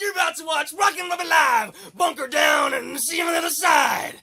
You're about to watch Rockin Robbie Live. Bunker down and see you on the other side.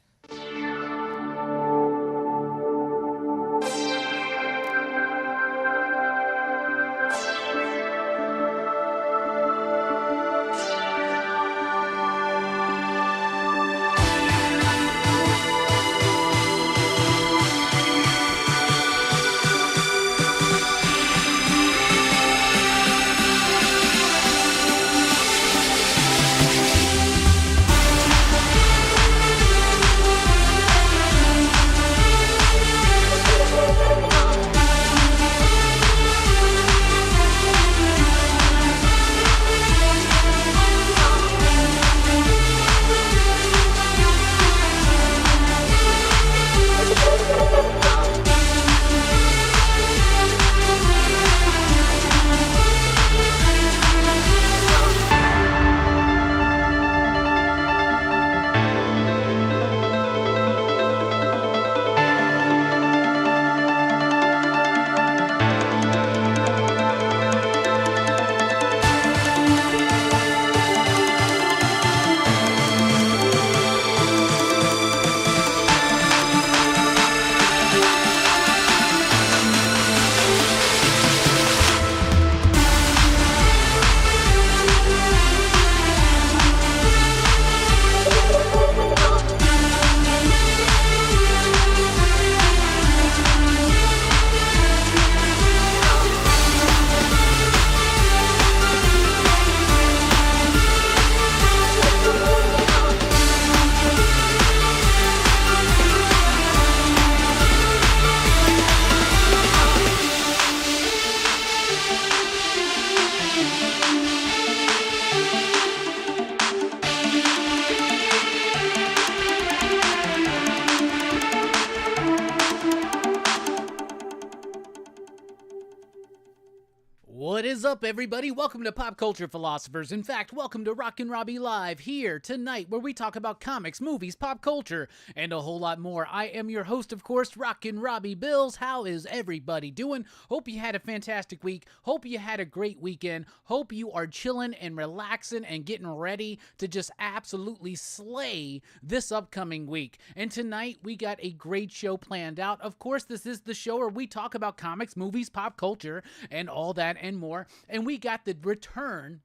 What is up, everybody? Welcome to Pop Culture Philosophers. In fact, welcome to Rockin Robbie Live here tonight, where we talk about comics, movies, pop culture, and a whole lot more. I am your host, of course, Rockin Robbie Bills. How is everybody doing? Hope you had a fantastic week. Hope you had a great weekend. Hope you are chilling and relaxing and getting ready to just absolutely slay this upcoming week. And tonight, we got a great show planned out. Of course, this is the show where we talk about comics, movies, pop culture, and all that and more. And we got the return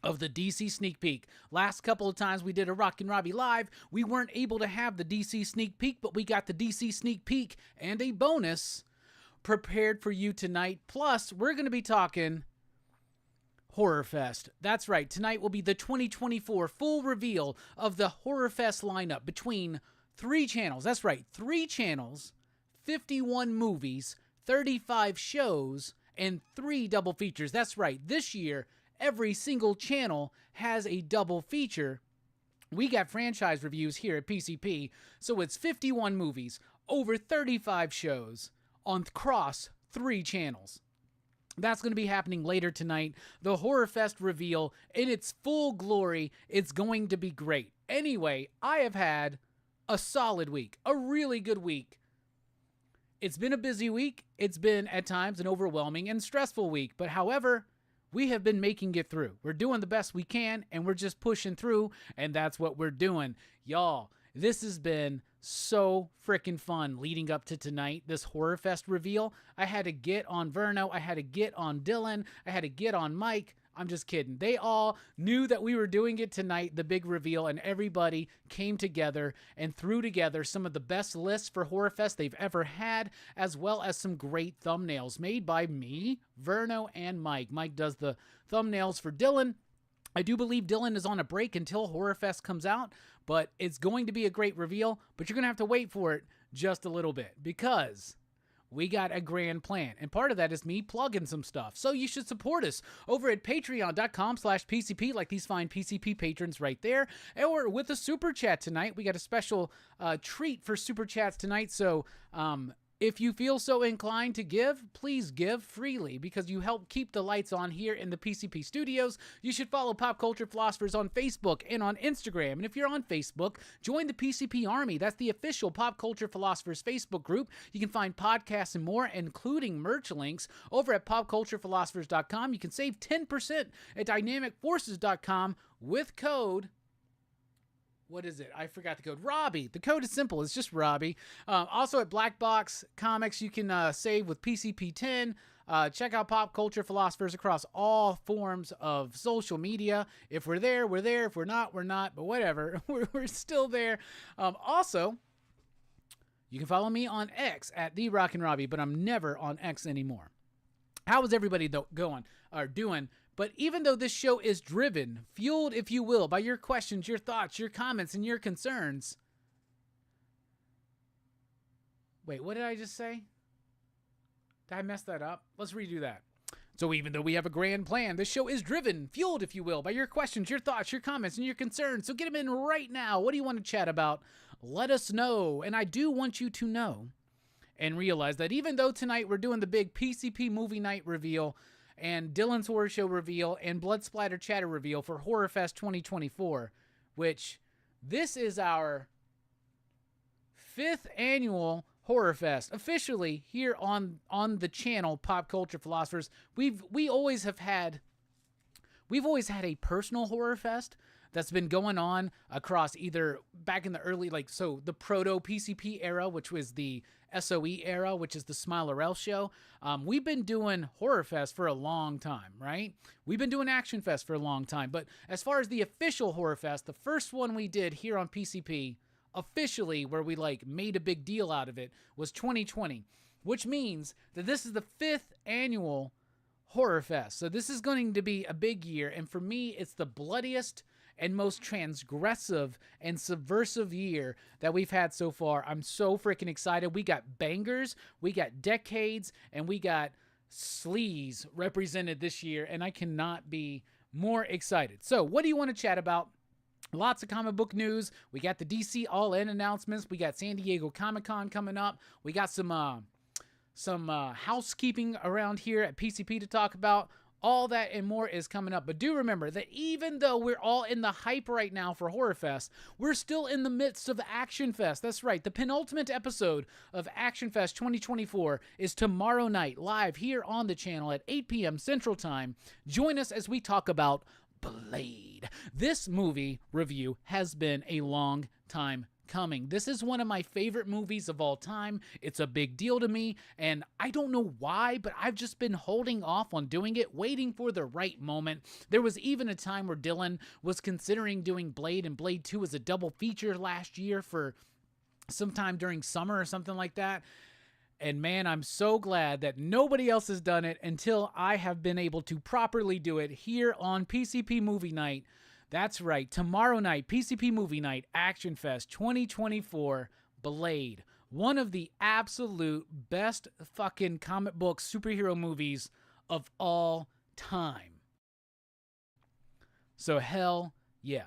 of the DC sneak peek. Last couple of times we did a Rockin Robbie Live, we weren't able to have the DC sneak peek, but we got the DC sneak peek and a bonus prepared for you tonight. Plus, we're going to be talking Horror Fest. That's right. Tonight will be the 2024 full reveal of the Horror Fest lineup between 3 channels. That's right. 3 channels, 51 movies, 35 shows, and 3 double features. That's right. This year, every single channel has a double feature. We got franchise reviews here at PCP, so it's 51 movies, over 35 shows, on across 3 channels. That's going to be happening later tonight. The Horror Fest reveal in its full glory. It's going to be great. Anyway, I have had a solid week, a really good week. It's been a busy week. It's been, at times, an overwhelming and stressful week. But however, we have been making it through. We're doing the best we can, and we're just pushing through, and that's what we're doing. Y'all, this has been so freaking fun leading up to tonight, this Horror Fest reveal. I had to get on Verno. I had to get on Dylan. I had to get on Mike. I'm just kidding. They all knew that we were doing it tonight, the big reveal, and everybody came together and threw together some of the best lists for Horror Fest they've ever had, as well as some great thumbnails made by me, Verno, and Mike. Mike does the thumbnails for Dylan. I do believe Dylan is on a break until Horror Fest comes out, but it's going to be a great reveal, but you're going to have to wait for it just a little bit, because we got a grand plan, and part of that is me plugging some stuff. So you should support us over at patreon.com/PCP, like these fine PCP patrons right there, or with a super chat tonight. We got a special treat for super chats tonight, so if you feel so inclined to give, please give freely, because you help keep the lights on here in the PCP studios. You should follow Pop Culture Philosophers on Facebook and on Instagram. And if you're on Facebook, join the PCP Army. That's the official Pop Culture Philosophers Facebook group. You can find podcasts and more, including merch links, over at popculturephilosophers.com. You can save 10% at dynamicforces.com with code. What is it? I forgot the code. Robbie. The code is simple. It's just Robbie. Also at BlackBox Comics, you can save with PCP 10. Check out Pop Culture Philosophers across all forms of social media. If we're there, we're there. If we're not, we're not. But whatever. We're still there. Also, you can follow me on X at the Rockin Robbie, but I'm never on X anymore. How is everybody doing? But even though this show is driven, fueled, if you will, by your questions, your thoughts, your comments, and your concerns. Wait, what did I just say? Did I mess that up? Let's redo that. So even though we have a grand plan, this show is driven, fueled, if you will, by your questions, your thoughts, your comments, and your concerns. So get them in right now. What do you want to chat about? Let us know. And I do want you to know and realize that even though tonight we're doing the big PCP movie night reveal and Dylan's Horror Show reveal and Blood Splatter Chatter reveal for Horror Fest 2024, which this is our 5th annual Horror Fest officially here on the channel Pop Culture Philosophers. We've always had a personal Horror Fest that's been going on across either back in the early, the proto PCP era, which was the SOE era, which is the Smilerell show. We've been doing Horror Fest for a long time, right? We've been doing Action Fest for a long time. But as far as the official Horror Fest, the first one we did here on PCP, officially, where we made a big deal out of it, was 2020, which means that this is the 5th annual Horror Fest. So this is going to be a big year. And for me, it's the bloodiest and most transgressive and subversive year that we've had so far. I'm so freaking excited. We got bangers, we got decades, and we got sleaze represented this year, and I cannot be more excited. So what do you want to chat about? Lots of comic book news. We got the DC All-In announcements. We got San Diego Comic-Con coming up. We got some housekeeping around here at PCP to talk about. All that and more is coming up. But do remember that even though we're all in the hype right now for Horror Fest, we're still in the midst of Action Fest. That's right. The penultimate episode of Action Fest 2024 is tomorrow night, live here on the channel at 8 p.m. Central Time. Join us as we talk about Blade. This movie review has been a long time coming. This is one of my favorite movies of all time. It's a big deal to me, and I don't know why, but I've just been holding off on doing it, waiting for the right moment. There was even a time where Dylan was considering doing Blade and Blade 2 as a double feature last year for sometime during summer or something like that. And man, I'm so glad that nobody else has done it until I have been able to properly do it here on PCP Movie Night. That's right, tomorrow night, PCP Movie Night, Action Fest 2024, Blade. One of the absolute best fucking comic book superhero movies of all time. So hell yeah.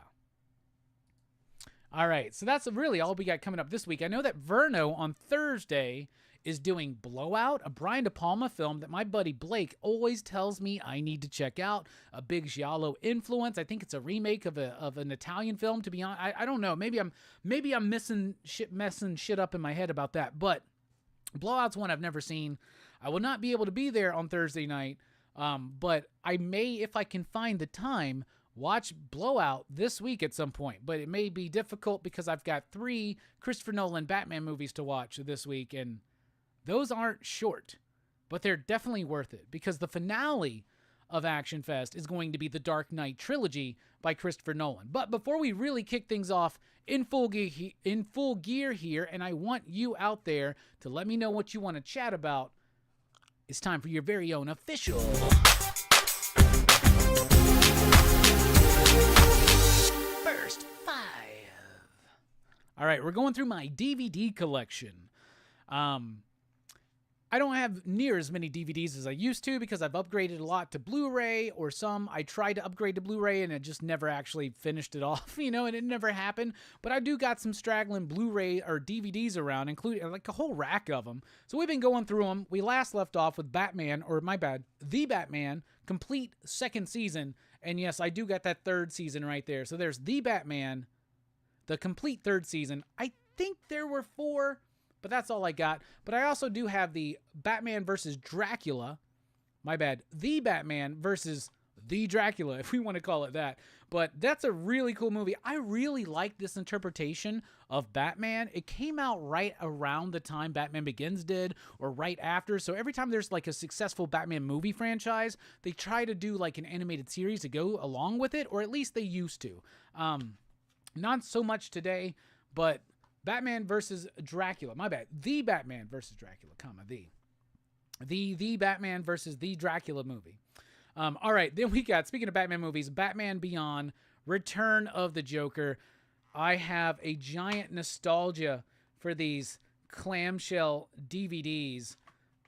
All right, so that's really all we got coming up this week. I know that Verno on Thursday is doing Blowout, a Brian De Palma film that my buddy Blake always tells me I need to check out. A big giallo influence. I think it's a remake of an Italian film, to be honest. I don't know. Maybe I'm messing shit up in my head about that. But Blowout's one I've never seen. I will not be able to be there on Thursday night, but I may, if I can find the time, watch Blowout this week at some point. But it may be difficult because I've got 3 Christopher Nolan Batman movies to watch this week, and those aren't short, but they're definitely worth it because the finale of Action Fest is going to be the Dark Knight trilogy by Christopher Nolan. But before we really kick things off in full gear here, and I want you out there to let me know what you want to chat about, it's time for your very own official First 5. All right, we're going through my DVD collection. I don't have near as many DVDs as I used to because I've upgraded a lot to Blu-ray, or some I tried to upgrade to Blu-ray and it just never actually finished it off, and it never happened. But I do got some straggling Blu-ray or DVDs around, including a whole rack of them. So we've been going through them. We last left off with The Batman, complete 2nd season. And yes, I do got that 3rd season right there. So there's The Batman, the complete 3rd season. I think there were 4, but that's all I got. But I also do have the Batman versus Dracula. The Batman versus the Dracula, if we want to call it that. But that's a really cool movie. I really like this interpretation of Batman. It came out right around the time Batman Begins did, or right after. So every time there's like a successful Batman movie franchise, they try to do like an animated series to go along with it, or at least they used to. Not so much today, but Batman versus Dracula. My bad. The Batman versus Dracula, the Batman versus the Dracula movie. All right, then we got, speaking of Batman movies, Batman Beyond, Return of the Joker. I have a giant nostalgia for these clamshell DVDs.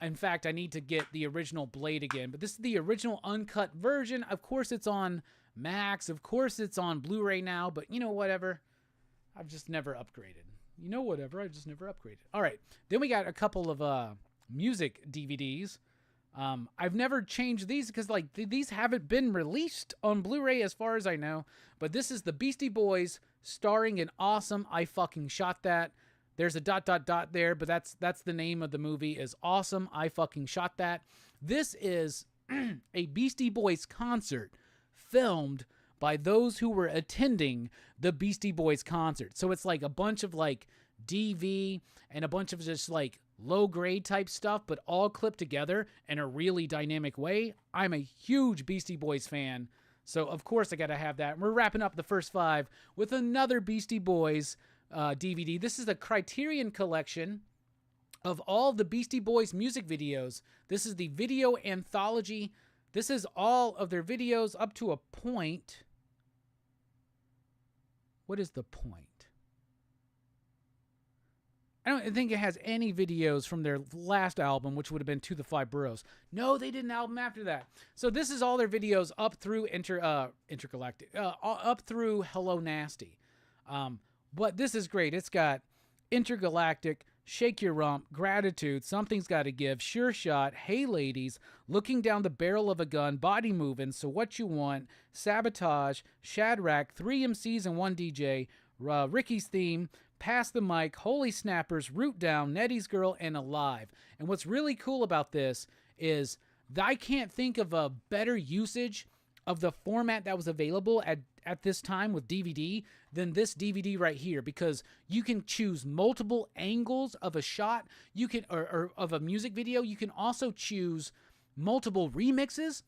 In fact, I need to get the original Blade again, but this is the original uncut version. Of course, it's on Max. Of course, it's on Blu-ray now, but you know, whatever. I've just never upgraded. All right, then we got a couple of music DVDs. I've never changed these because like these haven't been released on Blu-ray as far as I know, but this is the Beastie Boys starring in Awesome, I Fucking Shot That. There's a ... there, but that's the name of the movie, is Awesome, I Fucking Shot That. This is a Beastie Boys concert filmed by those who were attending the Beastie Boys concert. So it's like a bunch of like DV and a bunch of just like low grade type stuff, but all clipped together in a really dynamic way. I'm a huge Beastie Boys fan, so of course I gotta have that. We're wrapping up the first 5 with another Beastie Boys DVD. This is a Criterion collection of all the Beastie Boys music videos. This is the video anthology. This is all of their videos up to a point. What is the point? I don't think it has any videos from their last album, which would have been To the Five Boroughs. No, they did an album after that. So this is all their videos up through Intergalactic, up through Hello Nasty. But this is great. It's got Intergalactic, Shake Your Rump, Gratitude, Something's Gotta Give, Sure Shot, Hey Ladies, Looking Down the Barrel of a Gun, Body Movin', So What You Want, Sabotage, Shadrach, 3 MCs and 1 DJ, Ricky's Theme, Pass the Mic, Holy Snappers, Root Down, Nettie's Girl, and Alive. And what's really cool about this is that I can't think of a better usage of the format that was available at this time with DVD than this DVD right here, because you can choose multiple angles of a shot, you can or of a music video. You can also choose multiple remixes.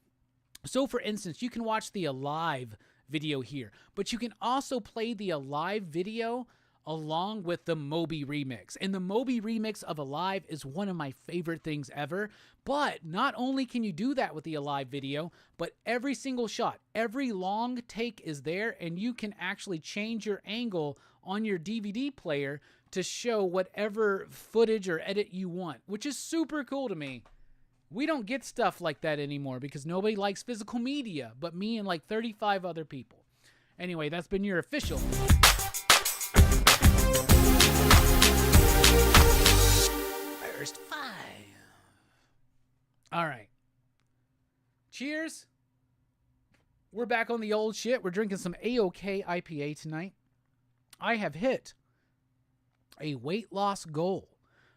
So for instance, you can watch the Alive video here, but you can also play the Alive video along with the Moby remix. And the Moby remix of Alive is one of my favorite things ever. But not only can you do that with the Alive video, but every single shot, every long take is there, and you can actually change your angle on your DVD player to show whatever footage or edit you want, which is super cool to me. We don't get stuff like that anymore because nobody likes physical media but me and like 35 other people. Anyway, that's been your official First 5. All right. Cheers. We're back on the old shit. We're drinking some AOK IPA tonight. I have hit a weight loss goal.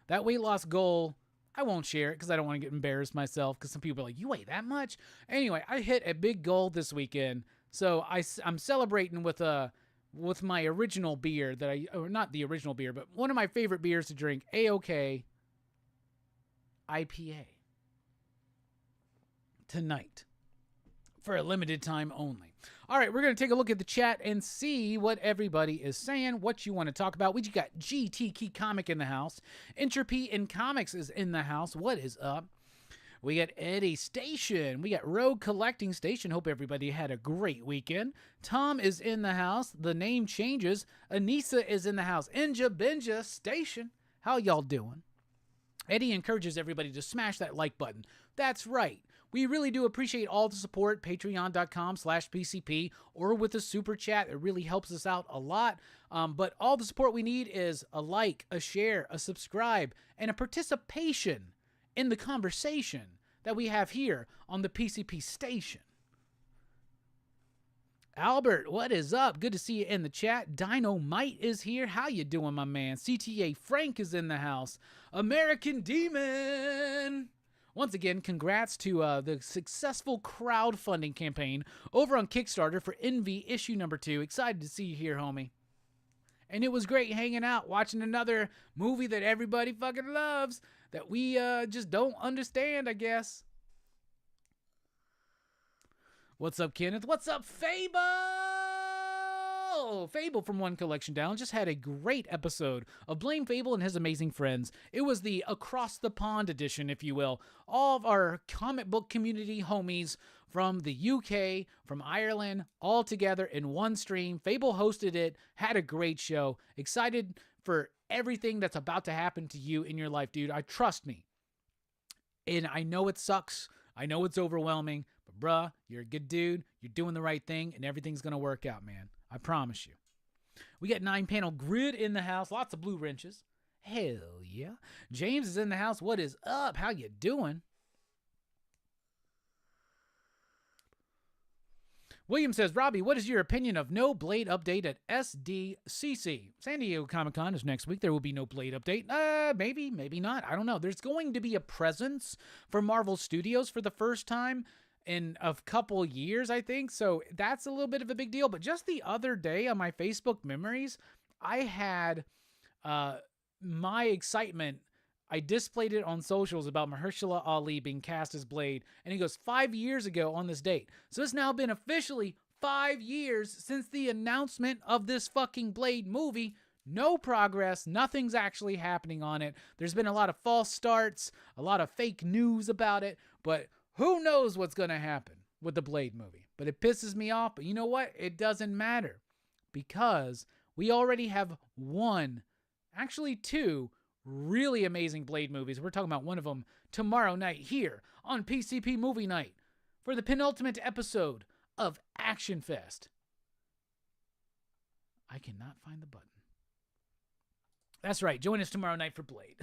That weight loss goal, I won't share it because I don't want to get embarrassed myself, because some people are like, you weigh that much? Anyway, I hit a big goal this weekend. So I'm celebrating with my original beer or not the original beer, but one of my favorite beers to drink, AOK IPA. Tonight. For a limited time only. All right, we're going to take a look at the chat and see what everybody is saying, what you want to talk about. We just got GT Key Comic in the house. Entropy in Comics is in the house. What is up? We got Eddie Station. We got Rogue Collecting Station. Hope everybody had a great weekend. Tom is in the house. The name changes. Anissa is in the house. Inja Benja Station. How y'all doing? Eddie encourages everybody to smash that like button. That's right. We really do appreciate all the support. Patreon.com/PCP or with a super chat. It really helps us out a lot. But all the support we need is a like, a share, a subscribe, and a participation in the conversation that we have here on the PCP station. Albert, what is up? Good to see you in the chat. Dynamite is here. How you doing, my man? CTA Frank is in the house. American Demon. Once again, congrats to the successful crowdfunding campaign over on Kickstarter for Envy issue number 2. Excited to see you here, homie. And it was great hanging out, watching another movie that everybody fucking loves, that we just don't understand, I guess. What's up, Kenneth? What's up, Fable? Fable from One Collection Down just had a great episode of Blame Fable and His Amazing Friends. It was the Across the Pond edition, if you will. All of our comic book community homies from the UK, from Ireland, all together in one stream. Fable hosted it, had a great show. Excited for everything that's about to happen to you in your life, dude. Trust me. And I know it sucks. I know it's overwhelming. But bruh, you're a good dude. You're doing the right thing, and everything's going to work out, man. I promise you. We got 9-panel grid in the house. Lots of blue wrenches. Hell yeah. James is in the house. What is up? How you doing? William says, Robbie, what is your opinion of no Blade update at SDCC? San Diego Comic-Con is next week. There will be no Blade update. Maybe, maybe not. I don't know. There's going to be a presence for Marvel Studios for the first time in a couple years, I think. So that's a little bit of a big deal. But just the other day on my Facebook memories, I had my excitement. I displayed it on socials about Mahershala Ali being cast as Blade. And he goes, 5 years ago on this date. So it's now been officially 5 years since the announcement of this fucking Blade movie. No progress. Nothing's actually happening on it. There's been a lot of false starts, a lot of fake news about it. But who knows what's going to happen with the Blade movie? But it pisses me off. But you know what? It doesn't matter. Because we already have actually two, really amazing Blade movies. We're talking about one of them tomorrow night here on PCP Movie Night for the penultimate episode of Action Fest. I cannot find the button. That's right. Join us tomorrow night for Blade.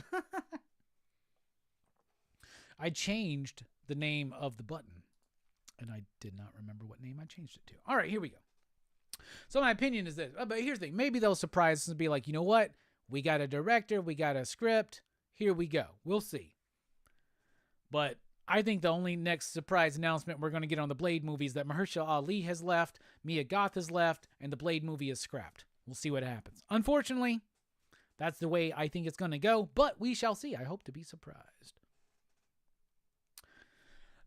I changed the name of the button, and I did not remember what name I changed it to. All right, here we go. So my opinion is this. But here's the thing. Maybe they'll surprise us and be like, you know what? We got a director. We got a script. Here we go. We'll see. But I think the only next surprise announcement we're going to get on the Blade movie is that Mahershala Ali has left, Mia Goth has left, and the Blade movie is scrapped. We'll see what happens. Unfortunately, that's the way I think it's going to go, but we shall see. I hope to be surprised.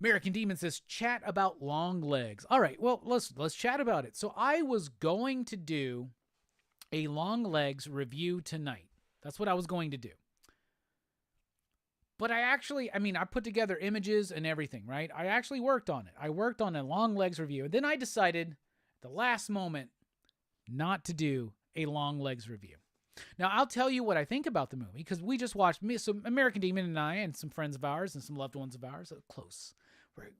American Demon says, chat about Longlegs. All right, well, let's chat about it. So I was going to do a Longlegs review tonight. That's what I was going to do. But I put together images and everything, right? I actually worked on it. I worked on a Longlegs review. And then I decided at the last moment not to do a Longlegs review. Now, I'll tell you what I think about the movie, because we just watched, so American Demon and I and some friends of ours and some loved ones of ours, close.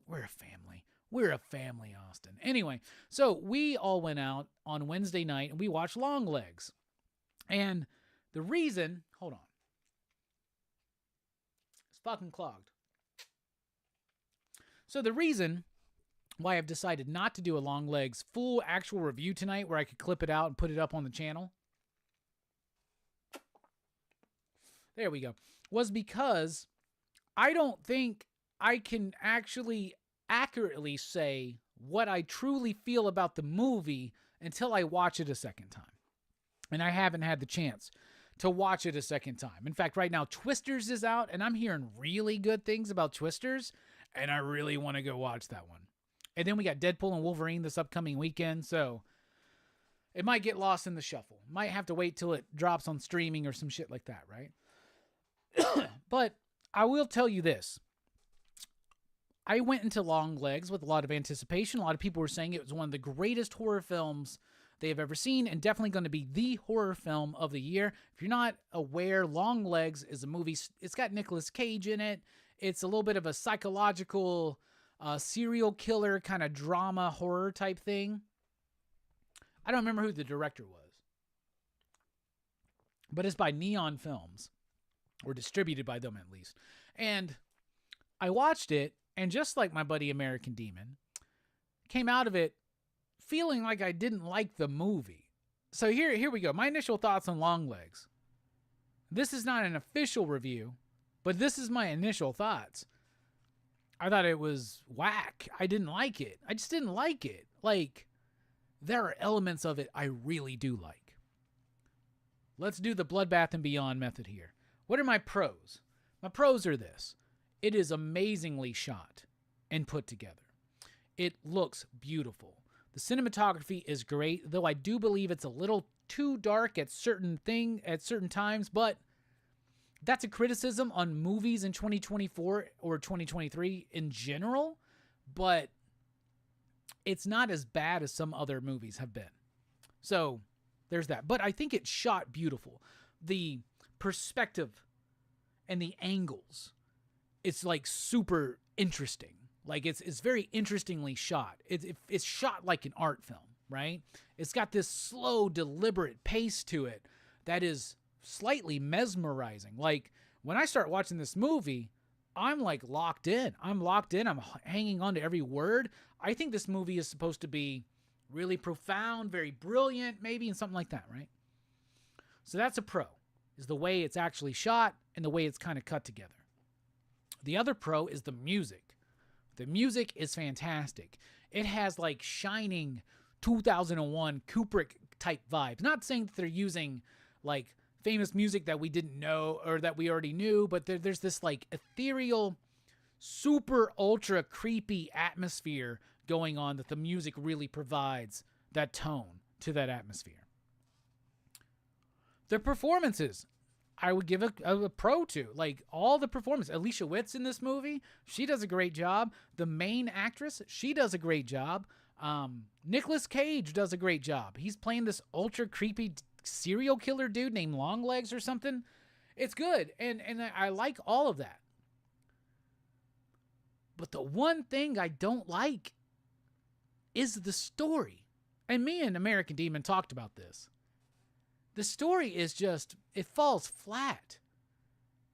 We're a family. We're a family, Austin. Anyway, so we all went out on Wednesday night and we watched Longlegs. And the reason, hold on. It's fucking clogged. So the reason why I've decided not to do a Longlegs full actual review tonight where I could clip it out and put it up on the channel. There we go. Was because I don't think I can actually accurately say what I truly feel about the movie until I watch it a second time. And I haven't had the chance to watch it a second time. In fact, right now, Twisters is out, and I'm hearing really good things about Twisters, and I really want to go watch that one. And then we got Deadpool and Wolverine this upcoming weekend, so it might get lost in the shuffle. Might have to wait till it drops on streaming or some shit like that, right? But I will tell you this. I went into Longlegs with a lot of anticipation. A lot of people were saying it was one of the greatest horror films they have ever seen, and definitely going to be the horror film of the year. If you're not aware, Longlegs is a movie. It's got Nicolas Cage in it. It's a little bit of a psychological serial killer kind of drama horror type thing. I don't remember who the director was, but it's by Neon Films, or distributed by them at least. And I watched it, and just like my buddy American Demon, came out of it feeling like I didn't like the movie. So here we go. My initial thoughts on Longlegs. This is not an official review, but this is my initial thoughts. I thought it was whack. I didn't like it. I just didn't like it. Like, there are elements of it I really do like. Let's do the Bloodbath and Beyond method here. What are my pros? My pros are this. It is amazingly shot and put together. It looks beautiful. The cinematography is great, though I do believe it's a little too dark at certain times, but that's a criticism on movies in 2024 or 2023 in general, but it's not as bad as some other movies have been. So there's that. But I think it's shot beautiful. The perspective and the angles, it's like super interesting. Like it's very interestingly shot. It's shot like an art film, right? It's got this slow, deliberate pace to it that is slightly mesmerizing. Like when I start watching this movie, I'm like locked in. I'm hanging on to every word. I think this movie is supposed to be really profound, very brilliant, maybe, and something like that, right? So that's a pro, is the way it's actually shot and the way it's kind of cut together. The other pro is the music. The music is fantastic. It has like shining 2001 Kubrick type vibes. Not saying that they're using like famous music that we didn't know or that we already knew, but there's this like ethereal, super ultra creepy atmosphere going on that the music really provides that tone to that atmosphere. The performances, I would give a pro to. Like all the performances. Alicia Witt's in this movie. She does a great job. The main actress, she does a great job. Nicolas Cage does a great job. He's playing this ultra creepy serial killer dude named Longlegs or something. It's good. And I like all of that. But the one thing I don't like is the story. And me and American Demon talked about this. The story is just, it falls flat.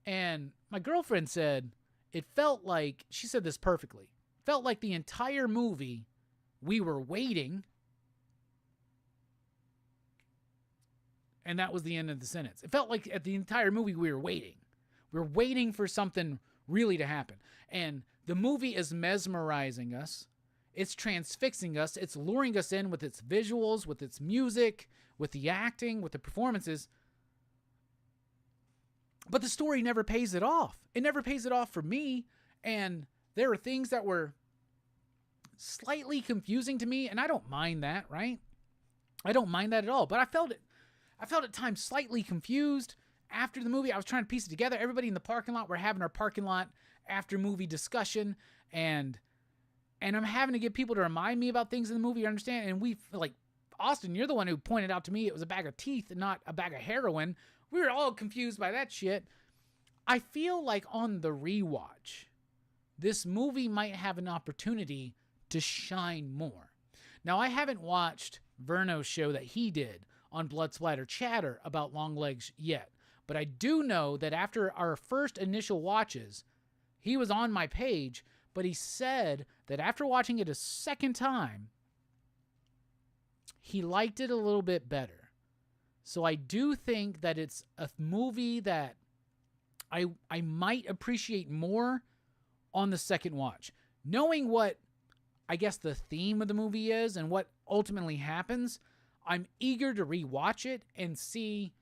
And my girlfriend said, it felt like, she said this perfectly, felt like the entire movie we were waiting. And that was the end of the sentence. It felt like at the entire movie we were waiting. We were waiting for something really to happen. And the movie is mesmerizing us. It's transfixing us. It's luring us in with its visuals, with its music, with the acting, with the performances. But the story never pays it off. It never pays it off for me. And there are things that were slightly confusing to me, and I don't mind that, right? I don't mind that at all. But I felt at times slightly confused after the movie. I was trying to piece it together. Everybody in the parking lot, we're having our parking lot after movie discussion, and I'm having to get people to remind me about things in the movie, you understand? And we, like, Austin, you're the one who pointed out to me it was a bag of teeth and not a bag of heroin. We were all confused by that shit. I feel like on the rewatch, this movie might have an opportunity to shine more. Now, I haven't watched Verno's show that he did on Blood Splatter Chatter about Longlegs yet, but I do know that after our first initial watches, he was on my page, but he said that after watching it a second time, he liked it a little bit better. So I do think that it's a movie that I might appreciate more on the second watch. Knowing what, I guess, the theme of the movie is and what ultimately happens, I'm eager to rewatch it and see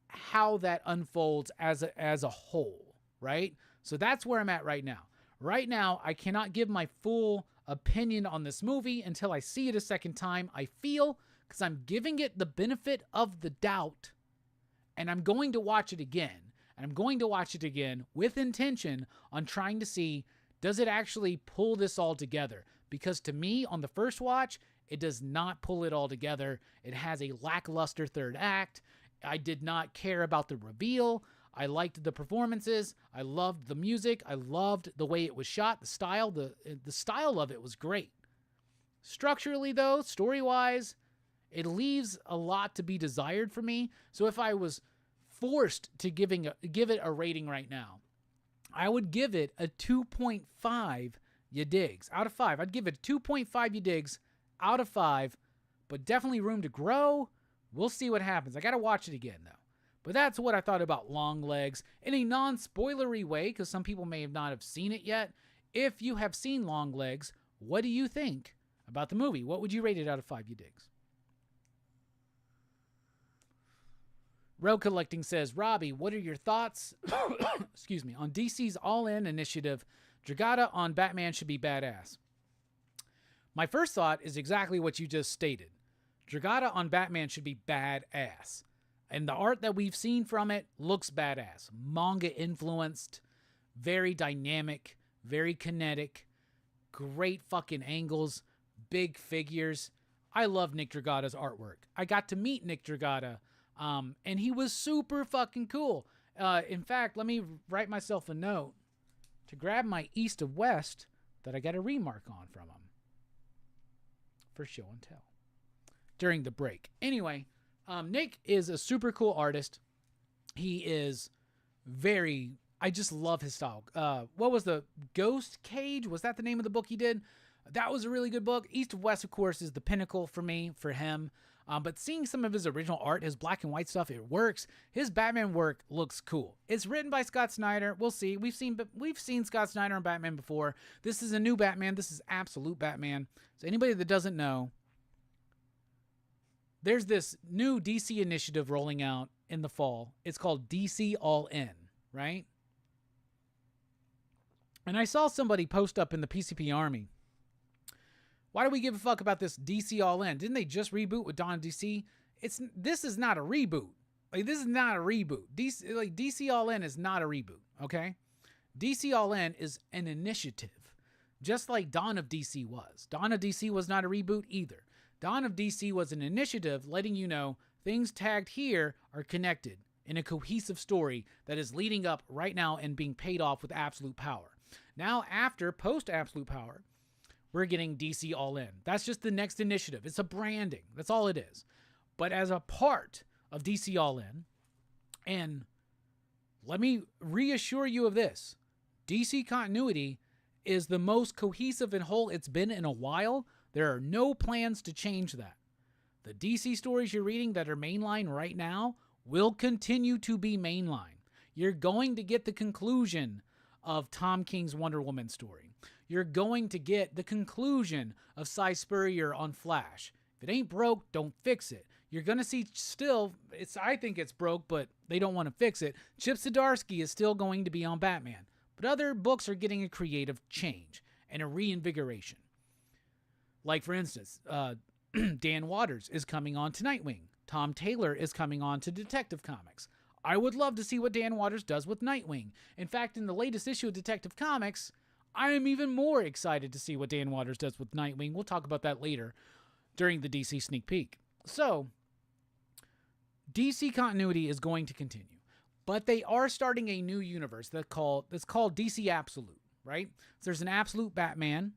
how that unfolds as a whole, right? So that's where I'm at right now. Right now, I cannot give my full opinion on this movie until I see it a second time. I feel, because I'm giving it the benefit of the doubt, and I'm going to watch it again. And I'm going to watch it again with intention on trying to see, does it actually pull this all together? Because to me, on the first watch, it does not pull it all together. It has a lackluster third act. I did not care about the reveal. I liked the performances. I loved the music. I loved the way it was shot. The style, the style of it was great. Structurally, though, story-wise, it leaves a lot to be desired for me. So if I was forced to give it a rating right now, I would give it a 2.5 you digs out of 5. I'd give it a 2.5 you digs out of 5, but definitely room to grow. We'll see what happens. I got to watch it again, though. But that's what I thought about Longlegs in a non-spoilery way, because some people may have not have seen it yet. If you have seen Longlegs, what do you think about the movie? What would you rate it out of 5 you digs? Road Collecting says, Robbie, what are your thoughts excuse me, on DC's All-In initiative? Dragata on Batman should be badass. My first thought is exactly what you just stated. Dragata on Batman should be badass. And the art that we've seen from it looks badass. Manga influenced, very dynamic, very kinetic, great fucking angles, big figures. I love Nick Dragata's artwork. I got to meet Nick Dragata, and he was super fucking cool. In fact, let me write myself a note to grab my East of West that I got a remark on from him for show and tell during the break. Anyway, Nick is a super cool artist. He is very... I just love his style. What was the Ghost Cage? Was that the name of the book he did? That was a really good book. East of West, of course, is the pinnacle for me, for him. But seeing some of his original art, his black and white stuff, it works. His Batman work looks cool. It's written by Scott Snyder. We'll see. We've seen Scott Snyder on Batman before. This is a new Batman. This is absolute Batman. So anybody that doesn't know, there's this new DC initiative rolling out in the fall. It's called DC All In, right? And I saw somebody post up in the PCP Army, why do we give a fuck about this DC All In? Didn't they just reboot with Dawn of DC? This is not a reboot. Like, this is not a reboot. DC All In is not a reboot, okay? DC All In is an initiative, just like Dawn of DC was. Dawn of DC was not a reboot either. Dawn of DC was an initiative letting you know things tagged here are connected in a cohesive story that is leading up right now and being paid off with Absolute Power. Now, after post-Absolute Power, we're getting DC All In. That's just the next initiative. It's a branding. That's all it is. But as a part of DC All In, and let me reassure you of this, DC continuity is the most cohesive and whole it's been in a while. There are no plans to change that. The DC stories you're reading that are mainline right now will continue to be mainline. You're going to get the conclusion of Tom King's Wonder Woman story. You're going to get the conclusion of Cy Spurrier on Flash. If it ain't broke, don't fix it. You're going to see still, I think it's broke, but they don't want to fix it. Chip Zdarsky is still going to be on Batman. But other books are getting a creative change and a reinvigoration. Like, for instance, Dan Watters is coming on to Nightwing. Tom Taylor is coming on to Detective Comics. I would love to see what Dan Watters does with Nightwing. In fact, in the latest issue of Detective Comics, I am even more excited to see what Dan Watters does with Nightwing. We'll talk about that later during the DC sneak peek. So, DC continuity is going to continue. But they are starting a new universe that's called DC Absolute, right? So there's an Absolute Batman,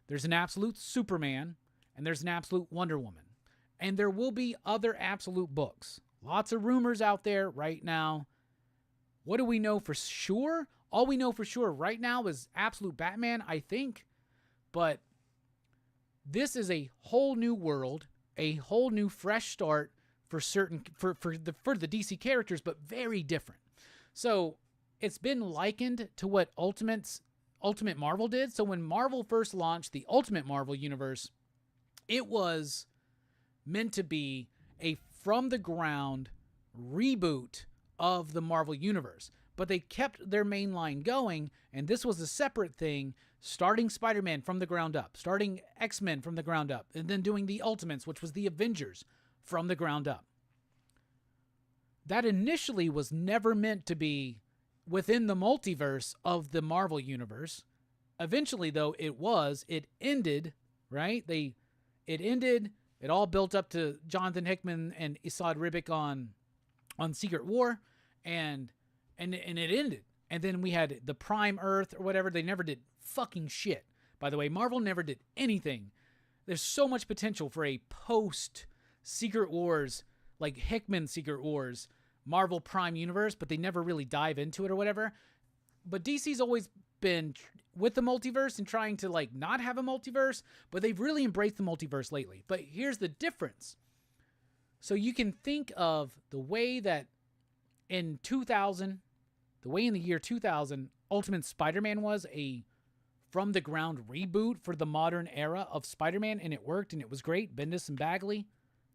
there's an Absolute Superman, and there's an Absolute Wonder Woman. And there will be other Absolute books. Lots of rumors out there right now. What do we know for sure? All we know for sure right now is Absolute Batman, I think. But this is a whole new world, a whole new fresh start for the DC characters, but very different. So it's been likened to what Ultimate Marvel did. So when Marvel first launched the Ultimate Marvel universe, it was meant to be a from the ground reboot of the Marvel universe. But they kept their main line going, and this was a separate thing, starting Spider-Man from the ground up, starting X-Men from the ground up, and then doing the Ultimates, which was the Avengers, from the ground up. That initially was never meant to be within the multiverse of the Marvel universe. Eventually, though, it ended, right? It ended, it all built up to Jonathan Hickman and Esad Ribic on Secret War, and it ended. And then we had the Prime Earth or whatever. They never did fucking shit. By the way, Marvel never did anything. There's so much potential for a post-Secret Wars, like Hickman Secret Wars, Marvel Prime universe, but they never really dive into it or whatever. But DC's always been with the multiverse and trying to like not have a multiverse, but they've really embraced the multiverse lately. But here's the difference. So you can think of the way that in the year 2000, Ultimate Spider-Man was from the ground reboot for the modern era of Spider-Man, and it worked, and it was great. Bendis and Bagley,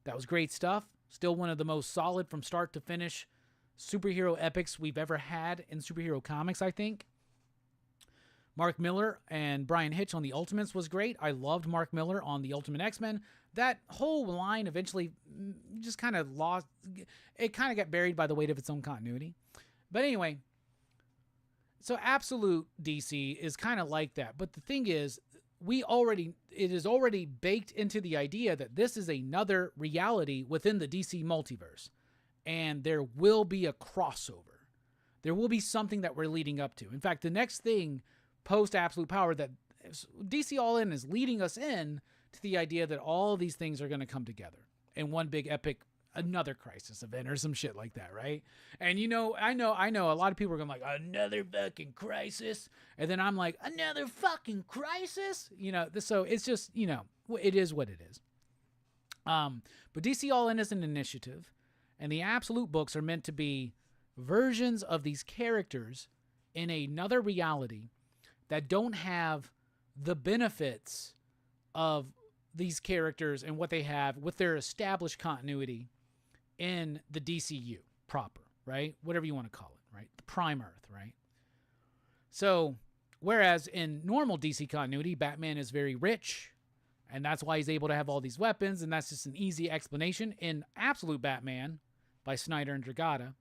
that was great stuff. Still one of the most solid from start to finish superhero epics we've ever had in superhero comics, I think. Mark Miller and Brian Hitch on the Ultimates was great. I loved Mark Miller on the Ultimate X-Men. That whole line eventually just kind of lost. It kind of got buried by the weight of its own continuity. But anyway, so Absolute DC is kind of like that. But the thing is, it is already baked into the idea that this is another reality within the DC multiverse. And there will be a crossover. There will be something that we're leading up to. In fact, the next thing post Absolute Power that DC All In is leading us in to the idea that all these things are going to come together in one big epic, another crisis event or some shit like that, right? And I know a lot of people are going to be like, another fucking crisis. And then I'm like, another fucking crisis? So it's just, it is what it is. But DC All In is an initiative, and the Absolute books are meant to be versions of these characters in another reality that don't have the benefits of these characters and what they have with their established continuity in the DCU proper, right? Whatever you want to call it, right? The Prime Earth, right? So, whereas in normal DC continuity, Batman is very rich, and that's why he's able to have all these weapons, and that's just an easy explanation. In Absolute Batman, by Snyder and Dragata,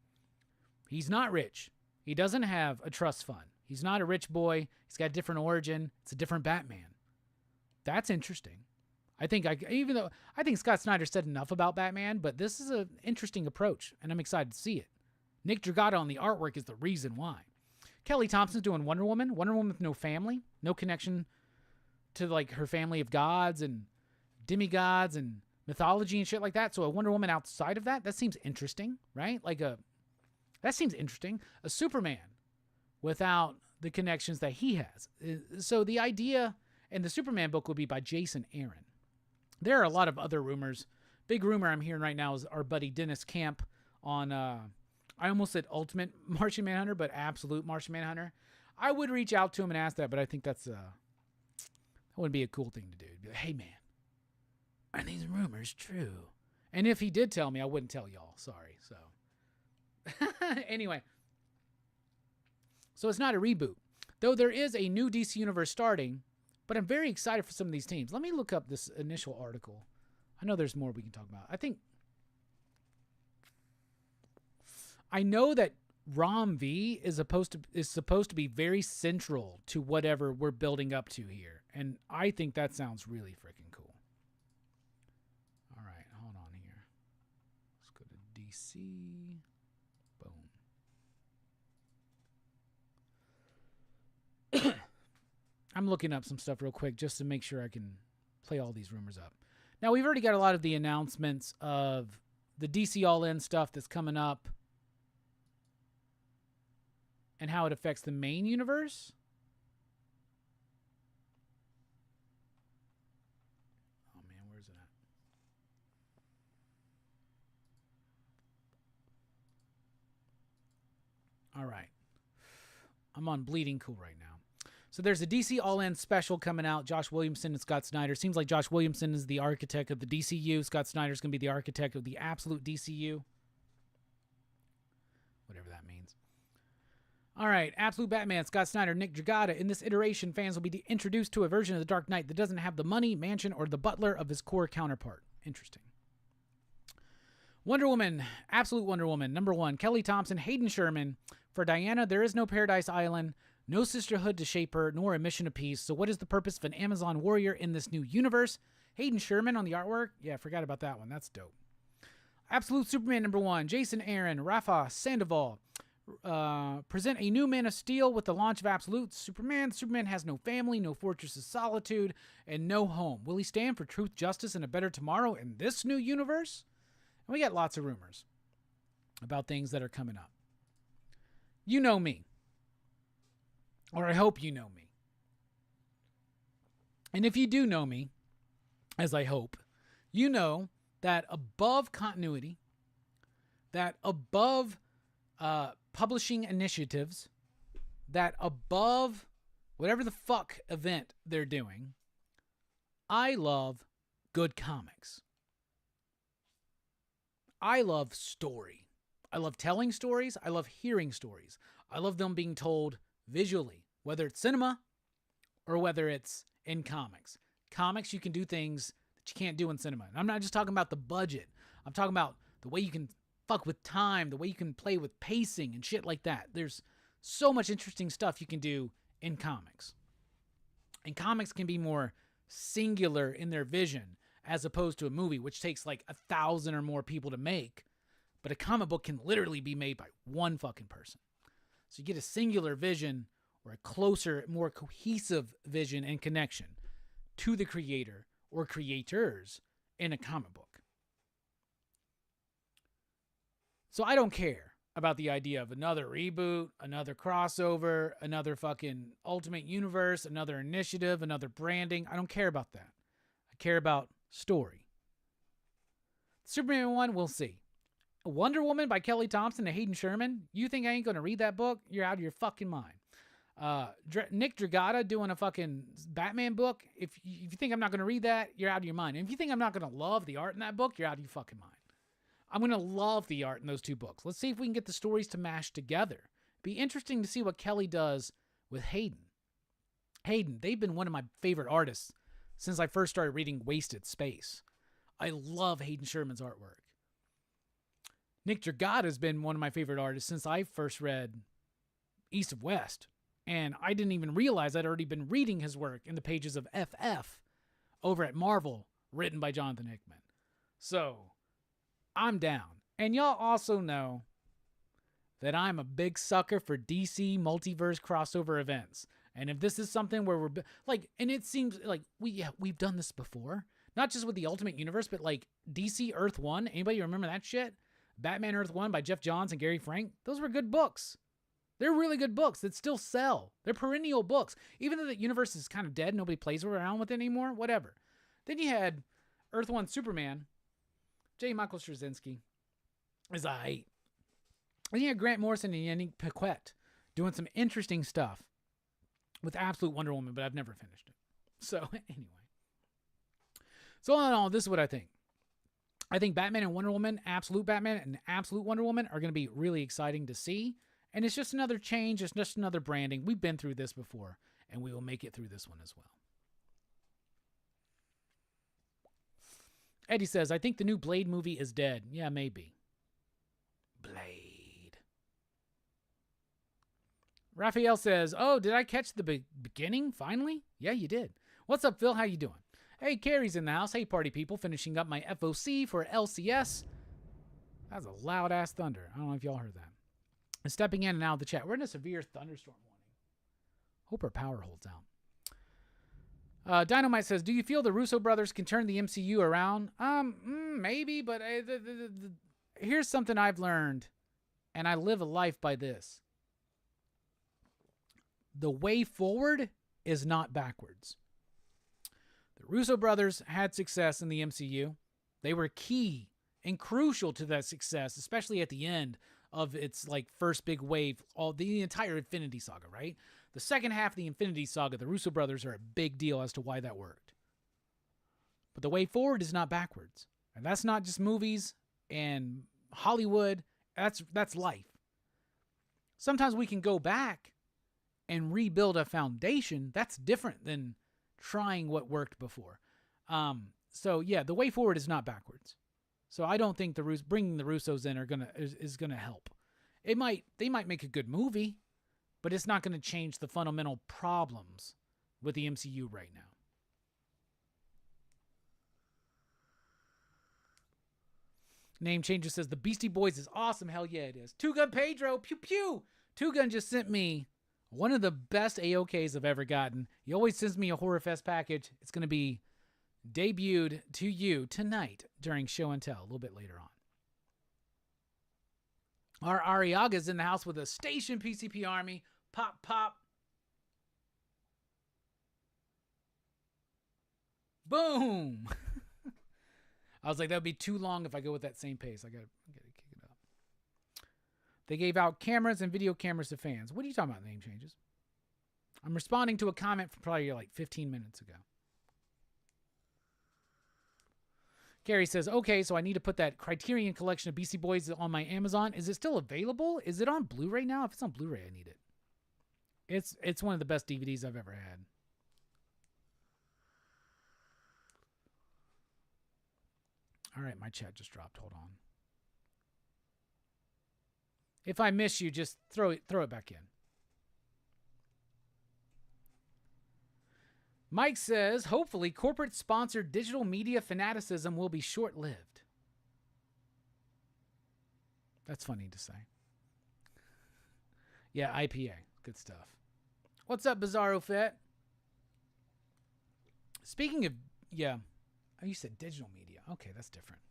he's not rich. He doesn't have a trust fund. He's not a rich boy. He's got a different origin. It's a different Batman. That's interesting. I think Scott Snyder said enough about Batman, but this is an interesting approach, and I'm excited to see it. Nick Dragata on the artwork is the reason why. Kelly Thompson's doing Wonder Woman. Wonder Woman with no family, no connection to like her family of gods and demigods and mythology and shit like that. So a Wonder Woman outside of that seems interesting, right? That seems interesting. A Superman without the connections that he has. So the idea, and the Superman book will be by Jason Aaron. There are a lot of other rumors. Big rumor I'm hearing right now is our buddy Dennis Camp on, I almost said Ultimate Martian Manhunter, but Absolute Martian Manhunter. I would reach out to him and ask that, but I think that would be a cool thing to do. Be like, hey man, are these rumors true? And if he did tell me, I wouldn't tell y'all. Sorry. So anyway, so it's not a reboot, though there is a new DC universe starting, but I'm very excited for some of these teams. Let me look up this initial article. I know there's more we can talk about. I know that Rom V is supposed to be very central to whatever we're building up to here, and I think that sounds really freaking cool. All right, hold on here. Let's go to DC. Boom. I'm looking up some stuff real quick just to make sure I can play all these rumors up. Now, we've already got a lot of the announcements of the DC All-In stuff that's coming up and how it affects the main universe. Oh, man, where's it at? All right. I'm on Bleeding Cool right now. So there's a DC All-In special coming out. Josh Williamson and Scott Snyder. Seems like Josh Williamson is the architect of the DCU. Scott Snyder's going to be the architect of the Absolute DCU. Whatever that means. All right, Absolute Batman, Scott Snyder, Nick Dragata. In this iteration, fans will be introduced to a version of the Dark Knight that doesn't have the money, mansion, or the butler of his core counterpart. Interesting. Wonder Woman, Absolute Wonder Woman, number 1. Kelly Thompson, Hayden Sherman. For Diana, there is no Paradise Island, no sisterhood to shape her, nor a mission of peace. So what is the purpose of an Amazon warrior in this new universe? Hayden Sherman on the artwork? Yeah, I forgot about that one. That's dope. Absolute Superman number 1. Jason Aaron, Rafa Sandoval. Present a new Man of Steel with the launch of Absolute Superman. Superman has no family, no fortress of solitude, and no home. Will he stand for truth, justice, and a better tomorrow in this new universe? And we got lots of rumors about things that are coming up. You know me. Or I hope you know me. And if you do know me, as I hope, you know that above continuity, that above publishing initiatives, that above whatever the fuck event they're doing, I love good comics. I love story. I love telling stories. I love hearing stories. I love them being told visually, whether it's cinema or whether it's in comics. Comics, you can do things that you can't do in cinema. And I'm not just talking about the budget. I'm talking about the way you can fuck with time, the way you can play with pacing and shit like that. There's so much interesting stuff you can do in comics. And comics can be more singular in their vision as opposed to a movie, which takes like 1,000 or more people to make. But a comic book can literally be made by one fucking person. So you get a singular vision or a closer, more cohesive vision and connection to the creator or creators in a comic book. So I don't care about the idea of another reboot, another crossover, another fucking Ultimate Universe, another initiative, another branding. I don't care about that. I care about story. Superman 1, we'll see. Wonder Woman by Kelly Thompson and Hayden Sherman. You think I ain't going to read that book? You're out of your fucking mind. Nick Dragata doing a fucking Batman book. If you think I'm not going to read that, you're out of your mind. And if you think I'm not going to love the art in that book, you're out of your fucking mind. I'm going to love the art in those two books. Let's see if we can get the stories to mash together. Be interesting to see what Kelly does with Hayden. Hayden, they've been one of my favorite artists since I first started reading Wasted Space. I love Hayden Sherman's artwork. Nick Dragata has been one of my favorite artists since I first read East of West. And I didn't even realize I'd already been reading his work in the pages of FF over at Marvel, written by Jonathan Hickman. So, I'm down. And y'all also know that I'm a big sucker for DC multiverse crossover events. And if this is something where we're like, and it seems like we've done this before, not just with the Ultimate Universe, but like DC Earth 1. Anybody remember that shit? Batman Earth 1 by Jeff Johns and Gary Frank. Those were good books. They're really good books that still sell. They're perennial books. Even though the universe is kind of dead, nobody plays around with it anymore, whatever. Then you had Earth 1 Superman, J. Michael Straczynski is aight. Then you had Grant Morrison and Yannick Paquette doing some interesting stuff with Absolute Wonder Woman, but I've never finished it. So, anyway. So, all in all, this is what I think. I think Batman and Wonder Woman, Absolute Batman and Absolute Wonder Woman are going to be really exciting to see. And it's just another change. It's just another branding. We've been through this before, and we will make it through this one as well. Eddie says, I think the new Blade movie is dead. Yeah, maybe. Blade. Raphael says, oh, did I catch the beginning finally? Yeah, you did. What's up, Phil? How you doing? Hey, Carrie's in the house. Hey, party people. Finishing up my FOC for LCS. That's a loud-ass thunder. I don't know if y'all heard that. And stepping in and out of the chat. We're in a severe thunderstorm warning. Hope our power holds out. Dynamite says, do you feel the Russo brothers can turn the MCU around? Maybe, but here's something I've learned, and I live a life by this. The way forward is not backwards. The Russo brothers had success in the MCU. They were key and crucial to that success, especially at the end of its like first big wave, all the entire Infinity Saga, right? The second half of the Infinity Saga, the Russo brothers are a big deal as to why that worked. But the way forward is not backwards. And that's not just movies and Hollywood. That's life. Sometimes we can go back and rebuild a foundation. That's different than trying what worked before. So yeah, the way forward is not backwards. So I don't think bringing the Russos in is gonna help. They might make a good movie, but it's not gonna change the fundamental problems with the MCU right now. Name Changer says the Beastie Boys is awesome. Hell yeah, it is. Two Gun Pedro, pew pew. Two Gun just sent me one of the best AOKs I've ever gotten. He always sends me a Horror Fest package. It's gonna be debuted to you tonight during show and tell a little bit later on. Our Ariaga's in the house with a station PCP army. Pop, pop. Boom. I was like, that would be too long if I go with that same pace. I gotta kick it up. They gave out cameras and video cameras to fans. What are you talking about, name changes? I'm responding to a comment from probably like 15 minutes ago. Gary says, okay, so I need to put that Criterion collection of BC Boys on my Amazon. Is it still available? Is it on Blu-ray now? If it's on Blu-ray, I need it. It's one of the best DVDs I've ever had. All right, my chat just dropped. Hold on. If I miss you, just throw it back in. Mike says, hopefully corporate-sponsored digital media fanaticism will be short-lived. That's funny to say. Yeah, IPA. Good stuff. What's up, Bizarro Fett? Speaking of, yeah, oh, you said digital media. Okay, that's different.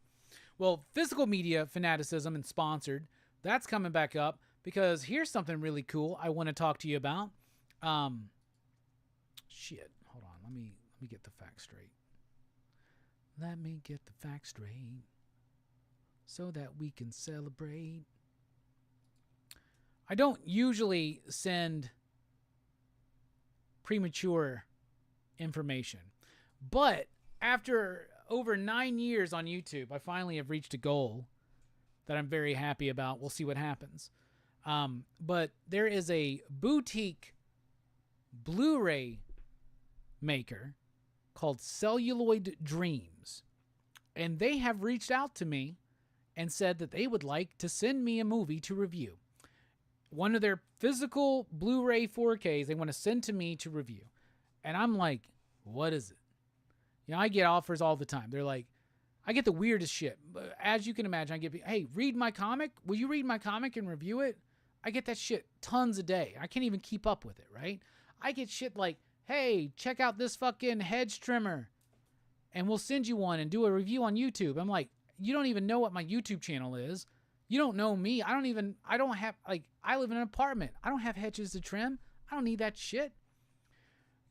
Well, physical media fanaticism and sponsored, that's coming back up because here's something really cool I want to talk to you about. Shit. Hold on. Let me get the facts straight. Let me get the facts straight so that we can celebrate. I don't usually send premature information, but after over 9 years on YouTube, I finally have reached a goal that I'm very happy about. We'll see what happens. But there is a boutique Blu-ray maker called Celluloid Dreams, and they have reached out to me and said that they would like to send me a movie to review. One of their physical Blu-ray 4Ks they want to send to me to review. And I'm like, what is it? You know, I get offers all the time. They're like, I get the weirdest shit. As you can imagine, I get, hey, read my comic. Will you read my comic and review it? I get that shit tons a day. I can't even keep up with it, right? I get shit like, hey, check out this fucking hedge trimmer and we'll send you one and do a review on YouTube. I'm like, you don't even know what my YouTube channel is. You don't know me. I live in an apartment. I don't have hedges to trim. I don't need that shit.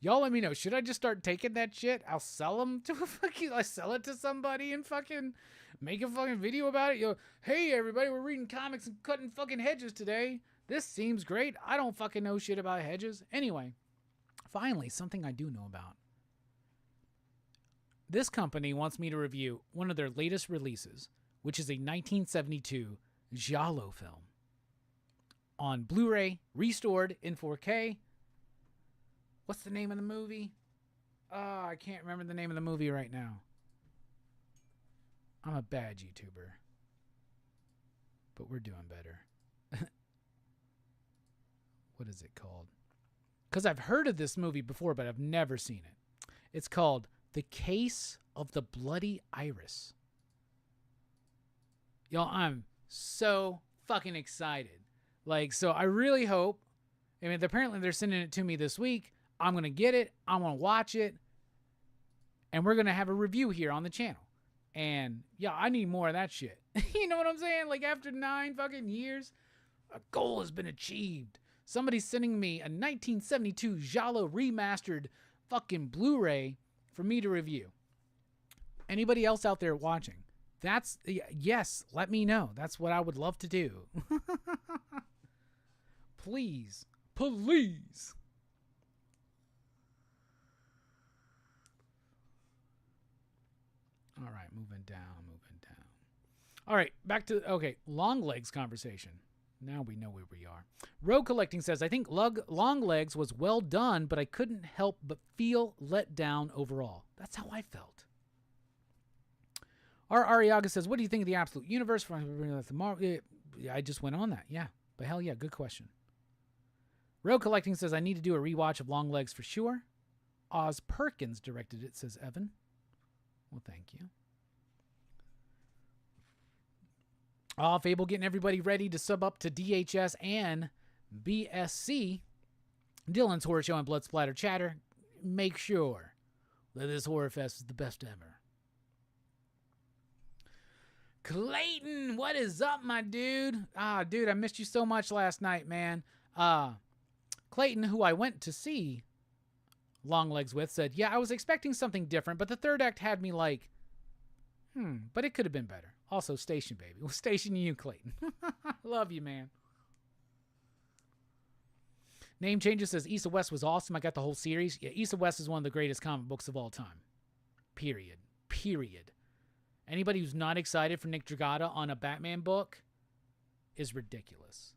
Y'all let me know. Should I just start taking that shit? I'll sell them to I sell it to somebody and fucking make a fucking video about it. Yo, hey everybody, we're reading comics and cutting fucking hedges today. This seems great. I don't fucking know shit about hedges. Anyway, finally, something I do know about. This company wants me to review one of their latest releases, which is a 1972 giallo film on Blu-ray, restored in 4K. What's the name of the movie? I can't remember the name of the movie right now. I'm a bad YouTuber. But we're doing better. What is it called? Because I've heard of this movie before, but I've never seen it. It's called The Case of the Bloody Iris. Y'all, I'm so fucking excited. Like, so I really hope, I mean, apparently they're sending it to me this week. I'm going to get it. I'm going to watch it. And we're going to have a review here on the channel. And yeah, I need more of that shit. You know what I'm saying? Like after 9 fucking years, a goal has been achieved. Somebody's sending me a 1972 giallo remastered fucking Blu-ray for me to review. Anybody else out there watching? Yes, let me know. That's what I would love to do. Please. Please. All right, moving down. All right, back to, okay, Longlegs conversation. Now we know where we are. Rogue Collecting says, I think Longlegs was well done, but I couldn't help but feel let down overall. That's how I felt. Our Ariaga says, what do you think of the Absolute Universe? I just went on that. Yeah, but hell yeah, good question. Rogue Collecting says, I need to do a rewatch of Longlegs for sure. Oz Perkins directed it, says Evan. Well, thank you. Fable getting everybody ready to sub up to DHS and BSC. Dylan's Horror Show and Blood Splatter Chatter. Make sure that this Horror Fest is the best ever. Clayton, what is up, my dude? Dude, I missed you so much last night, man. Clayton, who I went to see Longlegs with, said, yeah, I was expecting something different, but the third act had me like, but it could have been better. Also, Station, baby. We'll station you, Clayton. Love you, man. Name Changes says East of West was awesome. I got the whole series. Yeah, East of West is one of the greatest comic books of all time. Period. Anybody who's not excited for Nick Dragotta on a Batman book is ridiculous.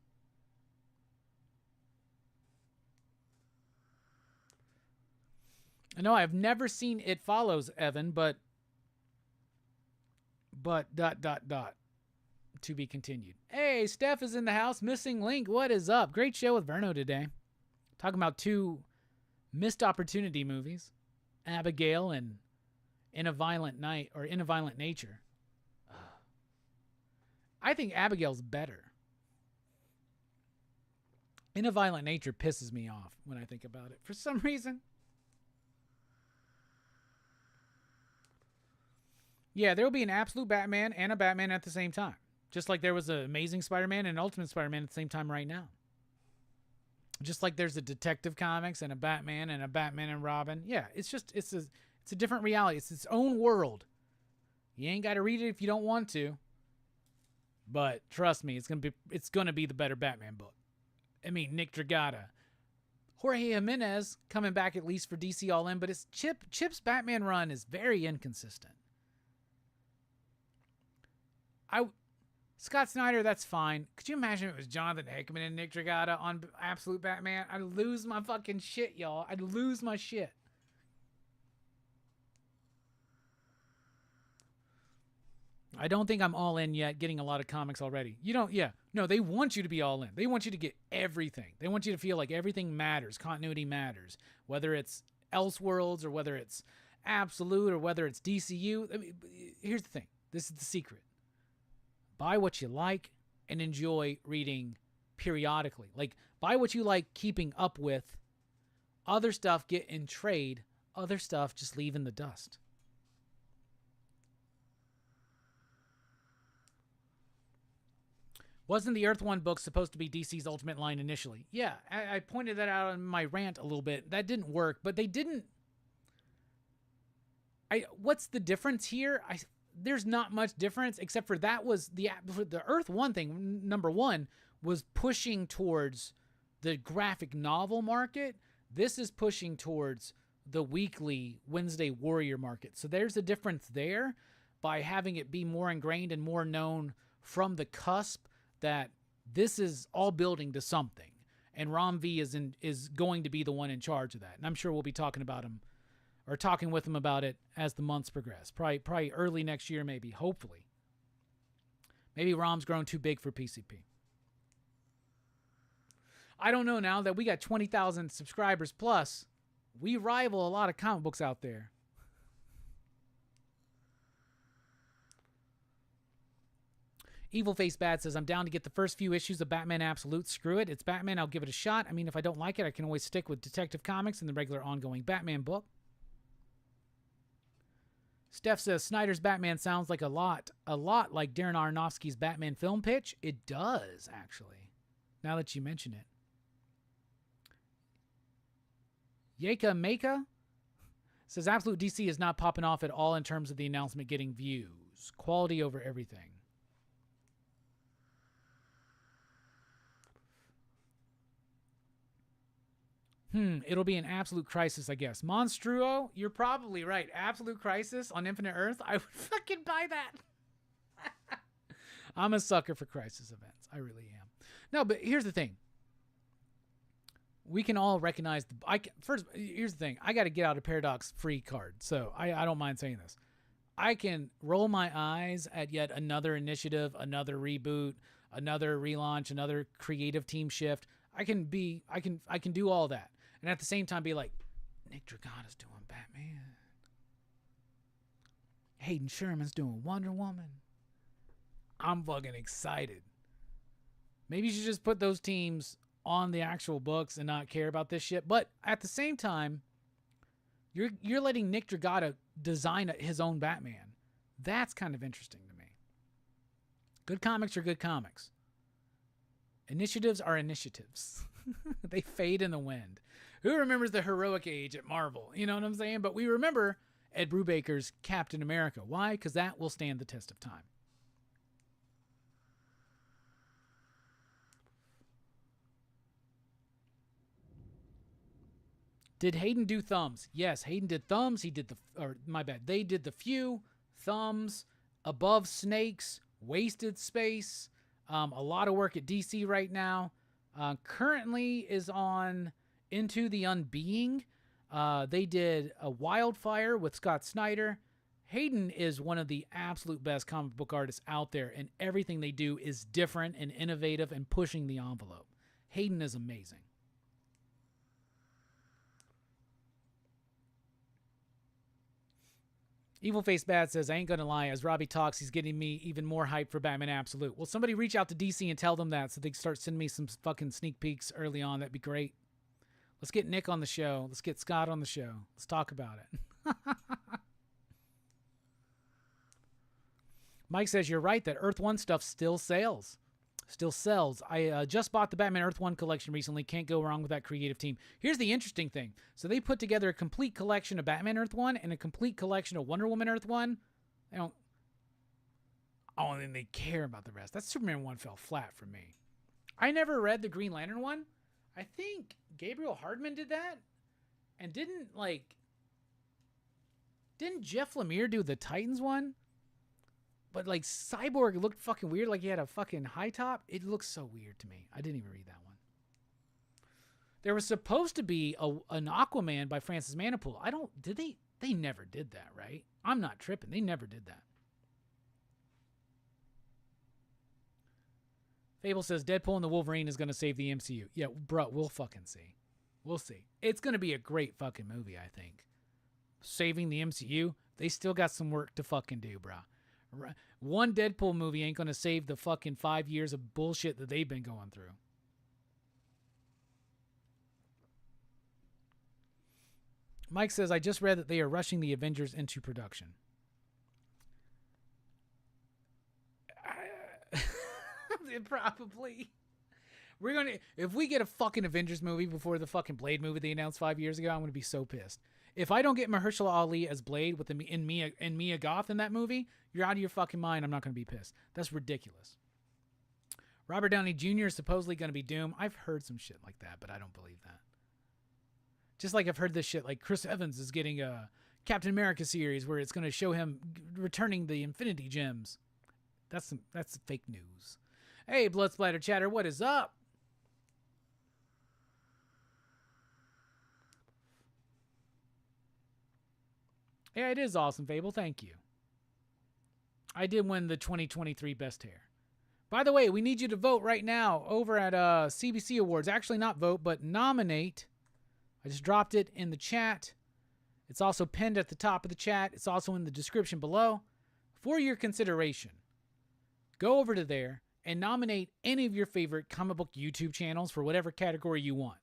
I know I've never seen It Follows, Evan, but to be continued. Hey, Steph is in the house. Missing Link, what is up? Great show with Verno today. Talking about 2 missed opportunity movies, Abigail and In a Violent Night, or In a Violent Nature. I think Abigail's better. In a Violent Nature pisses me off when I think about it for some reason. Yeah, there will be an absolute Batman and a Batman at the same time. Just like there was an Amazing Spider-Man and an Ultimate Spider-Man at the same time right now. Just like there's a Detective Comics and a Batman and Robin. Yeah, it's a different reality. It's its own world. You ain't got to read it if you don't want to. But trust me, it's gonna be the better Batman book. I mean, Nick Dragotta. Jorge Jimenez coming back at least for DC All In, but it's Chip's Batman run is very inconsistent. Scott Snyder, that's fine. Could you imagine if it was Jonathan Hickman and Nick Dragotta on Absolute Batman? I'd lose my fucking shit, y'all. I'd lose my shit. I don't think I'm all in yet, getting a lot of comics already. You don't, yeah. No, they want you to be all in. They want you to get everything. They want you to feel like everything matters. Continuity matters. Whether it's Elseworlds or whether it's Absolute or whether it's DCU. I mean, here's the thing. This is the secret. Buy what you like and enjoy reading periodically. Like, buy what you like keeping up with. Other stuff get in trade. Other stuff just leave in the dust. Wasn't the Earth One book supposed to be DC's Ultimate line initially? Yeah, I pointed that out in my rant a little bit. That didn't work, but they didn't... What's the difference here? There's not much difference, except for that was the Earth One thing, number one, was pushing towards the graphic novel market. This is pushing towards the weekly Wednesday Warrior market. So there's a difference there by having it be more ingrained and more known from the cusp that this is all building to something. And Ram V is going to be the one in charge of that. And I'm sure we'll be talking about him or talking with him about it as the months progress. Probably early next year, maybe, hopefully. Maybe Ram's grown too big for PCP. I don't know now that we got 20,000 subscribers plus. We rival a lot of comic books out there. Evil Face Bad says, I'm down to get the first few issues of Batman Absolute. Screw it. It's Batman. I'll give it a shot. I mean, if I don't like it, I can always stick with Detective Comics and the regular ongoing Batman book. Steph says, Snyder's Batman sounds like a lot like Darren Aronofsky's Batman film pitch. It does, actually, now that you mention it. Yeka Meka says, Absolute DC is not popping off at all in terms of the announcement getting views. Quality over everything. It'll be an Absolute Crisis, I guess. Monstruo, you're probably right. Absolute Crisis on Infinite Earth? I would fucking buy that. I'm a sucker for crisis events. I really am. No, but here's the thing. We can all recognize... here's the thing. I got to get out a Paradox free card, so I don't mind saying this. I can roll my eyes at yet another initiative, another reboot, another relaunch, another creative team shift. I can do all that. And at the same time be like, Nick Dragotta's doing Batman. Hayden Sherman's doing Wonder Woman. I'm fucking excited. Maybe you should just put those teams on the actual books and not care about this shit. But at the same time, you're letting Nick Dragotta design his own Batman. That's kind of interesting to me. Good comics are good comics. Initiatives are initiatives. They fade in the wind. Who remembers the heroic age at Marvel? You know what I'm saying? But we remember Ed Brubaker's Captain America. Why? Because that will stand the test of time. Did Hayden do thumbs? Yes, Hayden did thumbs. He did they did the few, thumbs, above snakes, wasted space. A lot of work at DC right now. Currently is on Into the Unbeing. They did a Wildfire with Scott Snyder. Hayden is one of the absolute best comic book artists out there, and everything they do is different and innovative and pushing the envelope. Hayden is amazing. Evil Face Bad says, I ain't gonna lie, as Robbie talks, he's getting me even more hyped for Batman Absolute. Well, somebody reach out to DC and tell them that so they can start sending me some fucking sneak peeks early on. That'd be great. Let's get Nick on the show. Let's get Scott on the show. Let's talk about it. Mike says, you're right that Earth 1 stuff still sells. Still sells. I just bought the Batman Earth 1 collection recently. Can't go wrong with that creative team. Here's the interesting thing. So they put together a complete collection of Batman Earth 1 and a complete collection of Wonder Woman Earth 1. I don't think they care about the rest. That Superman 1 fell flat for me. I never read the Green Lantern 1. I think Gabriel Hardman did that. And didn't Jeff Lemire do the Titans 1? But, like, Cyborg looked fucking weird, like he had a fucking high top. It looks so weird to me. I didn't even read that one. There was supposed to be an Aquaman by Francis Manipool. They never did that, right? I'm not tripping. They never did that. Fable says, Deadpool and the Wolverine is going to save the MCU. Yeah, bro, we'll fucking see. We'll see. It's going to be a great fucking movie, I think. Saving the MCU, they still got some work to fucking do, bro. One Deadpool movie ain't going to save the fucking 5 years of bullshit that they've been going through. Mike says, I just read that they are rushing the Avengers into production. Probably. If we get a fucking Avengers movie before the fucking Blade movie they announced 5 years ago, I'm going to be so pissed. If I don't get Mahershala Ali as Blade with Mia Goth in that movie, you're out of your fucking mind. I'm not going to be pissed. That's ridiculous. Robert Downey Jr. is supposedly going to be Doom. I've heard some shit like that, but I don't believe that. Just like I've heard this shit, like Chris Evans is getting a Captain America series where it's going to show him returning the Infinity Gems. That's fake news. Hey, Blood Splatter Chatter, what is up? Yeah, it is awesome, Fable. Thank you. I did win the 2023 Best Hair. By the way, we need you to vote right now over at CBC Awards. Actually, not vote, but nominate. I just dropped it in the chat. It's also pinned at the top of the chat. It's also in the description below. For your consideration, go over to there and nominate any of your favorite comic book YouTube channels for whatever category you want.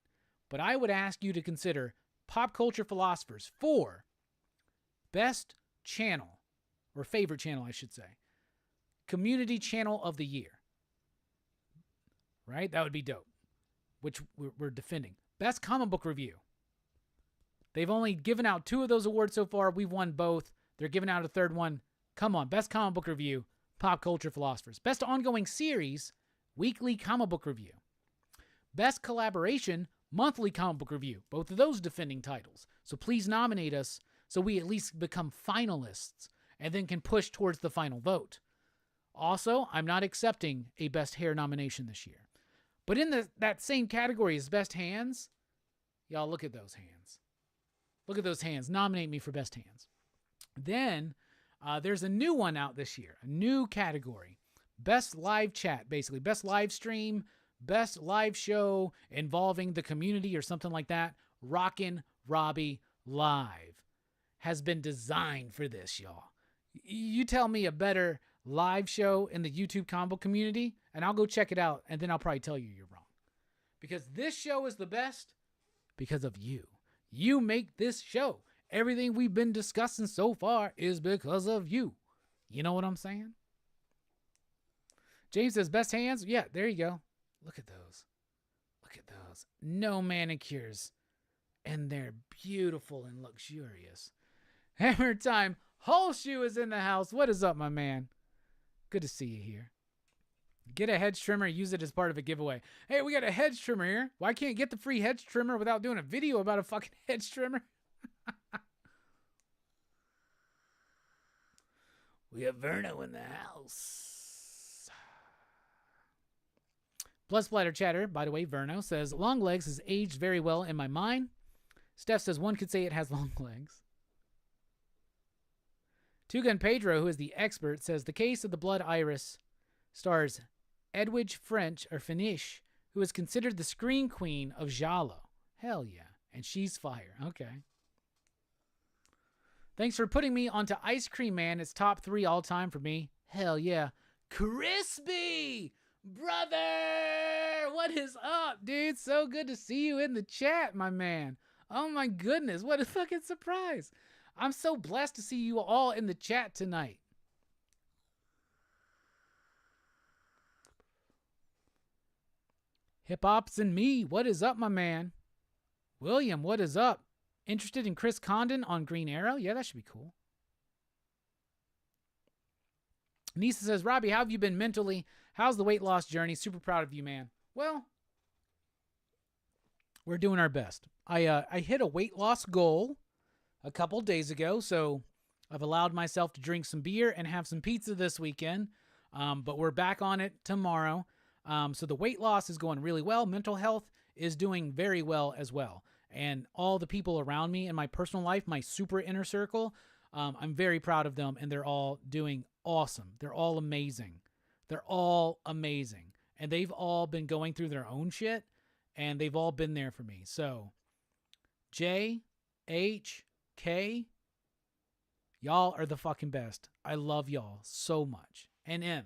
But I would ask you to consider Pop Culture Philosophers for Best Channel, or favorite channel, I should say. Community Channel of the Year. Right? That would be dope. Which we're defending. Best Comic Book Review. They've only given out 2 of those awards so far. We've won both. They're giving out a third one. Come on. Best Comic Book Review. Pop Culture Philosophers. Best Ongoing Series. Weekly Comic Book Review. Best Collaboration. Monthly Comic Book Review. Both of those defending titles. So please nominate us so we at least become finalists and then can push towards the final vote. Also, I'm not accepting a Best Hair nomination this year. But in that same category as Best Hands, y'all look at those hands. Look at those hands. Nominate me for Best Hands. Then there's a new one out this year, a new category. Best Live Chat, basically. Best Live Stream, Best Live Show involving the community or something like that. Rockin Robbie Live has been designed for this, y'all. You tell me a better live show in the YouTube combo community, and I'll go check it out, and then I'll probably tell you you're wrong. Because this show is the best because of you. You make this show. Everything we've been discussing so far is because of you. You know what I'm saying? James says, best hands? Yeah, there you go. Look at those. Look at those. No manicures. And they're beautiful and luxurious. Hammer time. Whole Shoe is in the house. What is up, my man? Good to see you here. Get a hedge trimmer, use it as part of a giveaway. Hey, we got a hedge trimmer here. Why can't get the free hedge trimmer without doing a video about a fucking hedge trimmer? We have Verno in the house. Plus Splatter Chatter, by the way, Verno says, Longlegs has aged very well in my mind. Steph says, one could say it has long legs. Two Gun Pedro, who is the expert, says, the case of the blood iris stars Edwidge Finch, who is considered the screen queen of Giallo. Hell yeah. And she's fire. Okay. Thanks for putting me onto Ice Cream Man. It's top 3 all time for me. Hell yeah. Crispy! Brother! What is up, dude? So good to see you in the chat, my man. Oh my goodness. What a fucking surprise. I'm so blessed to see you all in the chat tonight. Hip Hops and Me, what is up, my man? William, what is up? Interested in Chris Condon on Green Arrow? Yeah, that should be cool. Nisa says, Robbie, how have you been mentally? How's the weight loss journey? Super proud of you, man. Well, we're doing our best. I hit a weight loss goal a couple days ago, so I've allowed myself to drink some beer and have some pizza this weekend, but we're back on it tomorrow. So the weight loss is going really well. Mental health is doing very well as well. And all the people around me in my personal life, my super inner circle, I'm very proud of them, and they're all doing awesome. They're all amazing. They're all amazing. And they've all been going through their own shit, and they've all been there for me. So J, H, K, y'all are the fucking best. I love y'all so much. And M,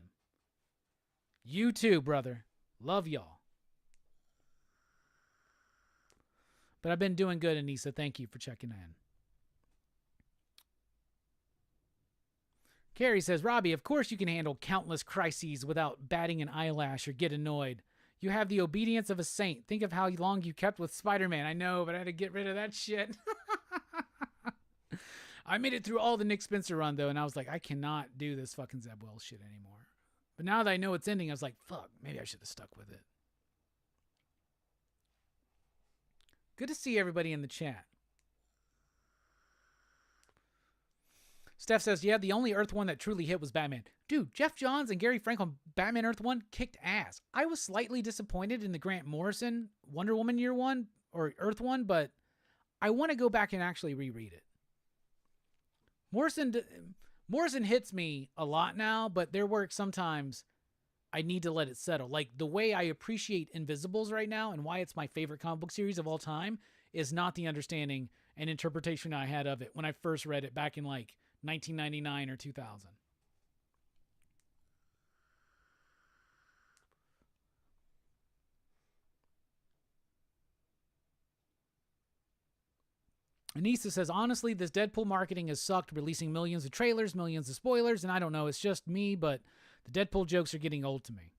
you too, brother. Love y'all. But I've been doing good, Anissa. Thank you for checking in. Carrie says, Robbie, of course you can handle countless crises without batting an eyelash or get annoyed. You have the obedience of a saint. Think of how long you kept with Spider-Man. I know, but I had to get rid of that shit. I made it through all the Nick Spencer run, though, and I was like, I cannot do this fucking Zeb Wells shit anymore. But now that I know it's ending, I was like, fuck, maybe I should have stuck with it. Good to see everybody in the chat. Steph says, yeah, the only Earth one that truly hit was Batman. Dude, Jeff Johns and Gary Frank on Batman Earth 1 kicked ass. I was slightly disappointed in the Grant Morrison Wonder Woman Year 1 or Earth 1, but I want to go back and actually reread it. Morrison hits me a lot now, but their work sometimes I need to let it settle. Like the way I appreciate Invisibles right now and why it's my favorite comic book series of all time is not the understanding and interpretation I had of it when I first read it back in like 1999 or 2000. Anissa says, honestly, this Deadpool marketing has sucked, releasing millions of trailers, millions of spoilers, and I don't know, it's just me, but the Deadpool jokes are getting old to me.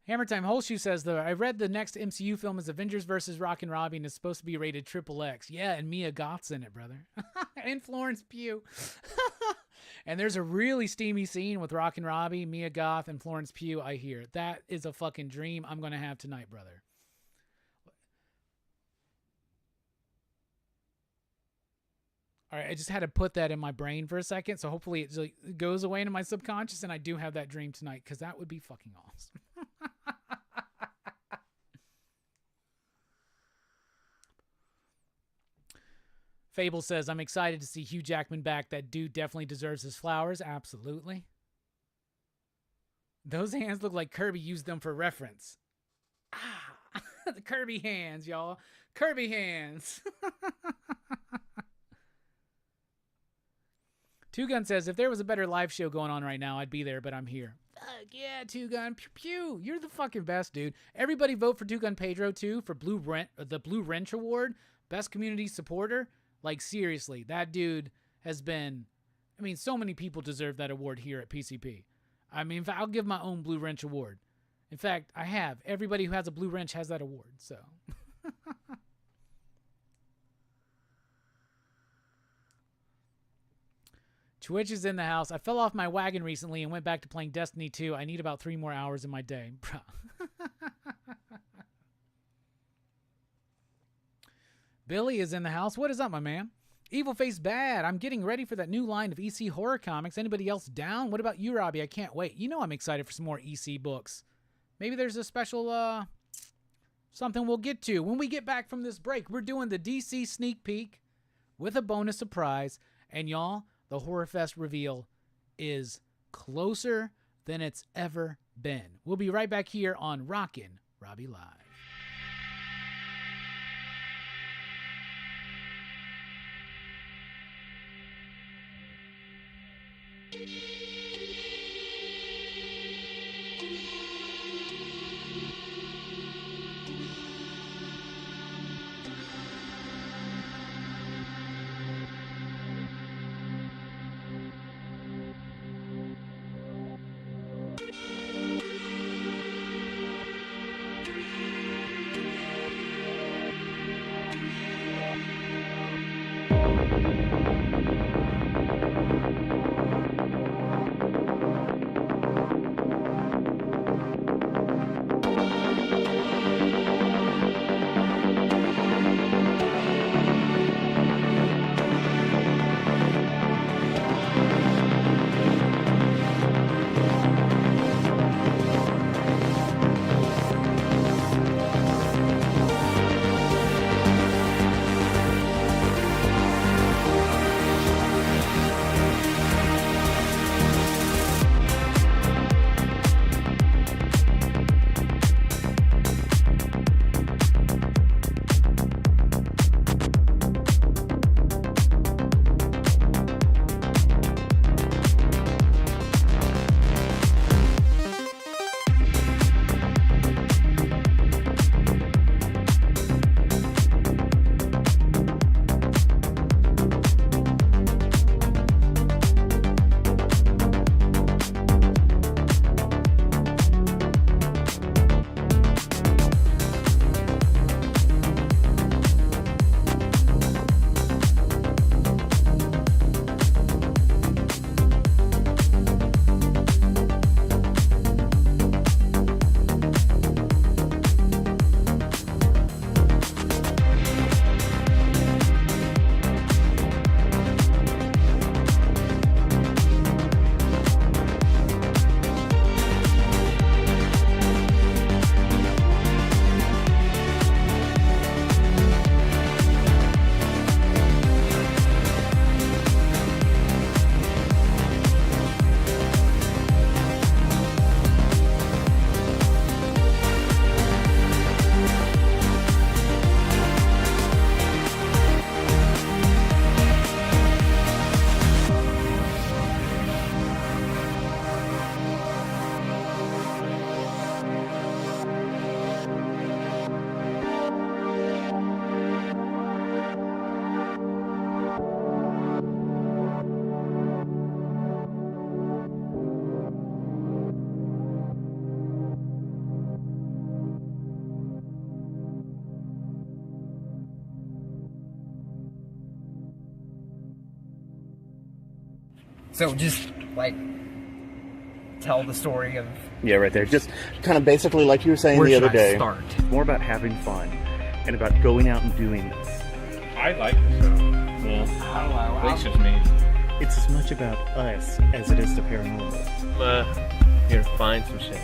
Hammer Time Holshoe says, though, I read the next MCU film is Avengers vs. Rockin Robbie, and it's supposed to be rated XXX. Yeah, and Mia Goth's in it, brother. And Florence Pugh. And there's a really steamy scene with Rockin Robbie, Mia Goth, and Florence Pugh, I hear. That is a fucking dream I'm going to have tonight, brother. All right, I just had to put that in my brain for a second, so hopefully it goes away into my subconscious, and I do have that dream tonight, because that would be fucking awesome. Fable says, I'm excited to see Hugh Jackman back. That dude definitely deserves his flowers. Absolutely. Those hands look like Kirby used them for reference. Ah, the Kirby hands, y'all. Kirby hands. Two Gun says, if there was a better live show going on right now, I'd be there, but I'm here. Fuck yeah, Two Gun. Pew pew. You're the fucking best, dude. Everybody vote for Two Gun Pedro, too, for the Blue Wrench Award. Best community supporter. Like, seriously, that dude has been... I mean, so many people deserve that award here at PCP. I mean, in fact, I'll give my own Blue Wrench Award. In fact, I have. Everybody who has a Blue Wrench has that award, so... Twitch is in the house. I fell off my wagon recently and went back to playing Destiny 2. I need about 3 more hours in my day. Billy is in the house. What is up, my man? Evil Face Bad. I'm getting ready for that new line of EC horror comics. Anybody else down? What about you, Robbie? I can't wait. You know I'm excited for some more EC books. Maybe there's a special something we'll get to. When we get back from this break, we're doing the DC sneak peek with a bonus surprise. And y'all, the Horror Fest reveal is closer than it's ever been. We'll be right back here on Rockin' Robbie Live. So just, like, tell the story of... Yeah, right there. Just kind of basically like you were saying the other day. Start? More about having fun and about going out and doing this. I like the show. Well, Hello. at least just me. It's as much about us as it is the paranormal. Here to find some shit.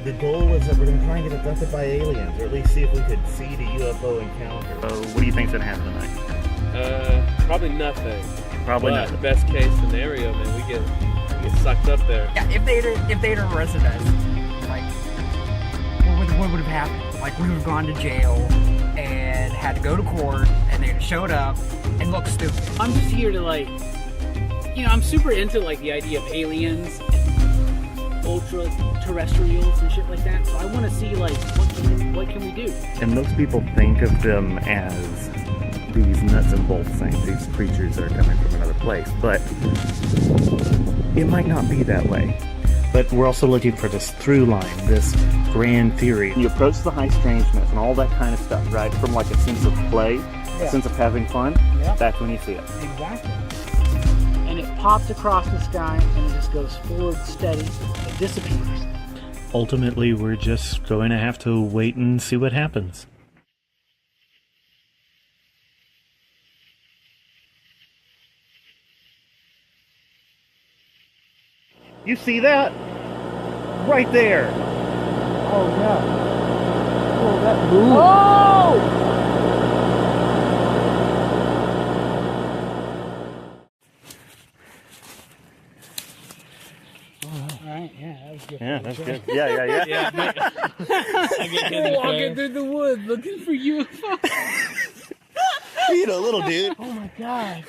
The goal is that we're going to try and get abducted by aliens, or at least see if we could see the UFO encounter. So, what do you think's going to happen tonight? Probably nothing. Probably But nothing. best case scenario, man, we get sucked up there. Yeah, if they'd arrested us, like, what would have happened? Like, we would have gone to jail and had to go to court, and they'd have showed up and looked stupid. I'm just here to, like, you know, I'm super into, like, the idea of aliens and ultra-terrestrials and shit like that, so I want to see, like, what can we do? And most people think of them as these nuts and bolts things, these creatures that are coming from another place, but it might not be that way. But we're also looking for this through line, this grand theory. You approach the high strangeness and all that kind of stuff, right? From like a sense of play, a sense of having fun, that's when you see it. Exactly. And pops across the sky, and it just goes forward steady. It disappears. Ultimately, we're just going to have to wait and see what happens. You see that? Right there. Oh, yeah. Oh, that moved. Oh! All right, yeah, that was good. Yeah, that's good. Yeah. Yeah. Walking through the woods looking for UFO. You know, little dude. Oh my god.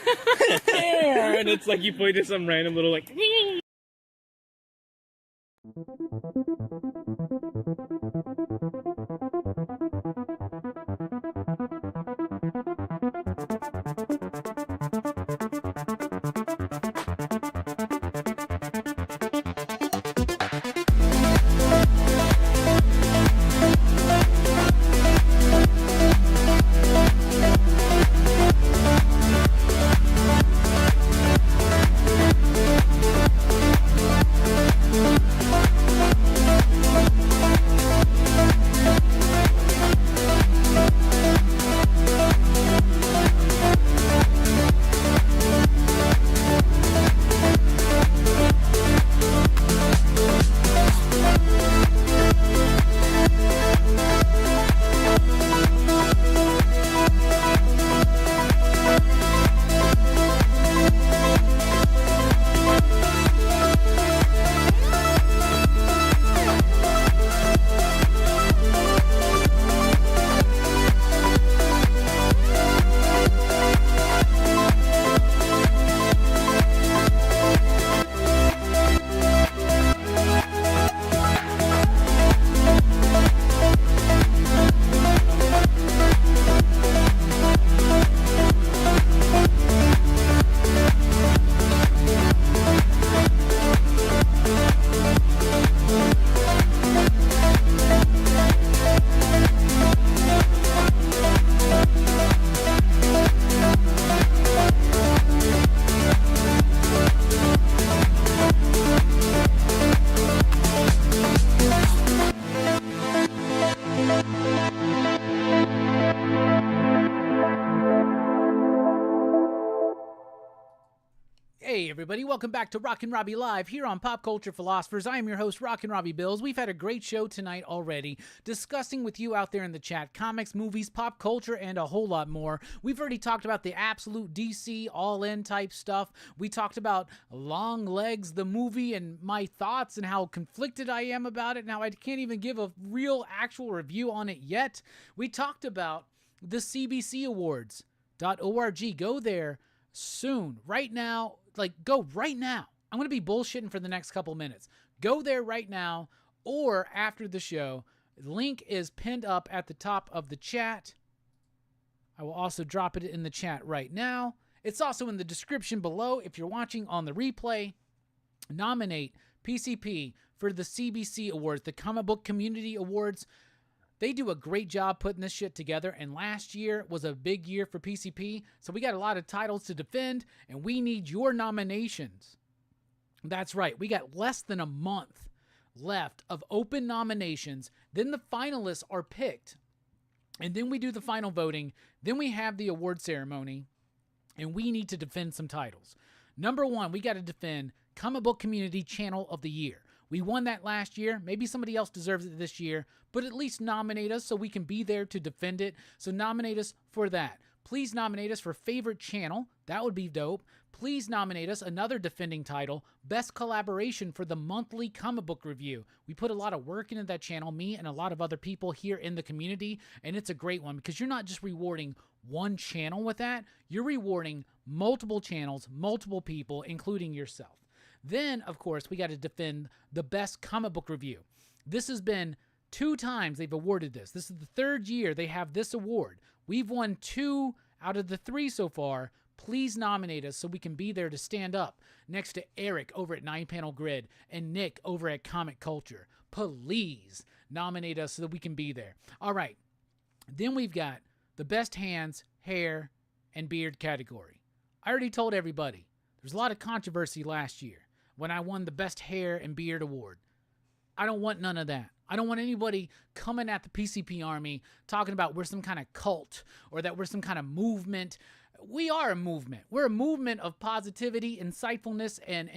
And it's like you point to some random little like. Hey everybody, welcome back to Rockin Robbie Live here on Pop Culture Philosophers. I am your host, Rockin Robbie Billups. We've had a great show tonight already, discussing with you out there in the chat comics, movies, pop culture, and a whole lot more. We've already talked about the absolute DC all-in type stuff. We talked about Longlegs, the movie, and my thoughts and how conflicted I am about it. Now, I can't even give a real actual review on it yet. We talked about the CBC Awards.org. Go there soon, right now. Go right now. I'm going to be bullshitting for the next couple minutes. Go there right now or after the show. Link is pinned up at the top of the chat. I will also drop it in the chat right now. It's also in the description below if you're watching on the replay. Nominate PCP for the CBC Awards, the Comic Book Community Awards. They do a great job putting this shit together, and last year was a big year for PCP, so we got a lot of titles to defend, and we need your nominations. That's right, we got less than a month left of open nominations, then the finalists are picked, and then we do the final voting, then we have the award ceremony, and we need to defend some titles. Number one, we got to defend Comic Book Community Channel of the Year. We won that last year. Maybe somebody else deserves it this year, but at least nominate us so we can be there to defend it. So nominate us for that. Please nominate us for Favorite Channel. That would be dope. Please nominate us another defending title, Best Collaboration for the monthly comic book review. We put a lot of work into that channel, me and a lot of other people here in the community, and it's a great one because you're not just rewarding one channel with that. You're rewarding multiple channels, multiple people, including yourself. Then, of course, we got to defend the best comic book review. This has been 2 times they've awarded this. This is the 3rd year they have this award. We've won 2 out of the 3 so far. Please nominate us so we can be there to stand up next to Eric over at 9 Panel Grid and Nick over at Comic Culture. Please nominate us so that we can be there. All right. Then we've got the best hands, hair, and beard category. I already told everybody. There's a lot of controversy last year when I won the Best Hair and Beard Award. I don't want none of that. I don't want anybody coming at the PCP Army talking about we're some kind of cult or that we're some kind of movement. We are a movement. We're a movement of positivity, insightfulness, and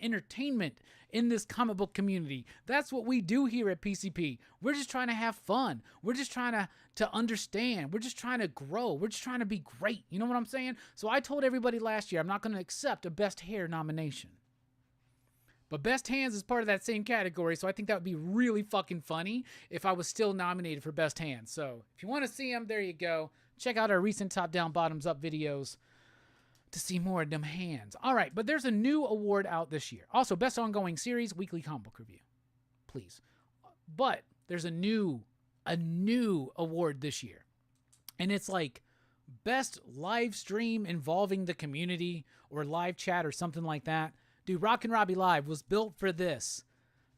entertainment in this comic book community. That's what we do here at PCP. We're just trying to have fun. We're just trying to understand. We're just trying to grow. We're just trying to be great. You know what I'm saying? So I told everybody last year I'm not going to accept a Best Hair nomination. But Best Hands is part of that same category, so I think that would be really fucking funny if I was still nominated for Best Hands. So if you want to see them, there you go. Check out our recent top-down, bottoms-up videos to see more of them hands. All right, but there's a new award out this year. Also, Best Ongoing Series, Weekly Comic Book Review. Please. But there's a new award this year. And it's like Best Live Stream Involving the Community or Live Chat or something like that. Dude, Rockin Robbie Live was built for this.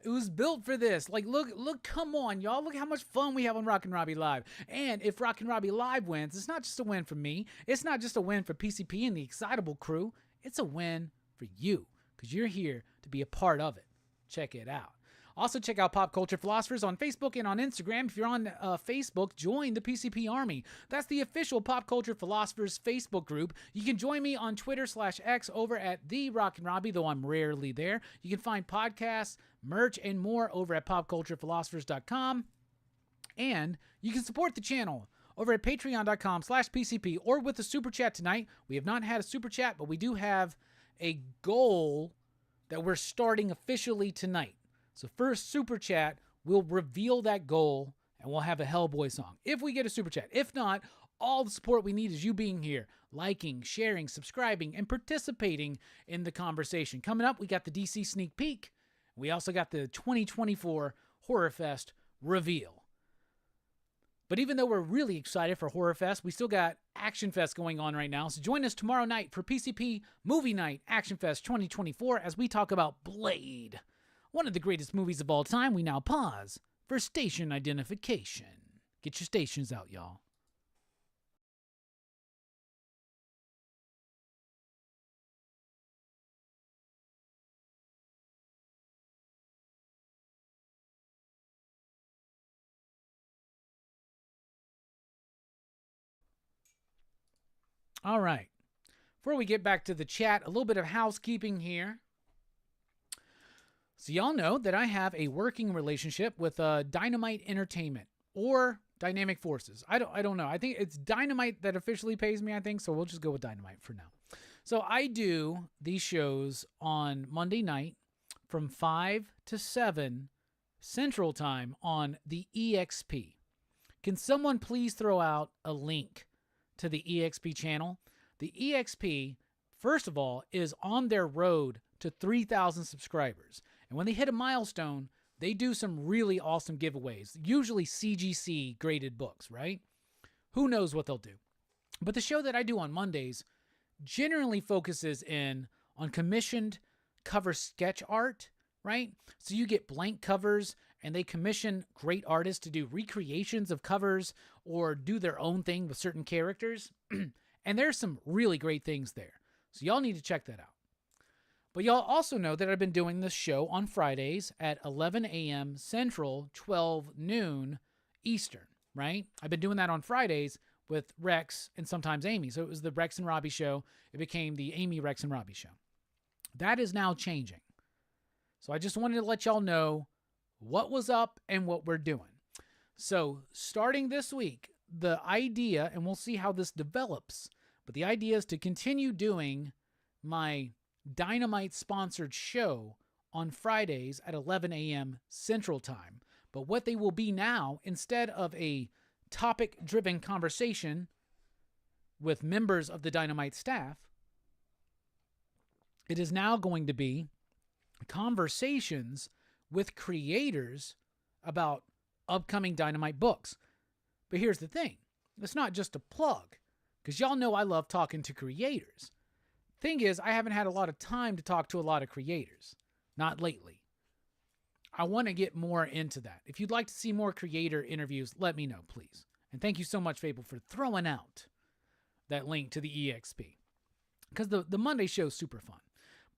It was built for this. Like, look, come on, y'all. Look how much fun we have on Rockin Robbie Live. And if Rockin Robbie Live wins, it's not just a win for me. It's not just a win for PCP and the Excitable crew. It's a win for you because you're here to be a part of it. Check it out. Also, check out Pop Culture Philosophers on Facebook and on Instagram. If you're on Facebook, join the PCP Army. That's the official Pop Culture Philosophers Facebook group. You can join me on Twitter/X over at The Rockin Robbie, though I'm rarely there. You can find podcasts, merch, and more over at popculturephilosophers.com. And you can support the channel over at patreon.com/PCP or with a super chat tonight. We have not had a super chat, but we do have a goal that we're starting officially tonight. So first super chat, we'll reveal that goal and we'll have a Hellboy song if we get a super chat. If not, all the support we need is you being here, liking, sharing, subscribing, and participating in the conversation. Coming up, we got the DC sneak peek. We also got the 2024 Horror Fest reveal. But even though we're really excited for Horror Fest, we still got Action Fest going on right now. So join us tomorrow night for PCP Movie Night Action Fest 2024 as we talk about Blade. One of the greatest movies of all time. We now pause for station identification. Get your stations out, y'all. All right. Before we get back to the chat, a little bit of housekeeping here. So y'all know that I have a working relationship with Dynamite Entertainment or Dynamic Forces. I don't know. I think it's Dynamite that officially pays me, I think, so we'll just go with Dynamite for now. So I do these shows on Monday night from 5 to 7 Central Time on the EXP. Can someone please throw out a link to the EXP channel? The EXP, first of all, is on their road to 3,000 subscribers. And when they hit a milestone, they do some really awesome giveaways, usually CGC graded books, right? Who knows what they'll do. But the show that I do on Mondays generally focuses in on commissioned cover sketch art, right? So you get blank covers and they commission great artists to do recreations of covers or do their own thing with certain characters. And there's some really great things there. So y'all need to check that out. But y'all also know that I've been doing this show on Fridays at 11 a.m. Central, 12 noon Eastern, right? I've been doing that on Fridays with Rex and sometimes Amy. So it was the Rex and Robbie show. It became the Amy, Rex, and Robbie show. That is now changing. So I just wanted to let y'all know what was up and what we're doing. So starting this week, the idea, and we'll see how this develops, but the idea is to continue doing my Dynamite-sponsored show on Fridays at 11 a.m. Central Time. But what they will be now, instead of a topic-driven conversation with members of the Dynamite staff, it is now going to be conversations with creators about upcoming Dynamite books. But here's the thing. It's not just a plug, because y'all know I love talking to creators. Thing is, I haven't had a lot of time to talk to a lot of creators. Not lately. I want to get more into that. If you'd like to see more creator interviews, let me know, please. And thank you so much, Fable, for throwing out that link to the EXP. Because the Monday show is super fun.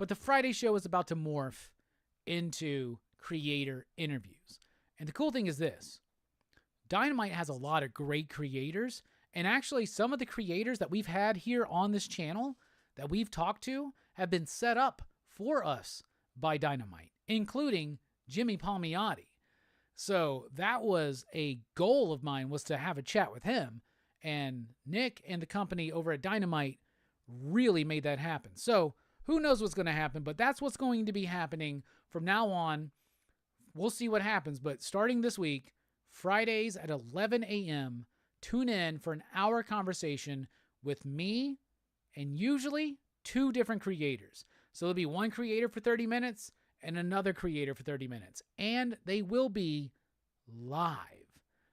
But the Friday show is about to morph into creator interviews. And the cool thing is this. Dynamite has a lot of great creators, and actually some of the creators that we've had here on this channel that we've talked to have been set up for us by Dynamite, including Jimmy Palmiotti. So that was a goal of mine, was to have a chat with him, and Nick and the company over at Dynamite really made that happen. So who knows what's going to happen, but that's what's going to be happening from now on. We'll see what happens, but starting this week, Fridays at 11 a.m., tune in for an hour conversation with me and usually 2 different creators. So there'll be one creator for 30 minutes and another creator for 30 minutes. And they will be live.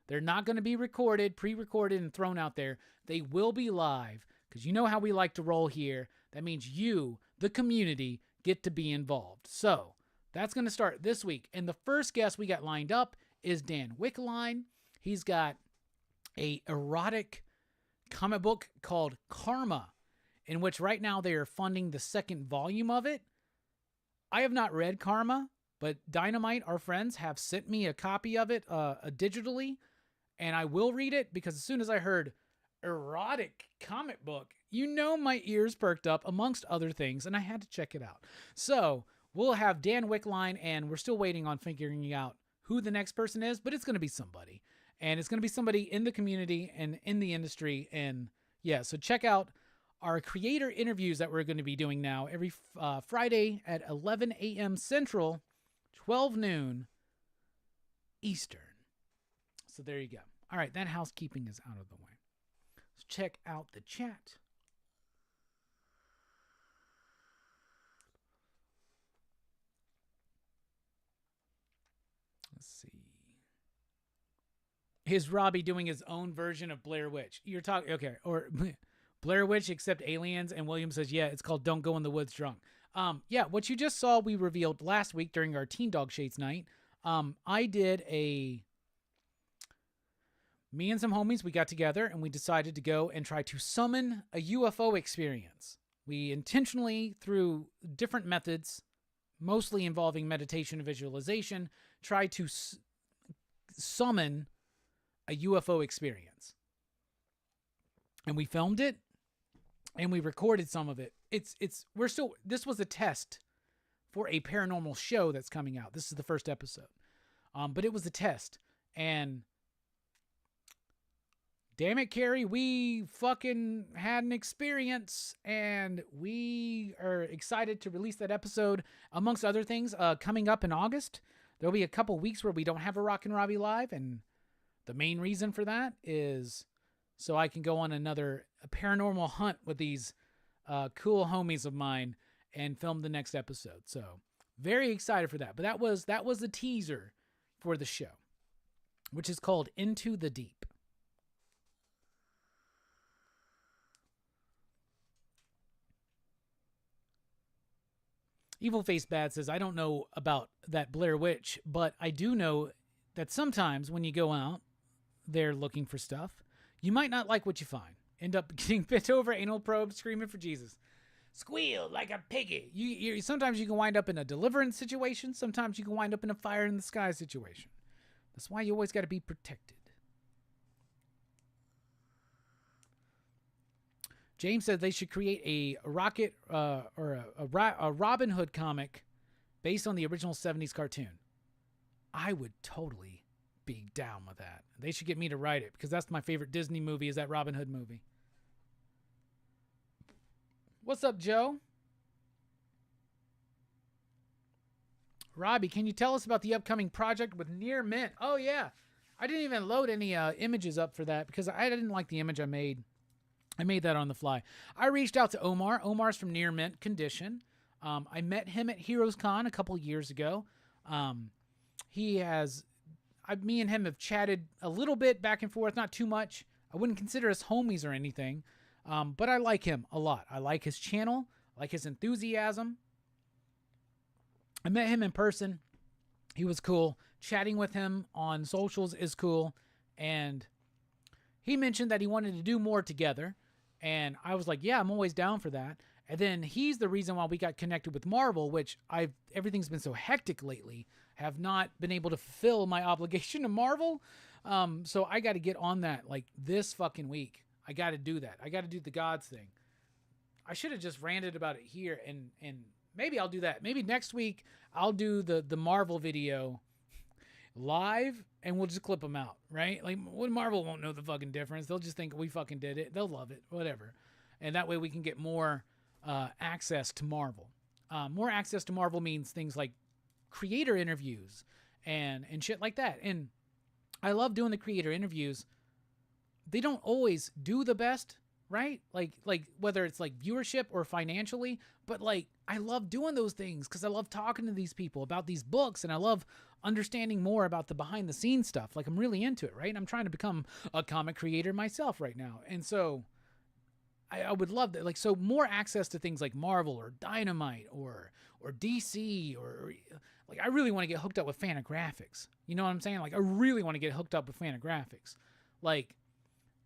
They're not going to be recorded, pre-recorded, and thrown out there. They will be live because you know how we like to roll here. That means you, the community, get to be involved. So that's going to start this week. And the first guest we got lined up is Dan Wickline. He's got a erotic comic book called Karma, in which right now they are funding the 2nd volume of it. I have not read Karma, but Dynamite, our friends, have sent me a copy of it digitally, and I will read it because as soon as I heard erotic comic book, you know my ears perked up amongst other things, and I had to check it out. So we'll have Dan Wickline, and we're still waiting on figuring out who the next person is, but it's going to be somebody. And it's going to be somebody in the community and in the industry. And yeah, so check out our creator interviews that we're going to be doing now every Friday at 11 a.m. Central, 12 noon Eastern. So there you go. All right, that housekeeping is out of the way. Let's check out the chat. Let's see. Is Robbie doing his own version of Blair Witch? You're talking, okay, or Blair Witch except aliens, and William says, yeah, it's called Don't Go in the Woods Drunk. Yeah, what you just saw, we revealed last week during our Teen Dog Shades night. I did me and some homies, we got together and we decided to go and try to summon a UFO experience. We intentionally, through different methods, mostly involving meditation and visualization, tried to summon a UFO experience. And we filmed it and we recorded some of it. This was a test for a paranormal show that's coming out. This is the first episode. But it was a test. And damn it, Carrie, we fucking had an experience, and we are excited to release that episode, amongst other things, coming up in August. There'll be a couple weeks where we don't have a Rockin Robbie Live, and the main reason for that is so I can go on another paranormal hunt with these cool homies of mine and film the next episode. So very excited for that. But that was the teaser for the show, which is called Into the Deep. Evil Face Bad says, I don't know about that Blair Witch, but I do know that sometimes when you go out there looking for stuff, you might not like what you find. End up getting bent over, anal probe, screaming for Jesus. Squeal like a piggy. You sometimes you can wind up in a deliverance situation. Sometimes you can wind up in a fire in the sky situation. That's why you always got to be protected. James said they should create a Rocket or a Robin Hood comic based on the original 70s cartoon. I would totally be down with that. They should get me to write it because that's my favorite Disney movie, is that Robin Hood movie. What's up, Joe? Robbie, can you tell us about the upcoming project with Near Mint? Oh, yeah. I didn't even load any images up for that because I didn't like the image I made. I made that on the fly. I reached out to Omar. Omar's from Near Mint Condition. I met him at Heroes Con a couple years ago. Me and him have chatted a little bit back and forth, not too much. I wouldn't consider us homies or anything, but I like him a lot. I like his channel, I like his enthusiasm. I met him in person. He was cool. Chatting with him on socials is cool. And he mentioned that he wanted to do more together. And I was like, yeah, I'm always down for that. And then he's the reason why we got connected with Marvel, which everything's been so hectic lately. Have not been able to fulfill my obligation to Marvel. So I got to get on that like this fucking week. I got to do that. I got to do the gods thing. I should have just ranted about it here, and maybe I'll do that. Maybe next week I'll do the Marvel video live, and we'll just clip them out, right? Like, when Marvel won't know the fucking difference. They'll just think we fucking did it. They'll love it, whatever. And that way we can get more access to Marvel. More access to Marvel means things like creator interviews and shit like that. And I love doing the creator interviews. They don't always do the best, right? Like whether it's like viewership or financially, but like I love doing those things because I love talking to these people about these books, and I love understanding more about the behind the scenes stuff. Like, I'm really into it, right? And I'm trying to become a comic creator myself right now. And so I would love that. Like, so more access to things like Marvel or Dynamite or DC or like, I really want to get hooked up with Fantagraphics. You know what I'm saying? Like, I really want to get hooked up with Fantagraphics. Like,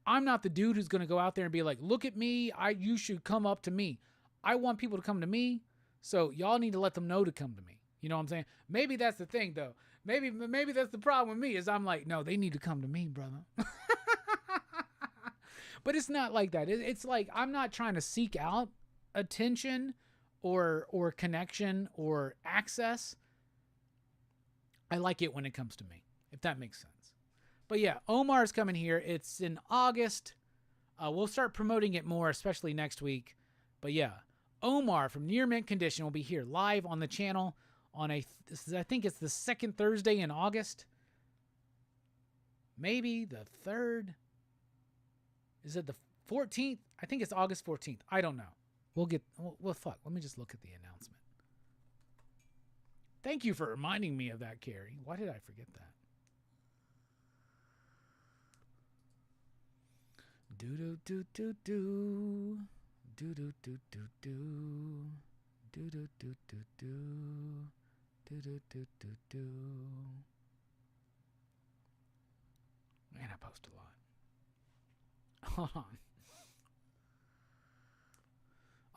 I'm not the dude who's going to go out there and be like, look at me. You should come up to me. I want people to come to me. So y'all need to let them know to come to me. You know what I'm saying? Maybe that's the thing though. Maybe that's the problem with me is I'm like, no, they need to come to me, brother. But it's not like that. It's like, I'm not trying to seek out attention or connection or access. I like it when it comes to me, if that makes sense. But yeah, Omar's coming here. It's in August. We'll start promoting it more, especially next week. But yeah, Omar from Near Mint Condition will be here live on the channel on I think it's the second Thursday in August. Maybe the 3rd. Is it the 14th? I think it's August 14th. I don't know. Well, fuck. Let me just look at the announcement. Thank you for reminding me of that, Carrie. Why did I forget that? Do do do do do do do do do do do do do do do do do do do do. Man, I post a lot. Hold on.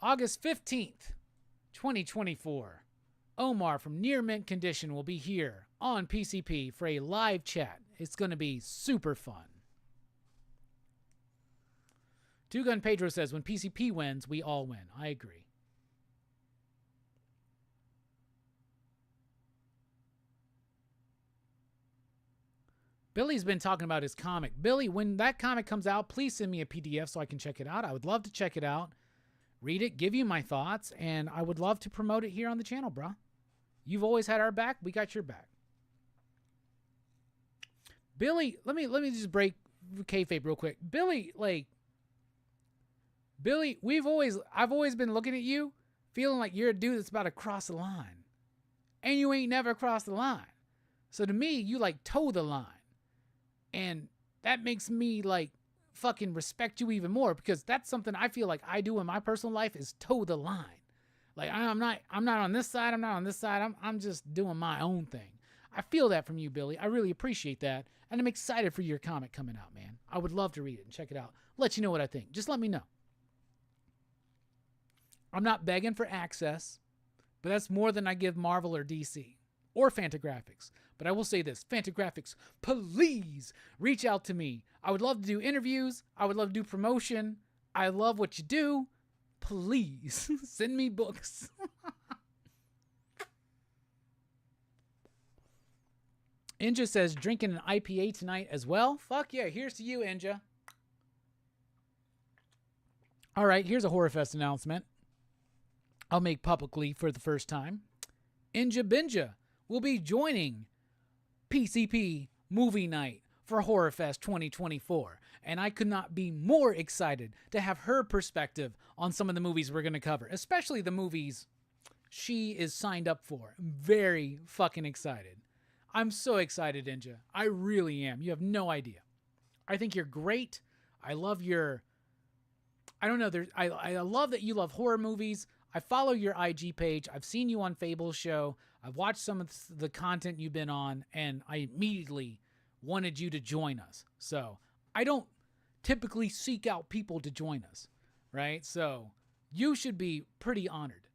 August 15th, 2024. Omar from Near Mint Condition will be here on PCP for a live chat. It's going to be super fun. Two Gun Pedro says, when PCP wins, we all win. I agree. Billy's been talking about his comic. Billy, when that comic comes out, please send me a PDF so I can check it out. I would love to check it out, read it, give you my thoughts, and I would love to promote it here on the channel, bro. You've always had our back. We got your back. Billy, let me just break kayfabe real quick. Billy, I've always been looking at you, feeling like you're a dude that's about to cross the line. And you ain't never crossed the line. So to me, you like toe the line. And that makes me like fucking respect you even more, because that's something I feel like I do in my personal life is toe the line. Like, I'm not on this side. I'm not on this side. I'm just doing my own thing. I feel that from you, Billy. I really appreciate that. And I'm excited for your comic coming out, man. I would love to read it and check it out. Let you know what I think. Just let me know. I'm not begging for access, but that's more than I give Marvel or DC or Fantagraphics. But I will say this, Fantagraphics, please reach out to me. I would love to do interviews. I would love to do promotion. I love what you do. Please send me books. Inja says, drinking an IPA tonight as well. Fuck yeah, here's to you, Inja. All right, here's a HorrorFest announcement I'll make publicly for the first time. Inja Binja will be joining PCP Movie Night for HorrorFest 2024. And I could not be more excited to have her perspective on some of the movies we're going to cover, especially the movies she is signed up for. I'm very fucking excited. I'm so excited, Inja. I really am. You have no idea. I think you're great. I love your... I don't know. I love that you love horror movies. I follow your IG page. I've seen you on Fable's show. I've watched some of the content you've been on, and I immediately wanted you to join us. So I don't typically seek out people to join us, right? So You should be pretty honored.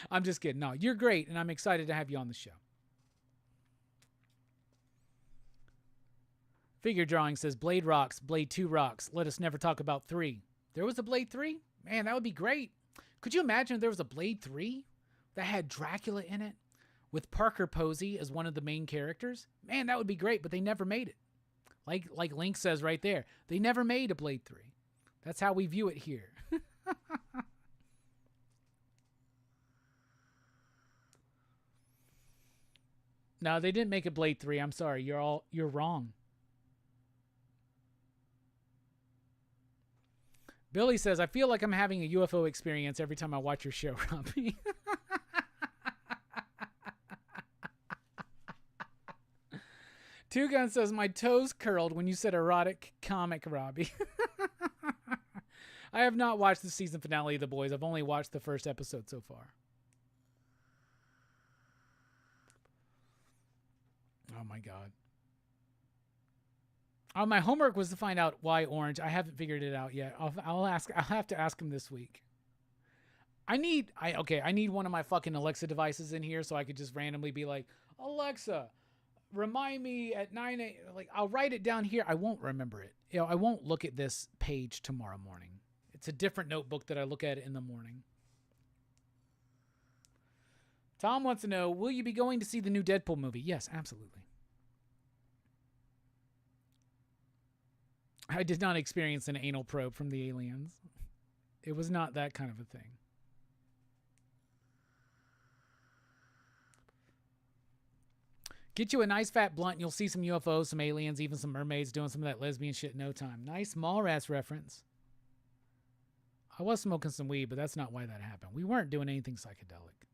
I'm just kidding. No, you're great, and I'm excited to have you on the show. Figure Drawing says, Blade rocks, Blade 2 rocks. Let us never talk about 3. There was a Blade 3? Man, that would be great. Could you imagine if there was a Blade 3 that had Dracula in it with Parker Posey as one of the main characters? Man, that would be great, but they never made it. Like Link says right there, they never made a Blade 3. That's how we view it here. No, they didn't make a Blade 3. I'm sorry. You're wrong. Billy says, I feel like I'm having a UFO experience every time I watch your show, Robbie. Two Gun says, my toes curled when you said erotic comic, Robbie. I have not watched the season finale of The Boys. I've only watched the first episode so far. Oh my God. My homework was to find out why orange. I haven't figured it out yet. I'll have to ask him this week. I need one of my fucking Alexa devices in here so I could just randomly be like, Alexa, remind me at 9 a.m. Like, I'll write it down here. I won't remember it. I won't look at this page tomorrow morning. It's a different notebook that I look at in the morning. Tom wants to know, will you be going to see the new Deadpool movie? Yes, absolutely. I did not experience an anal probe from the aliens. It was not that kind of a thing. Get you a nice fat blunt and you'll see some UFOs, some aliens, even some mermaids doing some of that lesbian shit in no time. Nice Mallrats reference. I was smoking some weed, but that's not why that happened. We weren't doing anything psychedelic.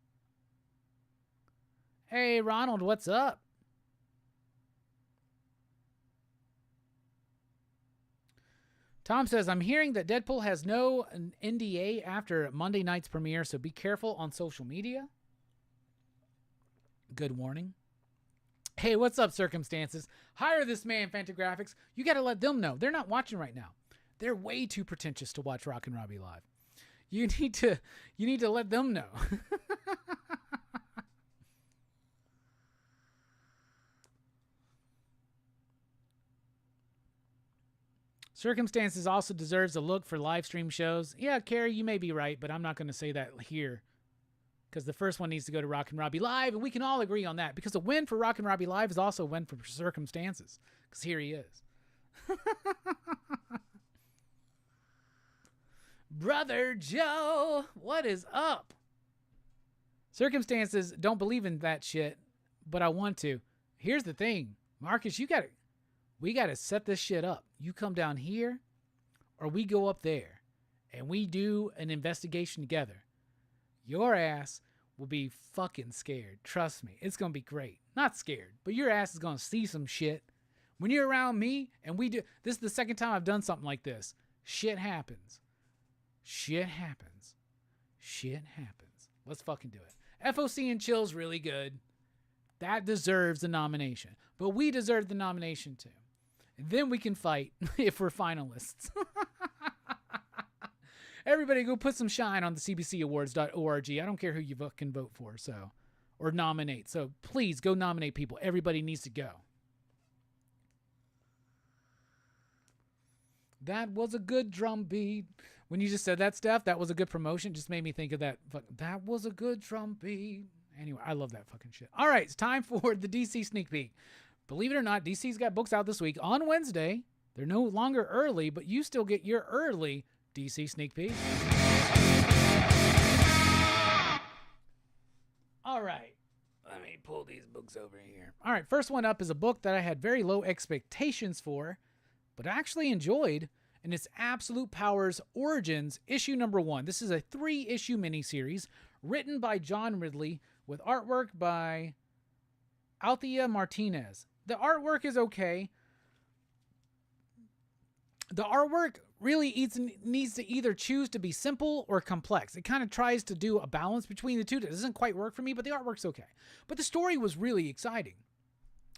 Hey, Ronald, what's up? Tom says, I'm hearing that Deadpool has no NDA after Monday night's premiere, so be careful on social media. Good warning. Hey, what's up, Circumstances? Hire this man, Fantagraphics. You got to let them know. They're not watching right now. They're way too pretentious to watch Rockin Robbie live. You need to let them know. Circumstances also deserves a look for live stream shows. Yeah, Carrie, you may be right, but I'm not going to say that here. Because the first one needs to go to Rockin Robbie Live, and we can all agree on that. Because a win for Rockin Robbie Live is also a win for Circumstances. Because here he is. Brother Joe, what is up? Circumstances don't believe in that shit, but I want to. Here's the thing. Marcus, we got to set this shit up. You come down here, or we go up there, and we do an investigation together. Your ass will be fucking scared. Trust me. It's going to be great. Not scared, but your ass is going to see some shit. When you're around me, and we do... This is the second time I've done something like this. Shit happens. Shit happens. Shit happens. Let's fucking do it. FOC and Chill's really good. That deserves the nomination. But we deserve the nomination too. And then we can fight if we're finalists. Everybody go put some shine on the cbcawards.org. I don't care who you can vote for, or nominate. So please go nominate people. Everybody needs to go. That was a good drum beat. When you just said that stuff, that was a good promotion. Just made me think of that. That was a good drum beat. Anyway, I love that fucking shit. All right, it's time for the DC sneak peek. Believe it or not, DC's got books out this week on Wednesday. They're no longer early, but you still get your early DC sneak peek. All right. Let me pull these books over here. All right, first one up is a book that I had very low expectations for, but I actually enjoyed, and it's Absolute Powers Origins, issue number 1. This is a 3-issue miniseries written by John Ridley with artwork by Althea Martinez. The artwork is okay. The artwork really needs to either choose to be simple or complex. It kind of tries to do a balance between the two. It doesn't quite work for me, but the artwork's okay. But the story was really exciting.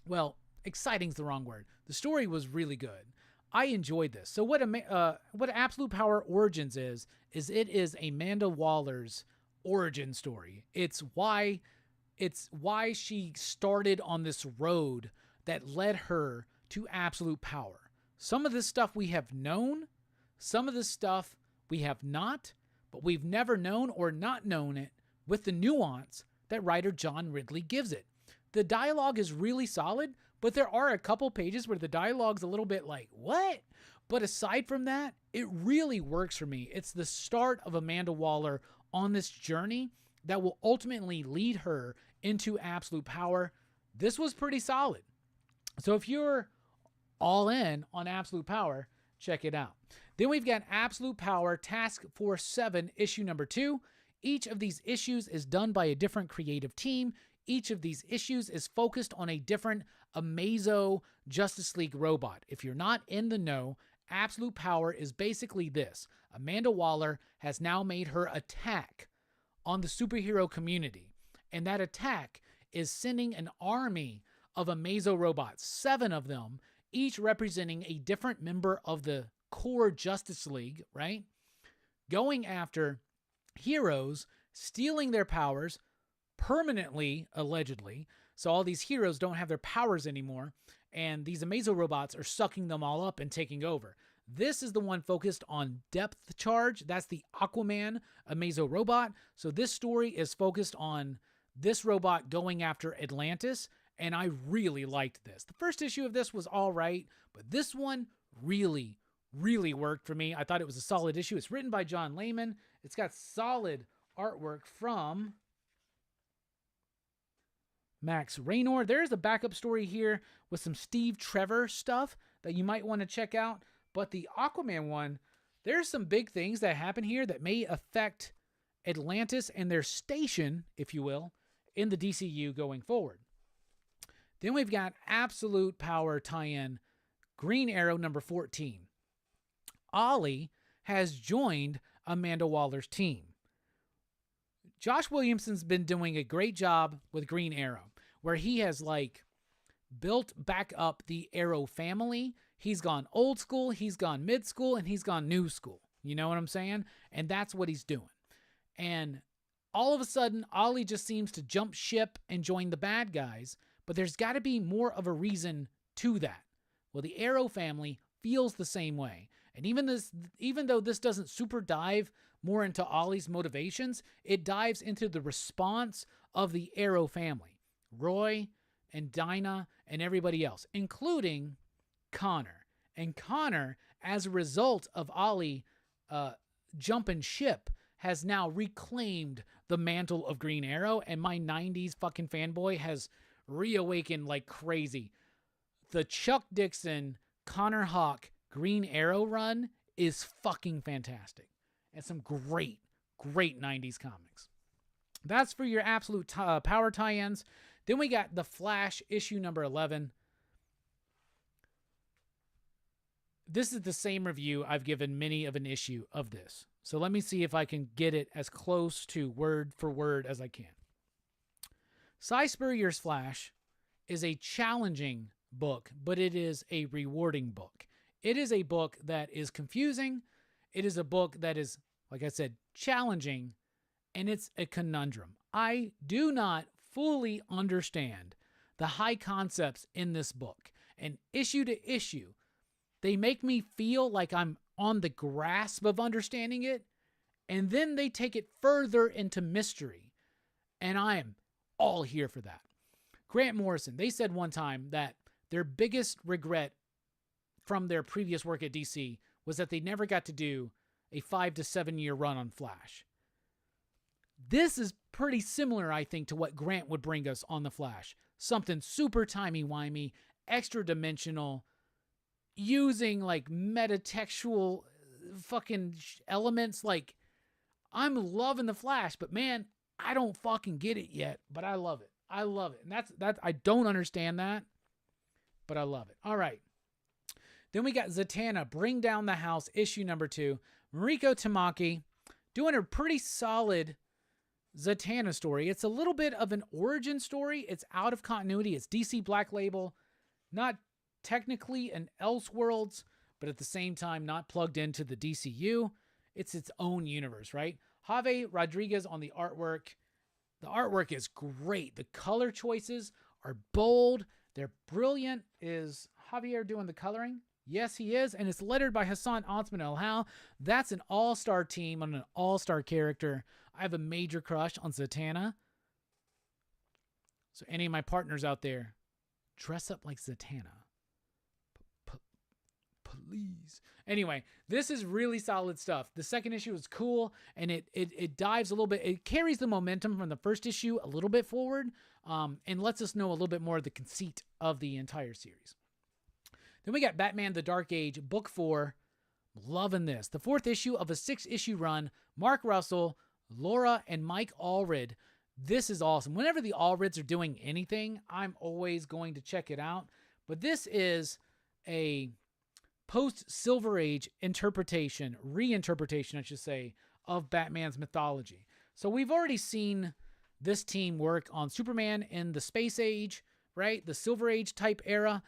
Well, exciting's the wrong word. The story was really good. I enjoyed this. So what Absolute Power Origins is it is Amanda Waller's origin story. It's why she started on this road that led her to absolute power. Some of this stuff we have known, some of this stuff we have not, but we've never known or not known it with the nuance that writer John Ridley gives it. The dialogue is really solid, but there are a couple pages where the dialogue's a little bit like, what? But aside from that, it really works for me. It's the start of Amanda Waller on this journey that will ultimately lead her into absolute power. This was pretty solid. So if you're all in on absolute power, check it out. Then we've got Absolute Power Task Force 7, issue number 2. Each of these issues is done by a different creative team. Each of these issues is focused on a different Amazo Justice League robot. If you're not in the know, Absolute Power is basically this. Amanda Waller has now made her attack on the superhero community. And that attack is sending an army of Amazo robots, 7 of them, each representing a different member of the core Justice League, right? Going after heroes, stealing their powers, permanently, allegedly. So all these heroes don't have their powers anymore, and these Amazo robots are sucking them all up and taking over. This is the one focused on depth charge. That's the Aquaman Amazo robot. So this story is focused on this robot going after Atlantis, and I really liked this. The first issue of this was all right, but this one really, really worked for me. I thought it was a solid issue. It's written by John Layman. It's got solid artwork from Max Raynor. There's a backup story here with some Steve Trevor stuff that you might want to check out. But the Aquaman one, there's some big things that happen here that may affect Atlantis and their station, if you will, in the DCU going forward. Then we've got Absolute Power tie-in Green Arrow number 14. Ollie has joined Amanda Waller's team. Josh Williamson's been doing a great job with Green Arrow, where he has built back up the Arrow family. He's gone old school, he's gone mid school, and he's gone new school. You know what I'm saying? And that's what he's doing. And all of a sudden, Ollie just seems to jump ship and join the bad guys, but there's got to be more of a reason to that. Well, the Arrow family feels the same way. And even though this doesn't super dive more into Ollie's motivations, it dives into the response of the Arrow family. Roy and Dinah and everybody else, including Connor. And Connor, as a result of Ollie jumping ship, has now reclaimed the mantle of Green Arrow, and my 90s fucking fanboy has reawakened like crazy. The Chuck Dixon, Connor Hawk Green Arrow run is fucking fantastic. And some great, great 90s comics. That's for your Absolute Power tie-ins. Then we got The Flash, issue number 11. This is the same review I've given many of an issue of this. So let me see if I can get it as close to word for word as I can. Cy Spurrier's Flash is a challenging book, but it is a rewarding book. It is a book that is confusing. It is a book that is, like I said, challenging, and it's a conundrum. I do not fully understand the high concepts in this book. And issue to issue, they make me feel like I'm on the grasp of understanding it, and then they take it further into mystery. And I am all here for that. Grant Morrison, they said one time that their biggest regret from their previous work at DC was that they never got to do a 5 to 7 year run on Flash. This is pretty similar, I think, to what Grant would bring us on The Flash. Something super timey-wimey, extra dimensional, using metatextual fucking elements. I'm loving The Flash, but man, I don't fucking get it yet, but I love it. I love it. And that's I don't understand that, but I love it. All right. Then we got Zatanna, Bring Down the House, issue number 2. Mariko Tamaki doing a pretty solid Zatanna story. It's a little bit of an origin story. It's out of continuity. It's DC Black Label. Not technically an Elseworlds, but at the same time not plugged into the DCU. It's its own universe, right? Javier Rodriguez on the artwork. The artwork is great. The color choices are bold. They're brilliant. Is Javier doing the coloring? Yes, he is. And it's lettered by Hassan Osman El-Hal. That's an all-star team on an all-star character. I have a major crush on Zatanna. So any of my partners out there, dress up like Zatanna. Please. Anyway, this is really solid stuff. The second issue is cool, and it dives a little bit. It carries the momentum from the first issue a little bit forward, and lets us know a little bit more of the conceit of the entire series. Then we got Batman: The Dark Age, Book 4. Loving this. The 4th issue of a 6-issue run. Mark Russell, Laura, and Mike Allred. This is awesome. Whenever the Allreds are doing anything, I'm always going to check it out. But this is a post-Silver Age interpretation, reinterpretation, I should say, of Batman's mythology. So we've already seen this team work on Superman in the Space Age, right? The Silver Age type era.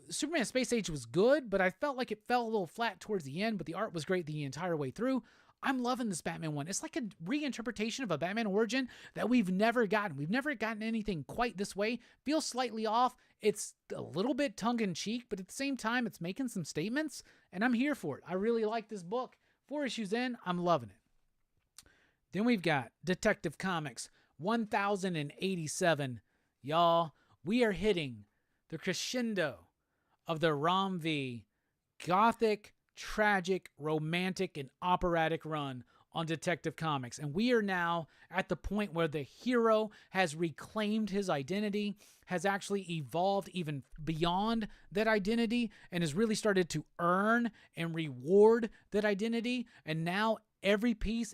Superman Space Age was good, but I felt like it fell a little flat towards the end, but the art was great the entire way through. I'm loving this Batman one. It's like a reinterpretation of a Batman origin that we've never gotten. We've never gotten anything quite this way. Feels slightly off. It's a little bit tongue-in-cheek, but at the same time, it's making some statements, and I'm here for it. I really like this book. 4 issues in, I'm loving it. Then we've got Detective Comics 1087. Y'all, we are hitting the crescendo of the Rom V gothic, tragic, romantic, and operatic run on Detective Comics. And we are now at the point where the hero has reclaimed his identity, has actually evolved even beyond that identity, and has really started to earn and reward that identity. And now every piece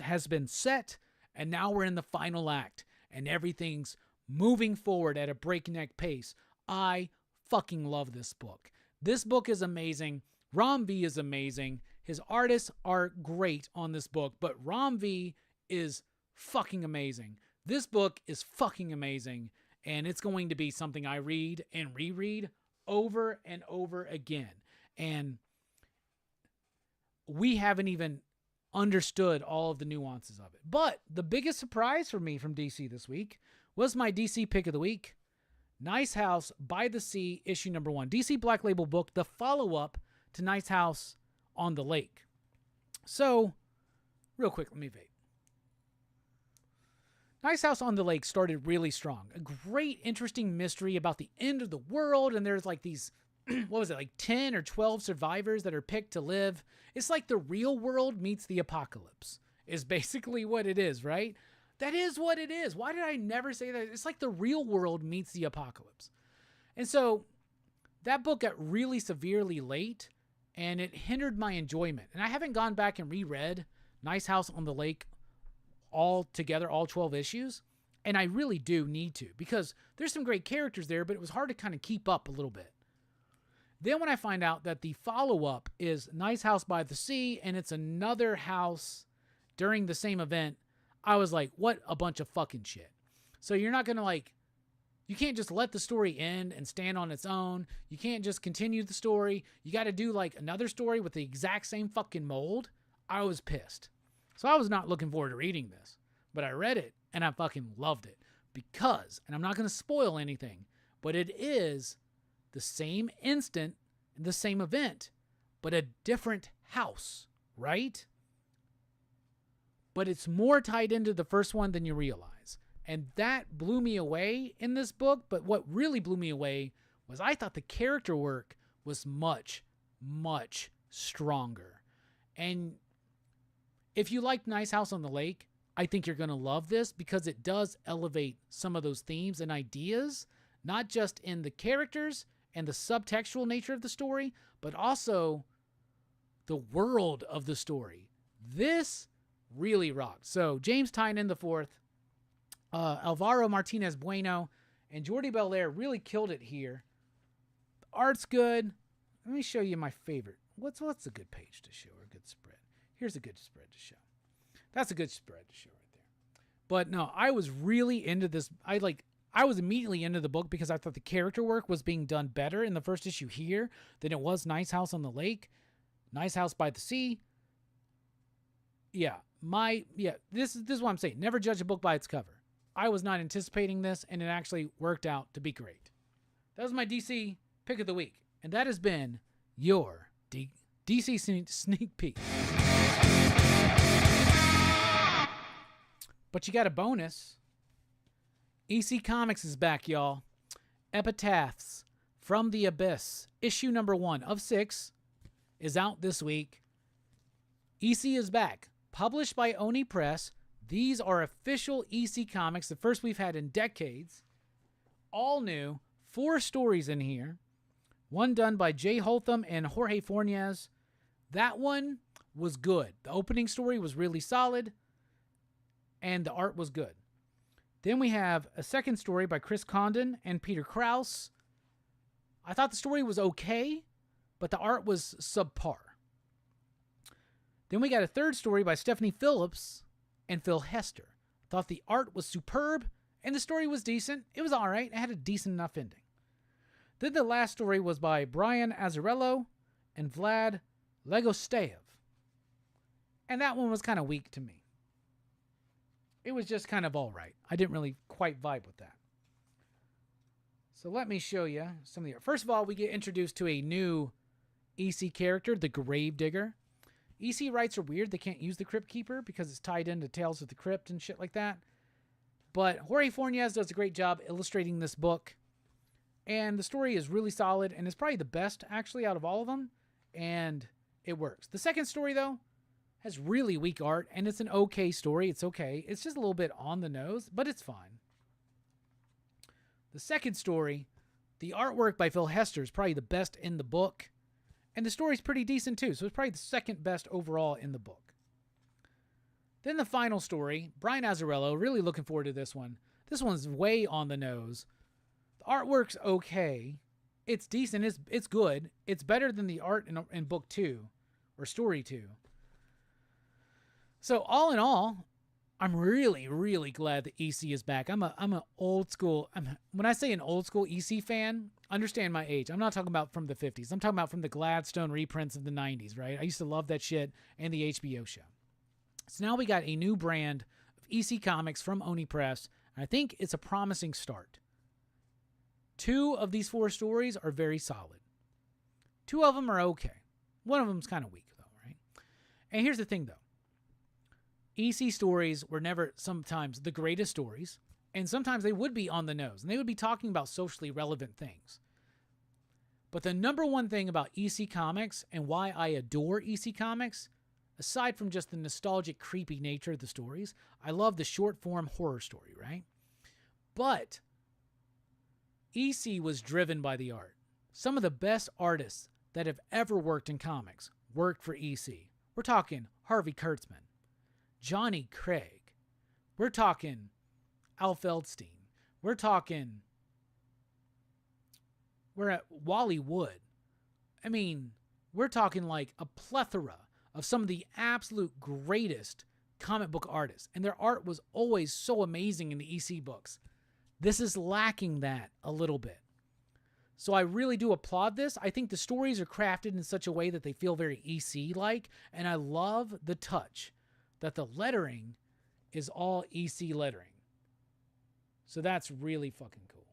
has been set, and now we're in the final act, and everything's moving forward at a breakneck pace. I fucking love this book. This book is amazing. Rom V is amazing. His artists are great on this book, but Rom V is fucking amazing. This book is fucking amazing, and it's going to be something I read and reread over and over again. And we haven't even understood all of the nuances of it. But the biggest surprise for me from DC this week was my DC pick of the week, Nice House by the Sea, issue number 1. DC Black Label book, the follow-up to Nice House on the Lake. So, real quick, let me vape. Nice House on the Lake started really strong. A great, interesting mystery about the end of the world, and there's like these, what was it, like 10 or 12 survivors that are picked to live. It's like the real world meets the apocalypse, is basically what it is, right? That is what it is. Why did I never say that? It's like the real world meets the apocalypse. And so, that book got really severely late, and it hindered my enjoyment. And I haven't gone back and reread Nice House on the Lake all together, all 12 issues. And I really do need to, because there's some great characters there, but it was hard to kind of keep up a little bit. Then when I find out that the follow-up is Nice House by the Sea, and it's another house during the same event, I was like, what a bunch of fucking shit. So you're not going to you can't just let the story end and stand on its own. You can't just continue the story. You got to do another story with the exact same fucking mold. I was pissed. So I was not looking forward to reading this. But I read it and I fucking loved it. Because, and I'm not going to spoil anything, but it is the same instant, the same event, but a different house, right? But it's more tied into the first one than you realize. And that blew me away in this book. But what really blew me away was I thought the character work was much, much stronger. And if you like Nice House on the Lake, I think you're going to love this, because it does elevate some of those themes and ideas, not just in the characters and the subtextual nature of the story, but also the world of the story. This really rocked. So James Tynion IV, Alvaro Martinez Bueno, and Jordi Belair really killed it here. The art's good. Let me show you my favorite. What's a good page to show, or a good spread? Here's a good spread to show. That's a good spread to show right there. But no, I was really into this. I I was immediately into the book because I thought the character work was being done better in the first issue here than it was Nice House on the Lake, Nice House by the Sea. This is what I'm saying. Never judge a book by its cover. I was not anticipating this, and it actually worked out to be great. That was my DC pick of the week, and that has been your DC sneak peek. But you got a bonus. EC Comics is back, y'all. Epitaphs from the Abyss, issue number 1 of 6, is out this week. EC is back. Published by Oni Press. These are official EC Comics, the first we've had in decades. All new. 4 stories in here. One done by Jay Holtham and Jorge Fornes. That one was good. The opening story was really solid, and the art was good. Then we have a second story by Chris Condon and Peter Krause. I thought the story was okay, but the art was subpar. Then we got a third story by Stephanie Phillips and Phil Hester. I thought the art was superb, and the story was decent. It was all right. It had a decent enough ending. Then the last story was by Brian Azzarello and Vlad Legosteyev. And that one was kind of weak to me. It was just kind of all right. I didn't really quite vibe with that. So let me show you some of the art. First of all, we get introduced to a new EC character, the Gravedigger. EC rights are weird. They can't use the Crypt Keeper because it's tied into Tales of the Crypt and shit like that. But Jorge Fornes does a great job illustrating this book. And the story is really solid, and it's probably the best, actually, out of all of them. And it works. The second story, though, has really weak art, and it's an okay story. It's okay. It's just a little bit on the nose, but it's fine. The second story, the artwork by Phil Hester is probably the best in the book. And the story's pretty decent, too, so it's probably the second best overall in the book. Then the final story, Brian Azzarello, really looking forward to this one. This one's way on the nose. The artwork's okay. It's decent. It's good. It's better than the art in book 2, or story 2. So all in all, I'm really, really glad that EC is back. I'm an old school. When I say an old school EC fan, understand my age. I'm not talking about from the 50s. I'm talking about from the Gladstone reprints of the 90s, right? I used to love that shit and the HBO show. So now we got a new brand of EC Comics from Oni Press. And I think it's a promising start. 2 of these 4 stories are very solid. 2 of them are okay. One of them's kind of weak, though, right? And here's the thing, though. EC stories were never sometimes the greatest stories, and sometimes they would be on the nose, and they would be talking about socially relevant things. But the number one thing about EC Comics, and why I adore EC Comics, aside from just the nostalgic, creepy nature of the stories, I love the short-form horror story, right? But EC was driven by the art. Some of the best artists that have ever worked in comics worked for EC. We're talking Harvey Kurtzman, Johnny Craig. We're talking Al Feldstein. We're at Wally Wood. I mean, we're talking like a plethora of some of the absolute greatest comic book artists. And their art was always so amazing in the EC books. This is lacking that a little bit. So I really do applaud this. I think the stories are crafted in such a way that they feel very EC-like. And I love the touch that the lettering is all EC lettering. So that's really fucking cool.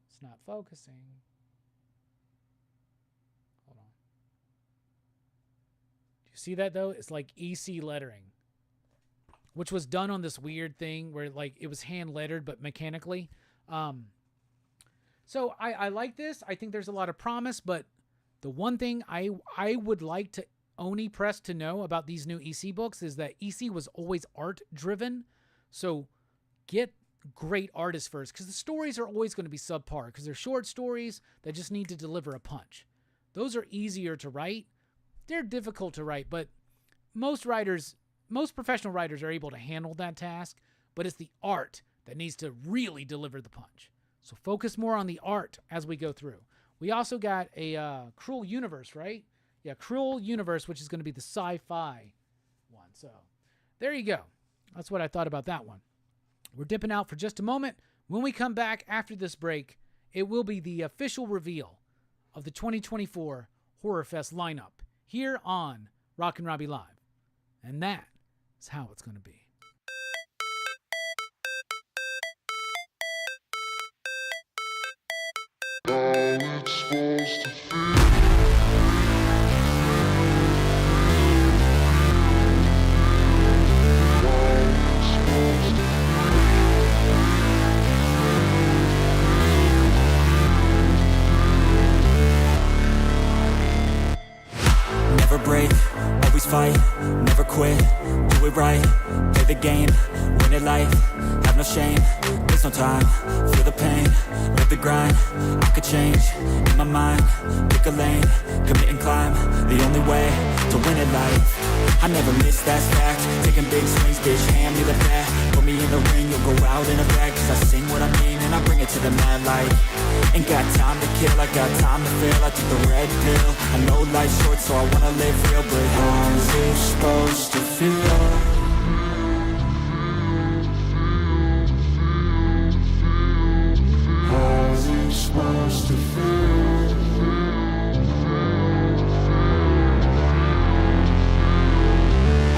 It's not focusing. Hold on. Do you see that, though? It's like EC lettering, which was done on this weird thing where like it was hand lettered but mechanically. So I like this. I think there's a lot of promise, but the one thing I would like to Oni Press to know about these new EC books is that EC was always art driven. So get great artists first, because the stories are always going to be subpar because they're short stories that just need to deliver a punch. Those are easier to write. They're difficult to write, but most professional writers are able to handle that task, but it's the art that needs to really deliver the punch. So focus more on the art as we go through. We also got a Cruel Universe, right? Yeah, Cruel Universe, which is going to be the sci-fi one. So there you go. That's what I thought about that one. We're dipping out for just a moment. When we come back after this break, it will be the official reveal of the 2024 Horror Fest lineup here on Rockin Robbie Live. And that is how it's going to be. Never break, always fight, never quit, do it right, play the game, win it life, have no shame, there's no time, feel the pain, live the grind, I could change, in my mind, pick a lane, commit and climb, the only way to win it life. I never miss, that's fact, taking big swings, bitch, hand me the bat, put me in the ring, you'll go out in a bag, cause I sing what I mean and I bring it to the mad light. Ain't got time to kill, I got time to feel, I took the red pill, I know life's short so I wanna live real, but how's it supposed to feel? How's it supposed to feel?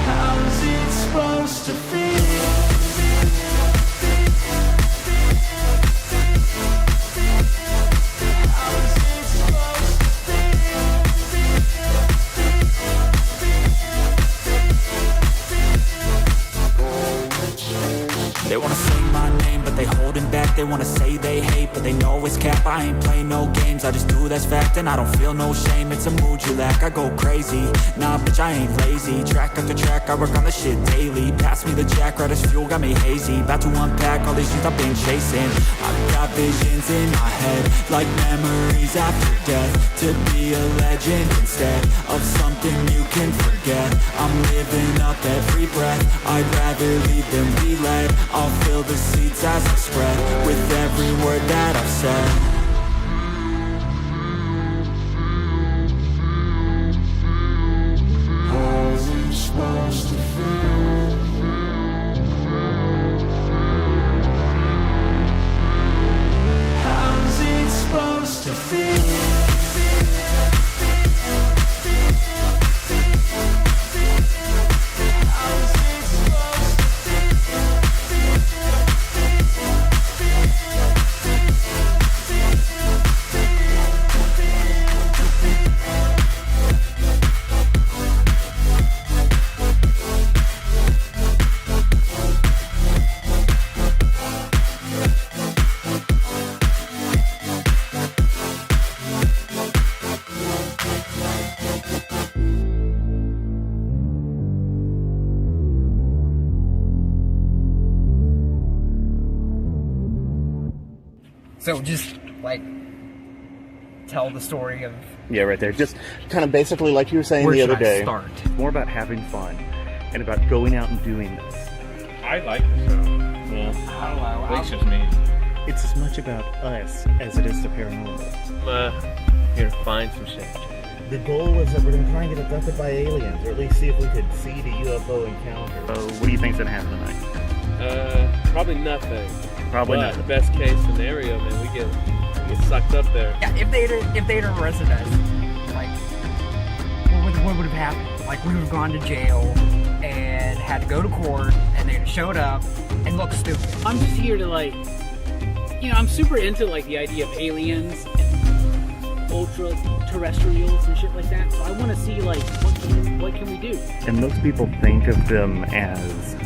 How's it supposed to feel? They wanna sing my name, but they holding back. They wanna say they hate, but they know it's cap. I ain't play no games, I just do that's fact. And I don't feel no shame, it's a mood you lack. I go crazy, nah bitch I ain't lazy. Track after track, I work on this shit daily. Pass me the jack, right as fuel, got me hazy. About to unpack all these things I've been chasing. I've got visions in my head, like memories after death. To be a legend instead of something you can forget. I'm living up every breath, I'd rather lead than be led. I'll fill the seats as I spread with every word that I've said. How's it supposed to feel? How's it supposed to feel? So just, like, tell the story of... Yeah, right there. Just kind of basically like you were saying Where the should other I day. start? More about having fun and about going out and doing this. I like the show. Yeah. I don't know. At least it's me. It's as much about us as it is the paranormal. Here to find some shit. The goal was that we're going to try and get abducted by aliens, or at least see if we could see the UFO encounter. So, what do you think's going to happen tonight? Probably nothing. Probably But nothing. best case scenario, man, we get sucked up there. Yeah, if they'd arrested us, like, what would have happened? Like, we would have gone to jail and had to go to court, and they'd have showed up and looked stupid. I'm just here to, like, you know, I'm super into, like, the idea of aliens and ultra-terrestrials and shit like that, so I want to see, like, what can we do? And most people think of them as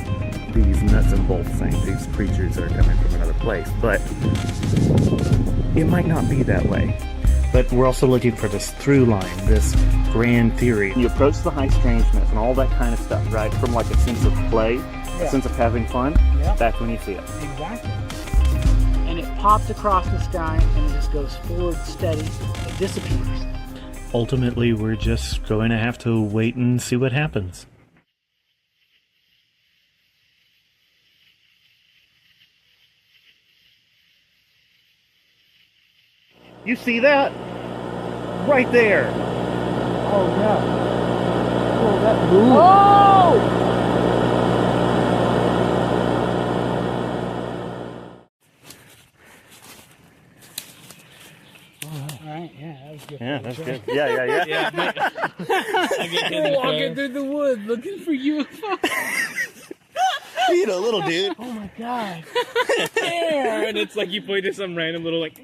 these nuts and bolts things, these creatures that are coming from another place, but it might not be that way. But we're also looking for this through line, this grand theory. You approach the high strangeness and all that kind of stuff, right? From like a sense of play, a sense of having fun, that's when you see it. Exactly. And it pops across the sky and it just goes forward steady. It disappears. Ultimately, we're just going to have to wait and see what happens. You see that? Right there. Oh, yeah. Oh, that moved. Oh! All right, yeah, that was good. Yeah, that's good. Yeah. Yeah, I get hit in the Walking car. through the woods looking for you. You know, little dude. Oh my god. And it's like you point to some random little like.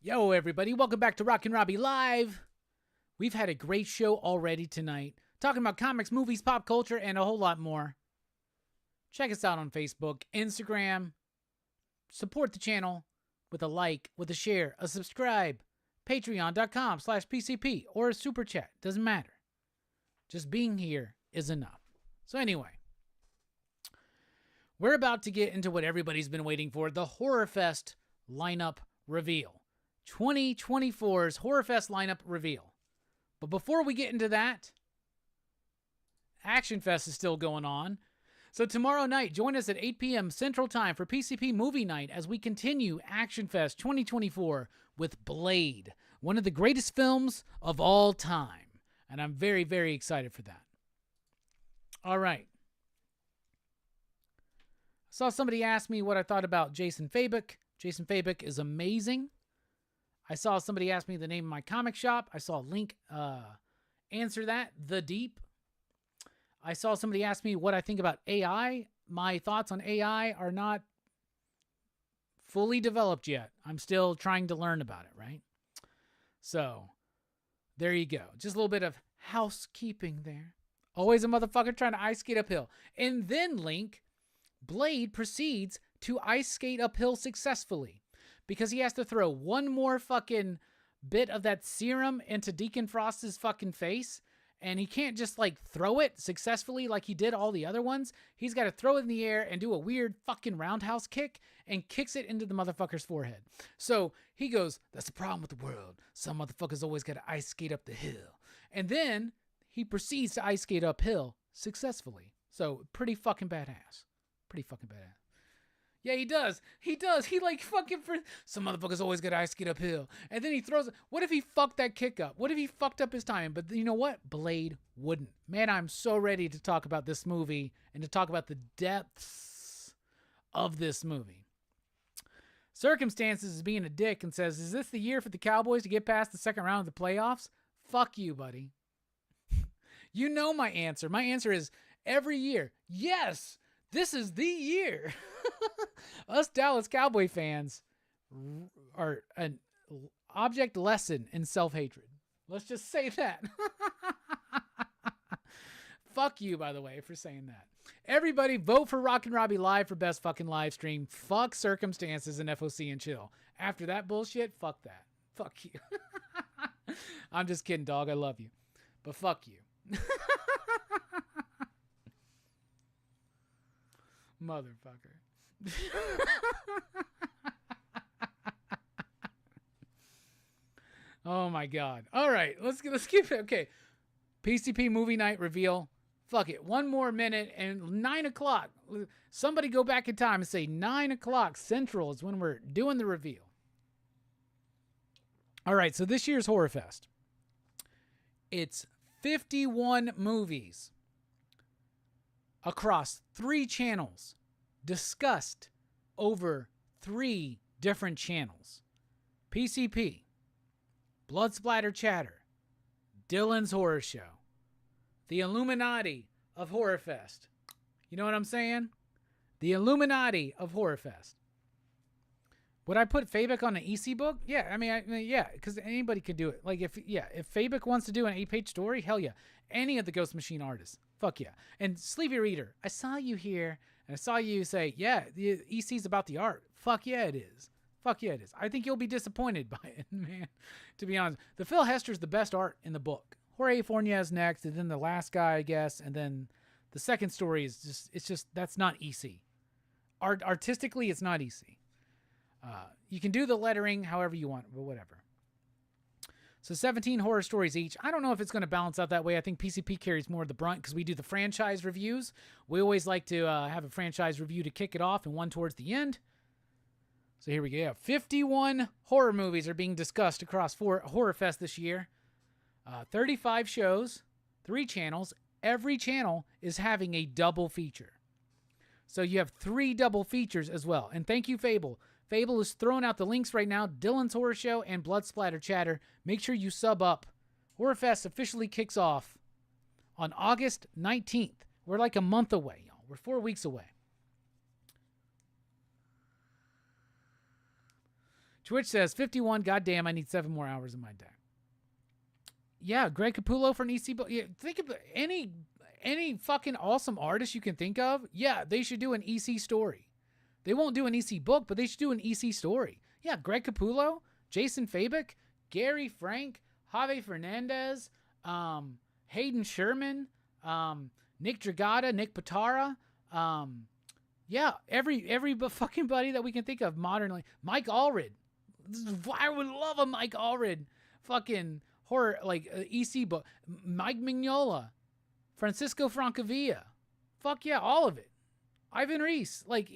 Yo, everybody, welcome back to Rockin Robbie Live. We've had a great show already tonight, talking about comics, movies, pop culture, and a whole lot more. Check us out on Facebook, Instagram. Support the channel with a like, with a share, a subscribe. Patreon.com/PCP or a super chat. Doesn't matter. Just being here is enough. So anyway, we're about to get into what everybody's been waiting for, the Horror Fest lineup reveal. 2024's Horror Fest lineup reveal. But before we get into that, Action Fest is still going on. So tomorrow night, join us at 8 p.m. Central Time for PCP Movie Night as we continue Action Fest 2024 with Blade, one of the greatest films of all time. And I'm very, very excited for that. All right. I saw somebody ask me what I thought about Jason Fabok. Jason Fabok is amazing. I saw somebody ask me the name of my comic shop. I saw Link answer that, The Deep. I saw somebody ask me what I think about AI. My thoughts on AI are not fully developed yet. I'm still trying to learn about it, right? So, there you go. Just a little bit of housekeeping there. Always a motherfucker trying to ice skate uphill. And then, Link, Blade proceeds to ice skate uphill successfully because he has to throw one more fucking bit of that serum into Deacon Frost's fucking face. And he can't just, like, throw it successfully like he did all the other ones. He's got to throw it in the air and do a weird fucking roundhouse kick and kicks it into the motherfucker's forehead. So he goes, that's the problem with the world. Some motherfuckers always got to ice skate up the hill. And then he proceeds to ice skate uphill successfully. So pretty fucking badass. Pretty fucking badass. Yeah, he does. He does. He like fucking some motherfuckers always got ice skate uphill. And then he throws it. What if he fucked that kick up? What if he fucked up his timing? But you know what? Blade wouldn't. Man, I'm so ready to talk about this movie and to talk about the depths of this movie. Circumstances is being a dick and says, is this the year for the Cowboys to get past the second round of the playoffs? Fuck you, buddy. You know my answer. My answer is every year. Yes, this is the year. Us Dallas Cowboy fans are an object lesson in self-hatred. Let's just say that. Fuck you, by the way, for saying that. Everybody vote for Rockin Robbie Live for best fucking live stream. Fuck Circumstances and FOC and chill. After that bullshit, fuck that. Fuck you. I'm just kidding, dog. I love you. but fuck you. Motherfucker. Oh my god. All right, let's keep it. Okay. PCP movie night reveal. Fuck it. One more minute and 9 o'clock. Somebody go back in time and say 9 o'clock Central is when we're doing the reveal. All right, so this year's Horror Fest. It's 51 movies across 3 channels discussed over 3 different channels. PCP, Blood Splatter Chatter, Dylan's Horror Show, the Illuminati of Horror Fest. You know what I'm saying? The Illuminati of Horror Fest. Would I put Fabic on an EC book? Yeah, I mean, yeah, because anybody could do it. Like, if Fabic wants to do an 8-page story, hell yeah. Any of the Ghost Machine artists, fuck yeah. And Sleepy Reader, I saw you here, and I saw you say, yeah, the EC's about the art. Fuck yeah, it is. Fuck yeah, it is. I think you'll be disappointed by it, man, to be honest. The Phil Hester's the best art in the book. Jorge Fornes next, and then the last guy, I guess, and then the second story is just that's not EC. Artistically, it's not EC. You can do the lettering however you want, but whatever. So 17 horror stories each. I don't know if it's going to balance out that way. I think PCP carries more of the brunt because we do the franchise reviews. We always like to have a franchise review to kick it off and one towards the end. So here we go. 51 horror movies are being discussed across Horror Fest this year. 35 shows, 3 channels. Every channel is having a double feature. So you have 3 double features as well. And thank you, Fable. Fable is throwing out the links right now. Dylan's Horror Show and Blood Splatter Chatter. Make sure you sub up. Horror Fest officially kicks off on August 19th. We're like a month away, y'all. We're 4 weeks away. Twitch says, 51, goddamn, I need 7 more hours in my day. Yeah, Greg Capullo for an EC book. Yeah, think of any fucking awesome artist you can think of. Yeah, they should do an EC story. They won't do an EC book, but they should do an EC story. Yeah, Greg Capullo, Jason Fabic, Gary Frank, Javi Fernandez, Hayden Sherman, Nick Dragata, Nick Patara. Yeah, every fucking buddy that we can think of modernly. Mike Allred. I would love a Mike Allred fucking horror, like EC book. Mike Mignola, Francisco Francavilla. Fuck yeah, all of it. Ivan Reese, like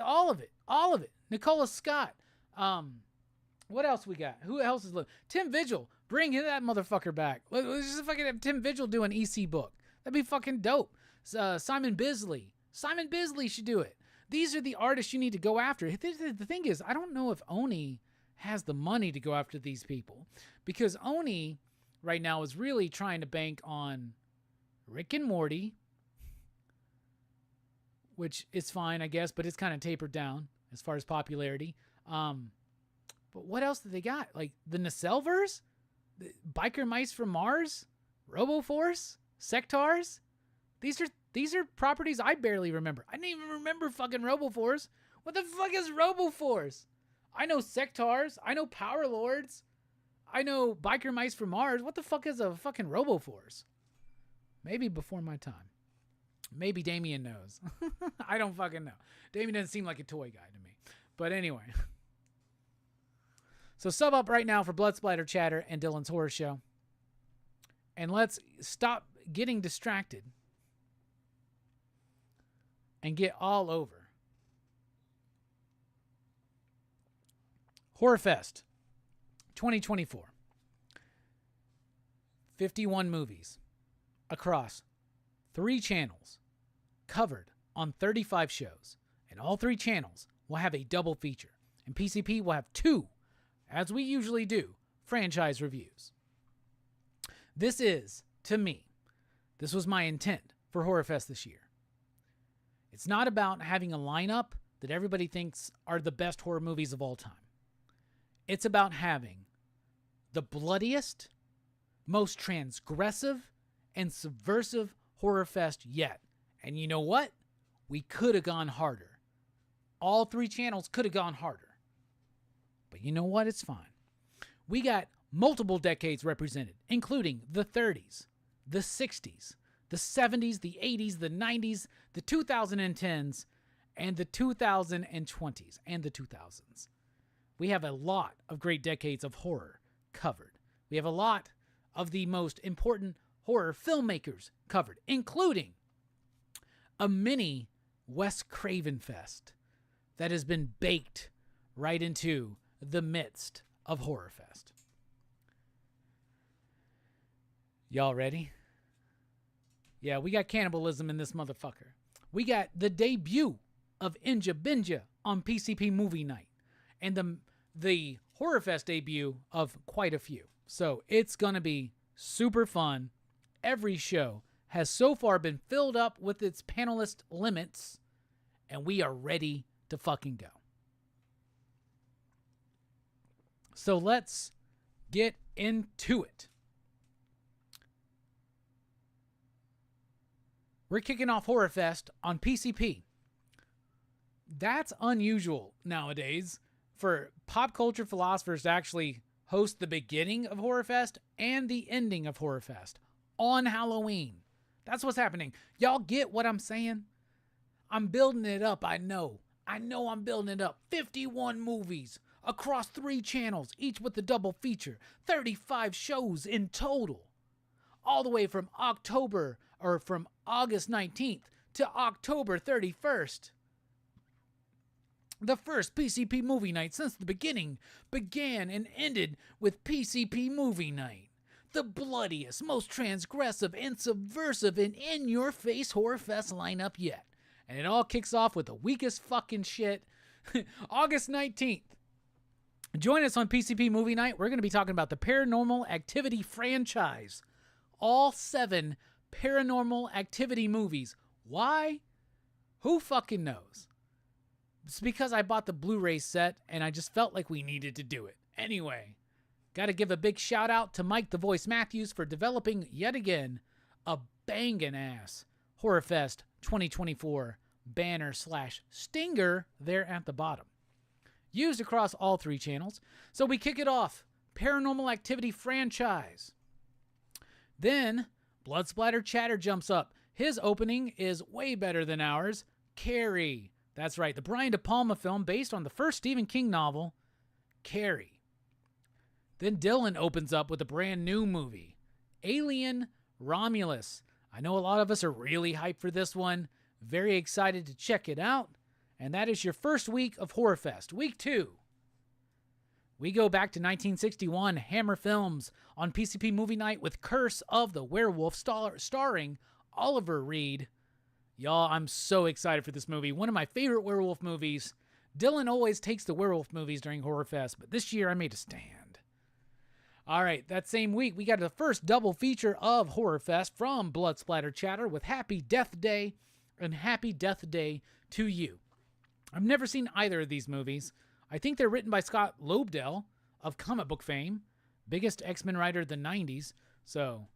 all of it. Nicola Scott. What else we got? Who else is living? Tim Vigil, bring that motherfucker back. Let's just fucking have Tim Vigil do an EC book. That'd be fucking dope. Simon Bisley should do it. These are the artists you need to go after. The thing is, I don't know if Oni has the money to go after these people, because Oni right now is really trying to bank on Rick and Morty, which is fine, I guess, but it's kind of tapered down as far as popularity. But what else do they got? Like the Nacelverse? The Biker Mice from Mars? RoboForce? Sectars? These are properties I barely remember. I didn't even remember fucking RoboForce. What the fuck is RoboForce? I know Sectars. I know Power Lords. I know Biker Mice from Mars. What the fuck is a fucking RoboForce? Maybe before my time. Maybe Damien knows. I don't fucking know. Damien doesn't seem like a toy guy to me. But anyway. So sub up right now for Blood Splatter Chatter and Dylan's Horror Show. And let's stop getting distracted and get all over. Horror Fest 2024. 51 movies across 3 channels covered on 35 shows. And all 3 channels will have a double feature. And PCP will have 2, as we usually do, franchise reviews. This is, to me, this was my intent for Horror Fest this year. It's not about having a lineup that everybody thinks are the best horror movies of all time. It's about having the bloodiest, most transgressive, and subversive Horror Fest yet. And you know what? We could have gone harder. All 3 channels could have gone harder. But you know what? It's fine. We got multiple decades represented, including the 30s, the 60s, the 70s, the 80s, the 90s, the 2010s, and the 2020s, and the 2000s. We have a lot of great decades of horror covered. We have a lot of the most important horror filmmakers covered, including a mini Wes Craven Fest that has been baked right into the midst of Horror Fest. Y'all ready? Yeah, we got cannibalism in this motherfucker. We got the debut of Inja Binja on PCP Movie Night, and the Horror Fest debut of quite a few. So it's going to be super fun. Every show has so far been filled up with its panelist limits, and we are ready to fucking go. So let's get into it. We're kicking off Horror Fest on PCP. That's unusual nowadays for pop culture philosophers to actually host the beginning of Horror Fest and the ending of Horror Fest on Halloween. That's what's happening. Y'all get what I'm saying? I'm building it up, I know. I'm building it up. 51 movies across 3 channels, each with a double feature. 35 shows in total. All the way from August 19th to October 31st. The first PCP Movie Night since the beginning began and ended with PCP Movie Night. The bloodiest, most transgressive, and subversive and in-your-face horror fest lineup yet. And it all kicks off with the weakest fucking shit. August 19th. Join us on PCP Movie Night. We're going to be talking about the Paranormal Activity franchise. All 7 Paranormal Activity movies. Why? Who fucking knows? It's because I bought the Blu-ray set and I just felt like we needed to do it. Anyway, got to give a big shout out to Mike the Voice Matthews for developing yet again a bangin' ass Horror Fest 2024 banner/stinger there at the bottom. Used across all 3 channels. So we kick it off. Paranormal Activity franchise. Then Blood Splatter Chatter jumps up. His opening is way better than ours. Carrie. That's right, the Brian De Palma film based on the first Stephen King novel, Carrie. Then Dylan opens up with a brand new movie, Alien Romulus. I know a lot of us are really hyped for this one. Very excited to check it out. And that is your first week of Horror Fest. Week 2. We go back to 1961, Hammer Films on PCP Movie Night with Curse of the Werewolf starring Oliver Reed. Y'all, I'm so excited for this movie. One of my favorite werewolf movies. Dylan always takes the werewolf movies during Horror Fest, but this year I made a stand. All right, that same week, we got the first double feature of Horror Fest from Blood Splatter Chatter with Happy Death Day and Happy Death Day to You. I've never seen either of these movies. I think they're written by Scott Lobdell of comic book fame, biggest X-Men writer of the 90s, so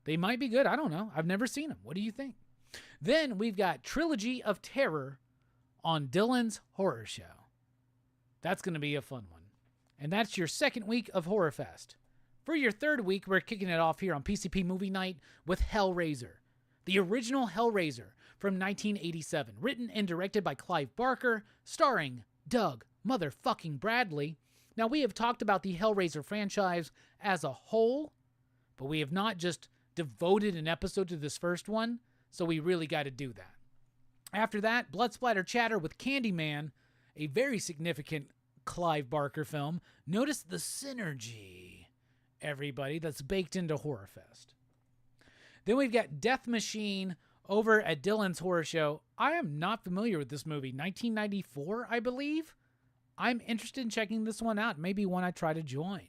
they might be good. I don't know. I've never seen them. What do you think? Then we've got Trilogy of Terror on Dylan's Horror Show. That's going to be a fun one. And that's your second week of Horror Fest. For your third week, we're kicking it off here on PCP Movie Night with Hellraiser. The original Hellraiser from 1987, written and directed by Clive Barker, starring Doug motherfucking Bradley. Now, we have talked about the Hellraiser franchise as a whole, but we have not just devoted an episode to this first one, so we really got to do that. After that, Blood Splatter Chatter with Candyman, a very significant Clive Barker film. Notice the synergy, everybody, that's baked into Horror Fest. Then we've got Death Machine over at Dylan's Horror Show. I am not familiar with this movie. 1994, I believe. I'm interested in checking this one out. Maybe one I try to join.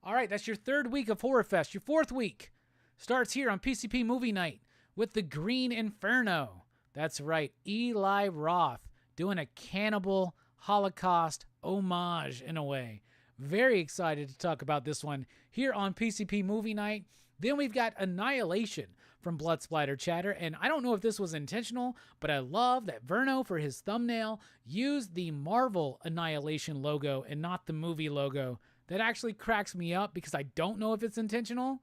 All right, that's your third week of Horror Fest. Your fourth week starts here on PCP Movie Night with The Green Inferno. That's right, Eli Roth doing a cannibal Holocaust homage in a way. Very excited to talk about this one here on PCP Movie Night. Then we've got Annihilation from Blood Splatter Chatter, and I don't know if this was intentional, but I love that Verno, for his thumbnail, used the Marvel Annihilation logo and not the movie logo that actually cracks me up because I don't know if it's intentional,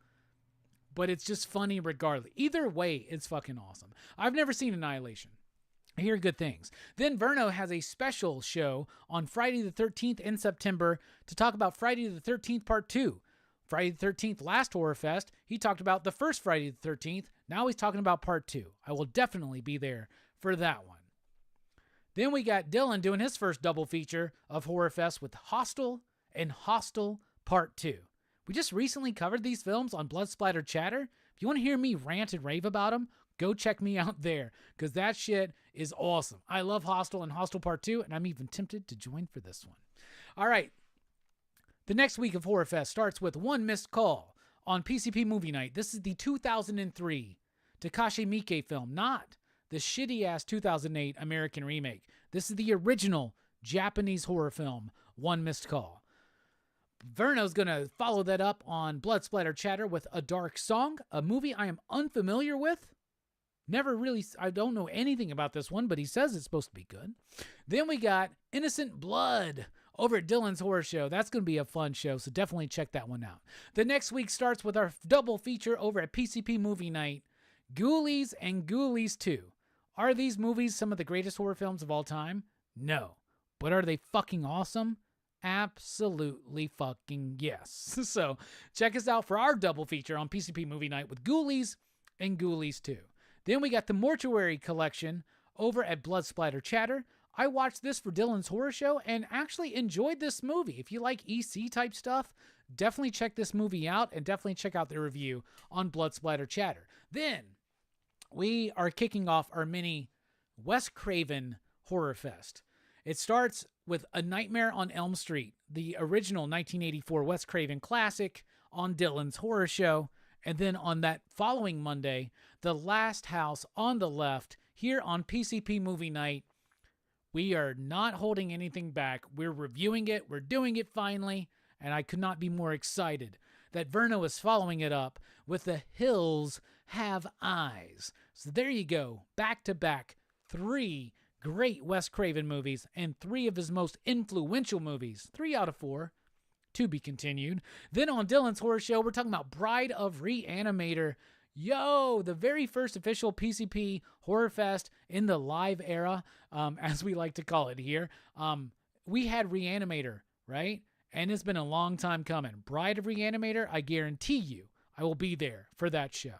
but it's just funny regardless. Either way, it's fucking awesome. I've never seen Annihilation. I hear good things. Then Verno has a special show on Friday the 13th in September to talk about Friday the 13th Part 2. Friday the 13th, last Horror Fest, he talked about the first Friday the 13th. Now he's talking about Part 2. I will definitely be there for that one. Then we got Dylan doing his first double feature of Horror Fest with Hostel and Hostel Part 2. We just recently covered these films on Blood Splatter Chatter. If you want to hear me rant and rave about them, go check me out there, because that shit is awesome. I love Hostel and Hostel Part 2, and I'm even tempted to join for this one. All right. The next week of Horror Fest starts with One Missed Call on PCP Movie Night. This is the 2003 Takashi Miike film, not the shitty-ass 2008 American remake. This is the original Japanese horror film, One Missed Call. Verno's going to follow that up on Blood Splatter Chatter with A Dark Song, a movie I am unfamiliar with. I don't know anything about this one, but he says it's supposed to be good. Then we got Innocent Blood over at Dylan's Horror Show. That's going to be a fun show, so definitely check that one out. The next week starts with our double feature over at PCP Movie Night, Ghoulies and Ghoulies 2. Are these movies some of the greatest horror films of all time? No. But are they fucking awesome? Absolutely fucking yes. So check us out for our double feature on PCP Movie Night with Ghoulies and Ghoulies 2. Then we got the Mortuary Collection over at Blood Splatter Chatter. I watched this for Dylan's Horror Show and actually enjoyed this movie. If you like EC type stuff, definitely check this movie out and definitely check out the review on Blood Splatter Chatter. Then we are kicking off our mini Wes Craven Horror Fest. It starts with A Nightmare on Elm Street, the original 1984 Wes Craven classic on Dylan's Horror Show. And then on that following Monday, The Last House on the Left here on PCP Movie Night. We are not holding anything back. We're reviewing it. We're doing it finally. And I could not be more excited that Verno is following it up with The Hills Have Eyes. So there you go. Back to back. 3 great Wes Craven movies and 3 of his most influential movies. 3 out of 4. To be continued. Then on Dylan's Horror Show, we're talking about Bride of Reanimator. Yo, the very first official PCP Horror Fest in the live era, as we like to call it here. We had Reanimator, right? And it's been a long time coming. Bride of Reanimator, I guarantee you, I will be there for that show.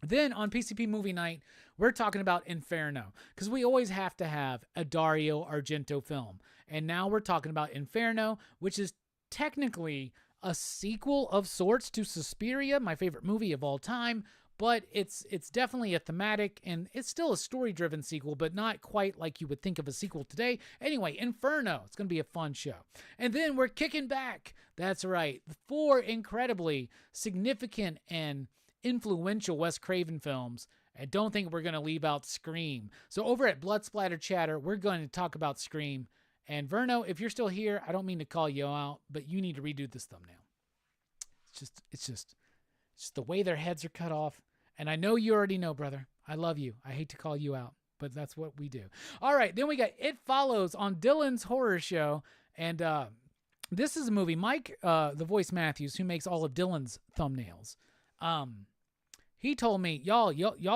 Then on PCP Movie Night, we're talking about Inferno, because we always have to have a Dario Argento film. And now we're talking about Inferno, which is technically a sequel of sorts to Suspiria, my favorite movie of all time, but it's definitely a thematic, and it's still a story-driven sequel, but not quite like you would think of a sequel today. Anyway, Inferno, it's going to be a fun show. And then we're kicking back. That's right. 4 incredibly significant and influential Wes Craven films. I don't think we're going to leave out Scream. So over at Blood Splatter Chatter, we're going to talk about Scream. And Verno, if you're still here, I don't mean to call you out, but you need to redo this thumbnail. It's just the way their heads are cut off. And I know you already know, brother. I love you. I hate to call you out, but that's what we do. All right, then we got It Follows on Dylan's Horror Show. And this is a movie. Mike, the voice Matthews, who makes all of Dylan's thumbnails, he told me, y'all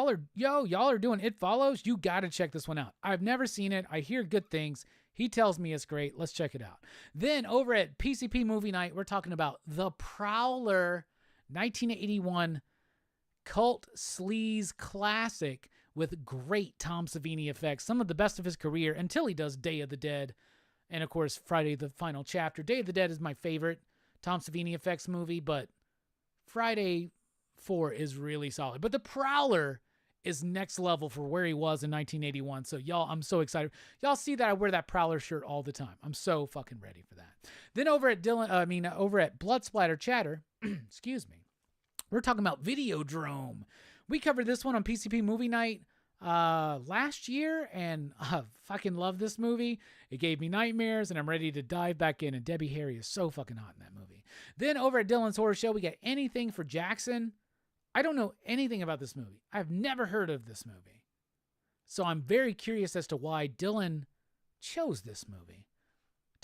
are doing It Follows. You got to check this one out. I've never seen it. I hear good things. He tells me it's great. Let's check it out. Then over at PCP Movie Night, we're talking about The Prowler, 1981 cult sleaze classic with great Tom Savini effects. Some of the best of his career until he does Day of the Dead. And of course, Friday the Final Chapter. Day of the Dead is my favorite Tom Savini effects movie, but Friday 4 is really solid. But The Prowler is next level for where he was in 1981. So y'all, I'm so excited. Y'all see that I wear that Prowler shirt all the time. I'm so fucking ready for that. Then over at over at Blood Splatter Chatter, excuse me, we're talking about Videodrome. We covered this one on PCP Movie Night last year, and I fucking love this movie. It gave me nightmares, and I'm ready to dive back in, and Debbie Harry is so fucking hot in that movie. Then over at Dylan's Horror Show, we got Anything for Jackson. I don't know anything about this movie. I've never heard of this movie. So I'm very curious as to why Dylan chose this movie.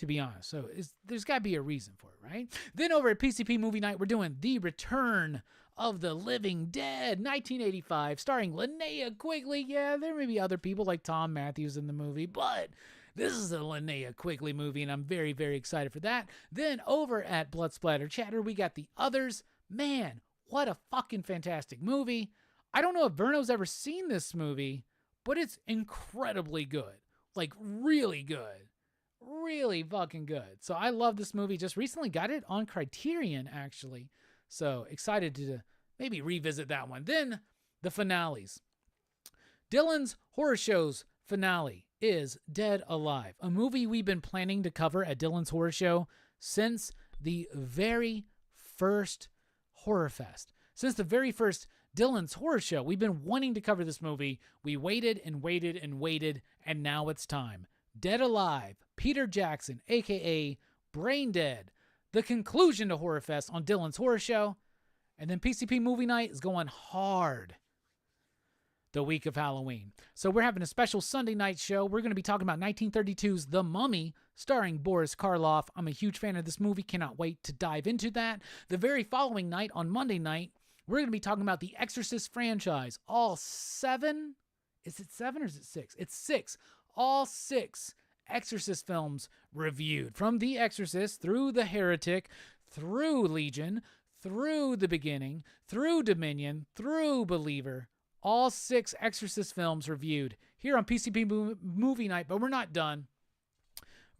to be honest. So there's got to be a reason for it, right? Then over at PCP Movie Night, we're doing The Return of the Living Dead, 1985, starring Linnea Quigley. Yeah, there may be other people like Tom Matthews in the movie, but this is a Linnea Quigley movie, and I'm very, very excited for that. Then over at Blood Splatter Chatter, we got The Others. Man, what a fucking fantastic movie. I don't know if Verno's ever seen this movie, but it's incredibly good. Like, really good. Really fucking good. So I love this movie. Just recently got it on Criterion, actually. So excited to maybe revisit that one. Then the finales. Dylan's Horror Show's finale is Dead Alive, a movie we've been planning to cover at Dylan's Horror Show since the very first Horror Fest. Since the very first Dylan's Horror Show, we've been wanting to cover this movie. We waited and waited and waited, and now it's time. Dead Alive, Peter Jackson, a.k.a. Brain Dead, the conclusion to Horror Fest on Dylan's Horror Show. And then PCP Movie Night is going hard the week of Halloween. So we're having a special Sunday night show. We're going to be talking about 1932's The Mummy, starring Boris Karloff. I'm a huge fan of this movie. Cannot wait to dive into that. The very following night, on Monday night, we're going to be talking about the Exorcist franchise. All 7? Is it 7 or is it 6? It's 6. All 6 Exorcist films reviewed. From The Exorcist, through The Heretic, through Legion, through The Beginning, through Dominion, through Believer. All 6 Exorcist films reviewed here on PCP Movie Night, but we're not done.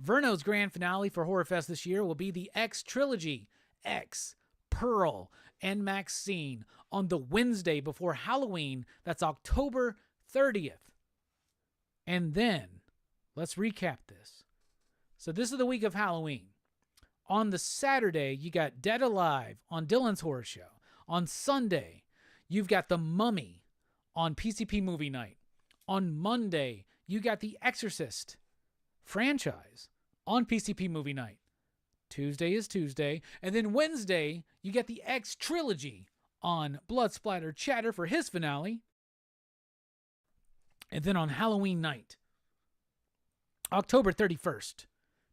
Verno's grand finale for Horror Fest this year will be the X Trilogy, X, Pearl, and Maxine on the Wednesday before Halloween. That's October 30th. And then, let's recap this. So this is the week of Halloween. On the Saturday, you got Dead Alive on Dylan's Horror Show. On Sunday, you've got The Mummy on PCP Movie Night. On Monday, you got The Exorcist franchise on PCP Movie Night. Tuesday is Tuesday. And then Wednesday, you get the X Trilogy on Blood Splatter Chatter for his finale. And then on Halloween night, October 31st,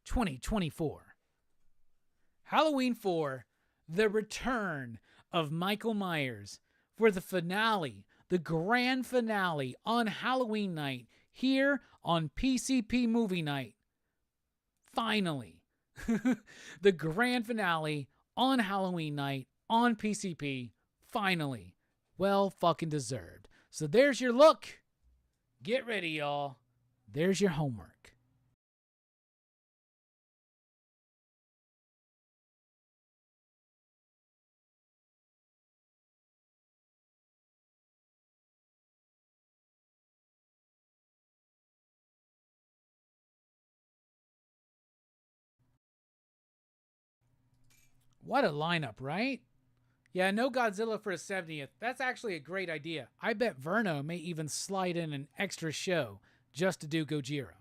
2024, Halloween 4, the return of Michael Myers for the finale, the grand finale on Halloween night here on PCP Movie Night. Finally, the grand finale on Halloween night on PCP. Finally, well fucking deserved. So there's your look. Get ready, y'all. There's your homework. What a lineup, right? Yeah, no Godzilla for his 70th. That's actually a great idea. I bet Verno may even slide in an extra show just to do Gojira.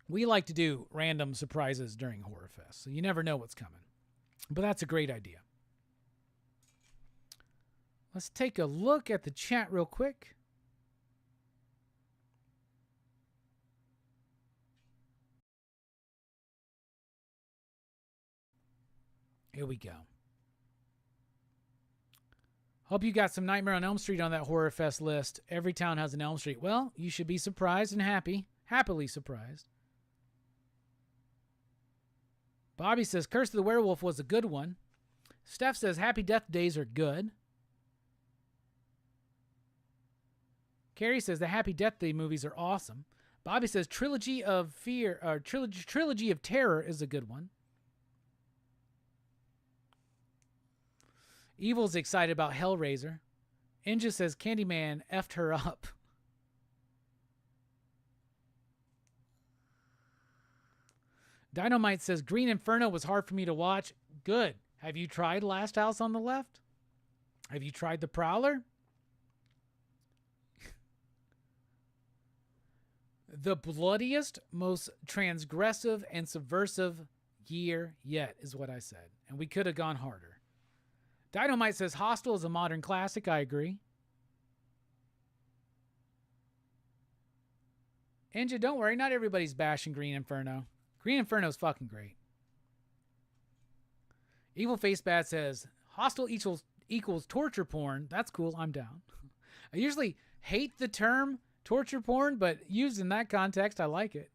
We like to do random surprises during Horror Fest, so you never know what's coming. But that's a great idea. Let's take a look at the chat real quick. Here we go. Hope you got some Nightmare on Elm Street on that Horror Fest list. Every town has an Elm Street. Well, you should be surprised and happily surprised. Bobby says Curse of the Werewolf was a good one. Steph says Happy Death Days are good. Carrie says the Happy Death Day movies are awesome. Bobby says Trilogy of Fear or Trilogy of Terror is a good one. Evil's excited about Hellraiser. Inja says Candyman effed her up. Dynamite says Green Inferno was hard for me to watch. Good. Have you tried Last House on the Left? Have you tried The Prowler? The bloodiest, most transgressive and subversive year yet is what I said. And we could have gone harder. Dynamite says Hostel is a modern classic. I agree. Ninja, don't worry. Not everybody's bashing Green Inferno. Green Inferno's fucking great. Evil Face Bat says, hostile equals torture porn. That's cool. I'm down. I usually hate the term torture porn, but used in that context, I like it.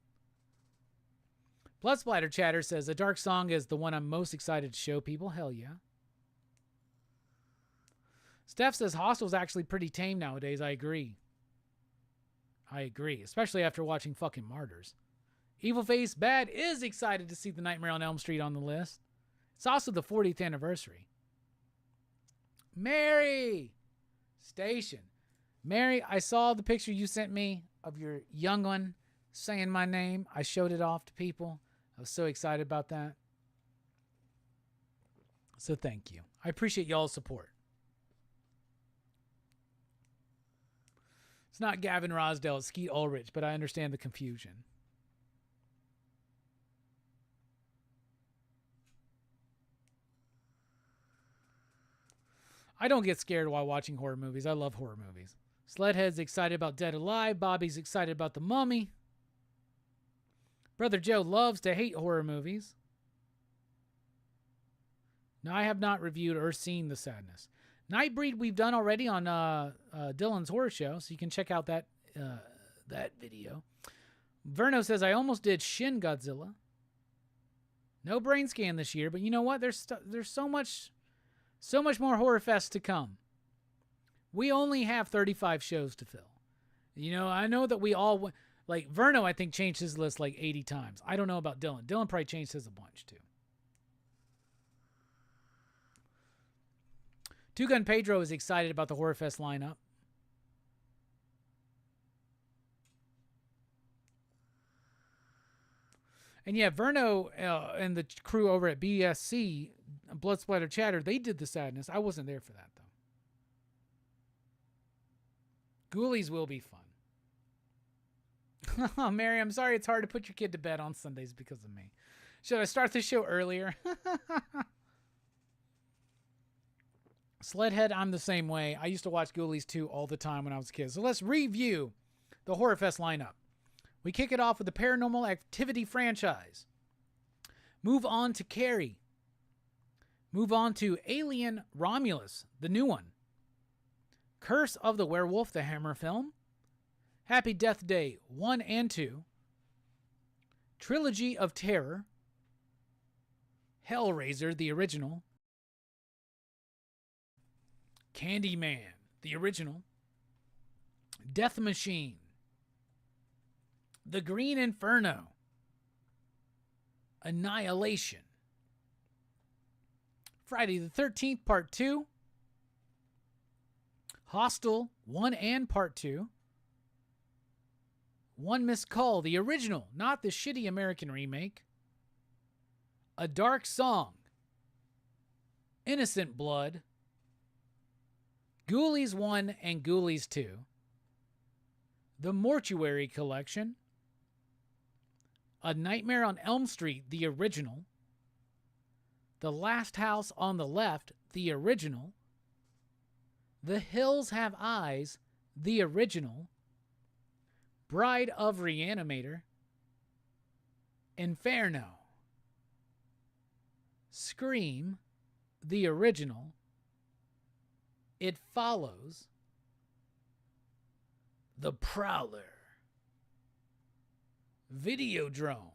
Blood Splatter Chatter says, A Dark Song is the one I'm most excited to show people. Hell yeah. Steph says, Hostel's actually pretty tame nowadays. I agree. Especially after watching fucking Martyrs. Evil Face Bad is excited to see the Nightmare on Elm Street on the list. It's also the 40th anniversary. Mary! Station. Mary, I saw the picture you sent me of your young one saying my name. I showed it off to people. I was so excited about that. So thank you. I appreciate y'all's support. It's not Gavin Rosdale, it's Skeet Ulrich, but I understand the confusion. I don't get scared while watching horror movies. I love horror movies. Sledhead's excited about Dead Alive. Bobby's excited about The Mummy. Brother Joe loves to hate horror movies. Now, I have not reviewed or seen The Sadness. Nightbreed we've done already on Dylan's Horror Show, so you can check out that video. Verno says, I almost did Shin Godzilla. No brain scan this year, but you know what? There's so much more Horror Fest to come. We only have 35 shows to fill. You know, I know that we all... Like, Verno, I think, changed his list like 80 times. I don't know about Dylan. Dylan probably changed his a bunch, too. Two Gun Pedro is excited about the Horror Fest lineup. And yeah, Verno and the crew over at BSC, Blood Splatter Chatter, they did The Sadness. I wasn't there for that, though. Ghoulies will be fun. Oh, Mary, I'm sorry it's hard to put your kid to bed on Sundays because of me. Should I start the show earlier? Sledhead, I'm the same way. I used to watch Ghoulies 2 all the time when I was a kid. So let's review the Horror Fest lineup. We kick it off with the Paranormal Activity franchise. Move on to Carrie. Move on to Alien Romulus, the new one. Curse of the Werewolf, the Hammer film. Happy Death Day 1 and 2. Trilogy of Terror. Hellraiser, the original. Candyman, the original. Death Machine. The Green Inferno. Annihilation. Friday the 13th, Part 2. Hostel 1 and Part 2. One Missed Call, the original, not the shitty American remake. A Dark Song. Innocent Blood. Ghoulies 1 and Ghoulies 2. The Mortuary Collection. A Nightmare on Elm Street, the original. The Last House on the Left, the original. The Hills Have Eyes, the original. Bride of Reanimator. Inferno. Scream, the original. It Follows. The Prowler. Videodrome.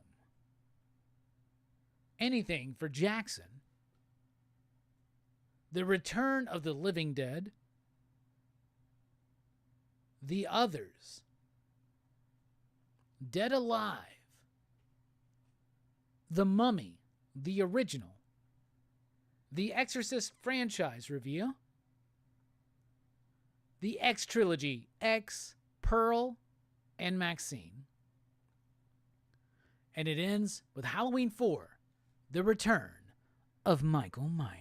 Anything for Jackson. The Return of the Living Dead. The Others. Dead Alive. The Mummy, the original. The Exorcist franchise review. The X trilogy, X, Pearl, and Maxine. And it ends with Halloween 4, The Return of Michael Myers.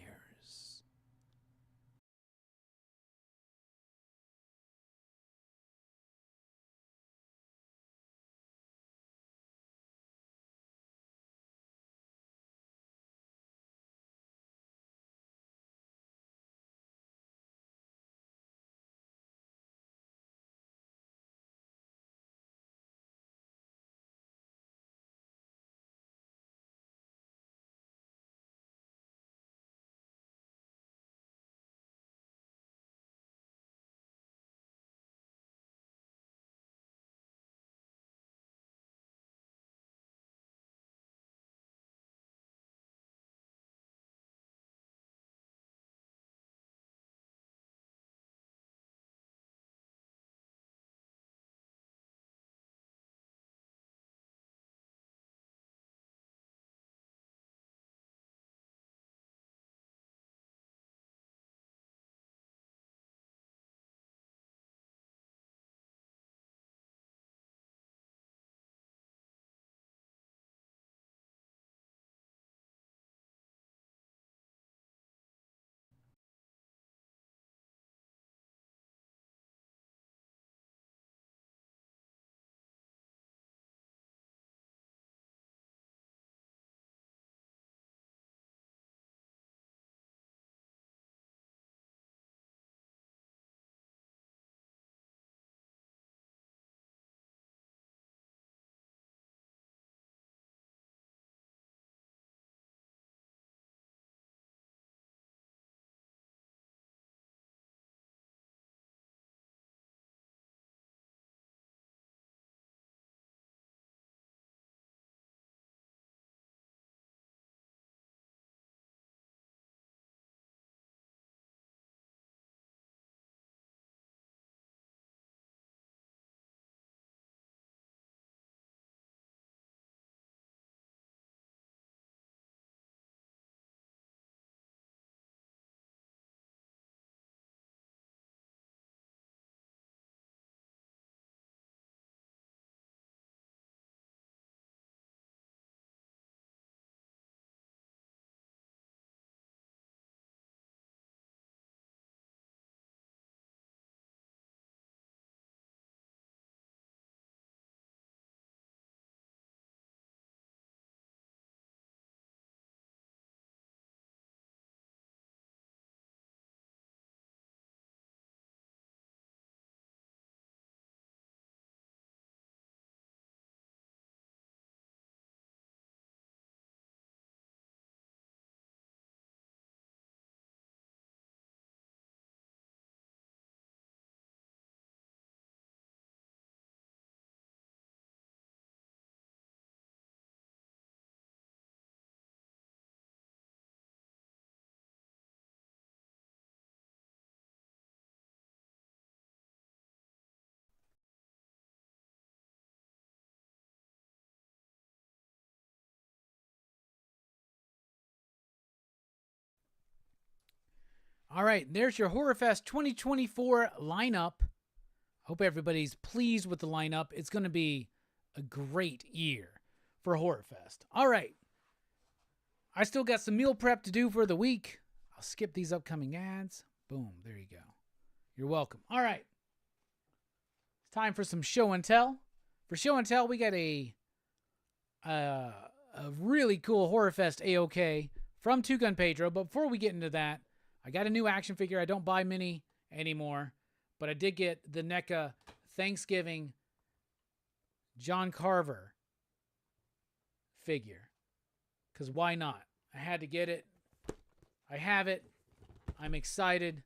All right, there's your HorrorFest 2024 lineup. Hope everybody's pleased with the lineup. It's going to be a great year for HorrorFest. All right. I still got some meal prep to do for the week. I'll skip these upcoming ads. Boom, there you go. You're welcome. All right. It's time for some show and tell. For show and tell, we got a really cool HorrorFest AOK from Two Gun Pedro. But before we get into that, I got a new action figure. I don't buy many anymore, but I did get the NECA Thanksgiving John Carver figure. Because why not? I had to get it. I have it. I'm excited.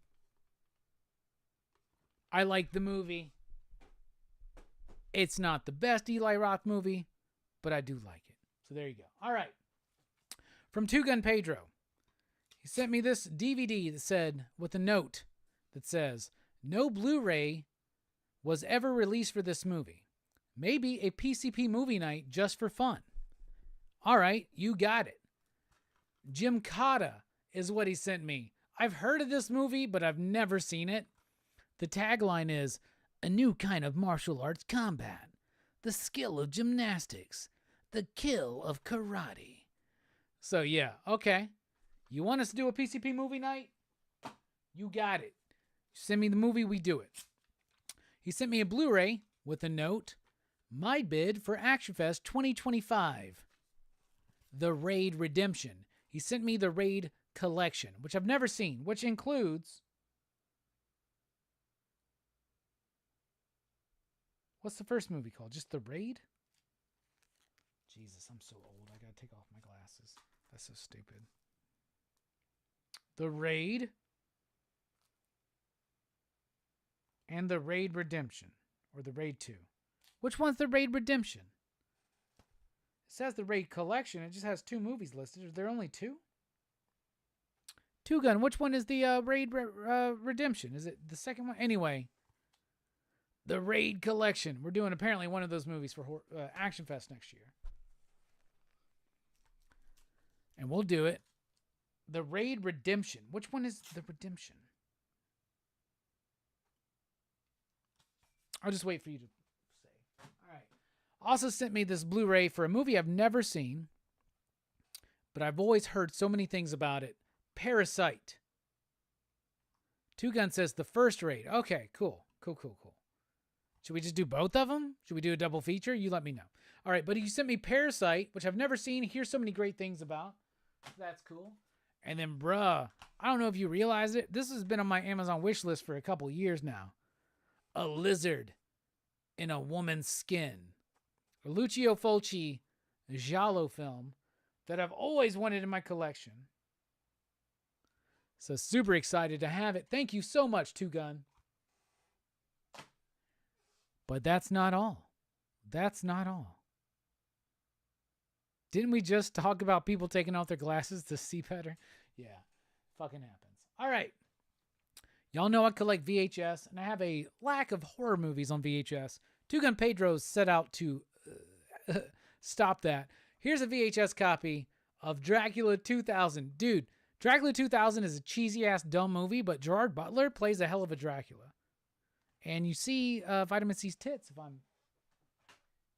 I like the movie. It's not the best Eli Roth movie, but I do like it. So there you go. All right. From Two Gun Pedro. He sent me this DVD that said, with a note that says, no Blu-ray was ever released for this movie. Maybe a PCP movie night just for fun. All right, you got it. Jim Cotta is what he sent me. I've heard of this movie, but I've never seen it. The tagline is, a new kind of martial arts combat, the skill of gymnastics, the kill of karate. So yeah, okay. You want us to do a PCP movie night? You got it. Send me the movie, we do it. He sent me a Blu-ray with a note. My bid for ActionFest 2025. The Raid Redemption. He sent me the Raid Collection, which I've never seen, which includes... What's the first movie called? Just The Raid? Jesus, I'm so old. I gotta take off my glasses. That's so stupid. The Raid and The Raid Redemption, or The Raid 2. Which one's The Raid Redemption? It says The Raid Collection. It just has 2 movies listed. Are there only 2? Two Gun, which one is the Raid Redemption? Is it the second one? Anyway, The Raid Collection. We're doing apparently one of those movies for Action Fest next year. And we'll do it. The Raid Redemption. Which one is the Redemption? I'll just wait for you to say. All right. Also sent me this Blu-ray for a movie I've never seen, but I've always heard so many things about it. Parasite. Two Gun says the first Raid. Okay, cool. Cool. Should we just do both of them? Should we do a double feature? You let me know. All right, but you sent me Parasite, which I've never seen. Hear so many great things about. That's cool. And then, bruh, I don't know if you realize it. This has been on my Amazon wish list for a couple years now. A Lizard in a Woman's Skin. A Lucio Fulci giallo film that I've always wanted in my collection. So super excited to have it. Thank you so much, Two Gun. But that's not all. That's not all. Didn't we just talk about people taking off their glasses to see better? Yeah, fucking happens. All right. Y'all know I collect VHS, and I have a lack of horror movies on VHS. Two Gun Pedro set out to stop that. Here's a VHS copy of Dracula 2000. Dude, Dracula 2000 is a cheesy-ass dumb movie, but Gerard Butler plays a hell of a Dracula. And you see Vitamin C's tits, if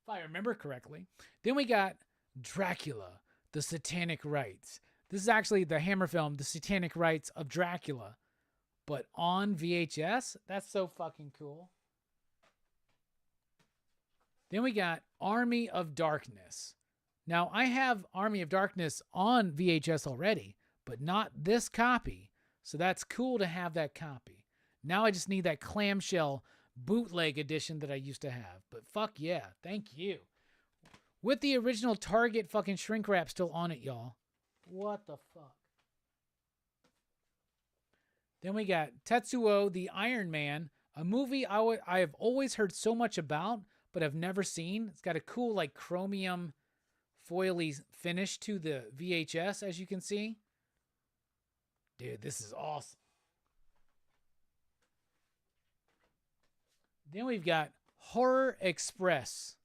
I remember correctly. Then we got Dracula, The Satanic Rites. This is actually the Hammer film, The Satanic Rites of Dracula, but on VHS. That's so fucking cool. Then we got Army of Darkness. Now, I have Army of Darkness on VHS already, but not this copy. So that's cool to have that copy. Now I just need that clamshell bootleg edition that I used to have. But fuck yeah, thank you. With the original Target fucking shrink wrap still on it, y'all. What the fuck? Then we got Tetsuo the Iron Man, a movie I have always heard so much about, but I've never seen. It's got a cool like chromium foily finish to the VHS, as you can see. Dude, this is awesome. Then we've got Horror Express.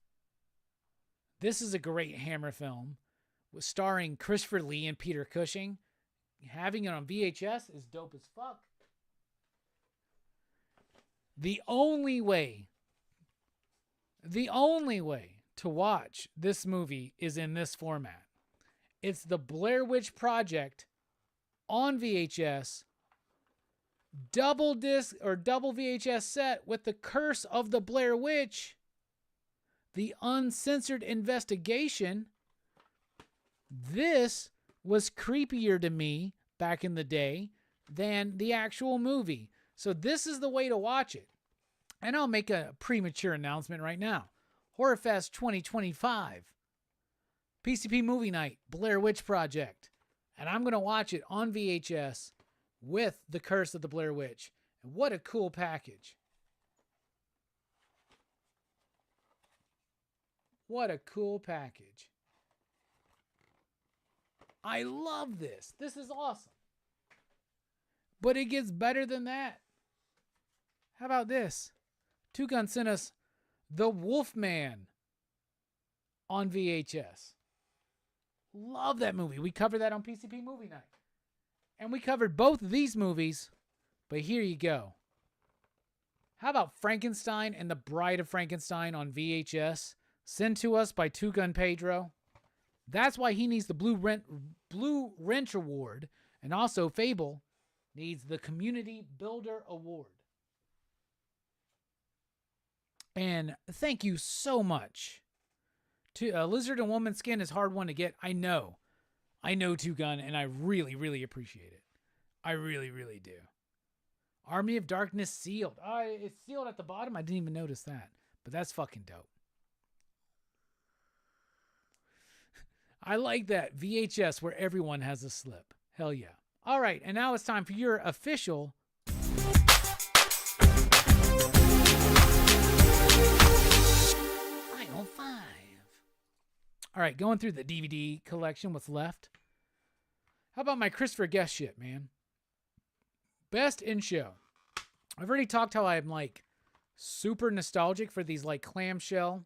This is a great Hammer film starring Christopher Lee and Peter Cushing. Having it on VHS is dope as fuck. The only way to watch this movie is in this format. It's the Blair Witch Project on VHS, double disc or double VHS set with The Curse of the Blair Witch, the uncensored investigation. This was creepier to me back in the day than the actual movie. So this is the way to watch it. And I'll make a premature announcement right now. HorrorFest 2025. PCP Movie Night, Blair Witch Project. And I'm going to watch it on VHS with The Curse of the Blair Witch. And what a cool package. What a cool package. I love this. This is awesome. But it gets better than that. How about this? Two Gun sent us The Wolfman on VHS. Love that movie. We covered that on PCP Movie Night. And we covered both of these movies, but here you go. How about Frankenstein and the Bride of Frankenstein on VHS? Sent to us by Two Gun Pedro. That's why he needs the Blue Wrench Award. And also Fable needs the Community Builder Award. And thank you so much. To Lizard and Woman Skin is a hard one to get. I know Two Gun, and I really, really appreciate it. I really, really do. Army of Darkness sealed. It's sealed at the bottom. I didn't even notice that. But that's fucking dope. I like that. VHS where everyone has a slip. Hell yeah. All right, and now it's time for your official Final Five. All right, going through the DVD collection, what's left. How about my Christopher Guest shit, man? Best in Show. I've already talked how I'm like super nostalgic for these like clamshell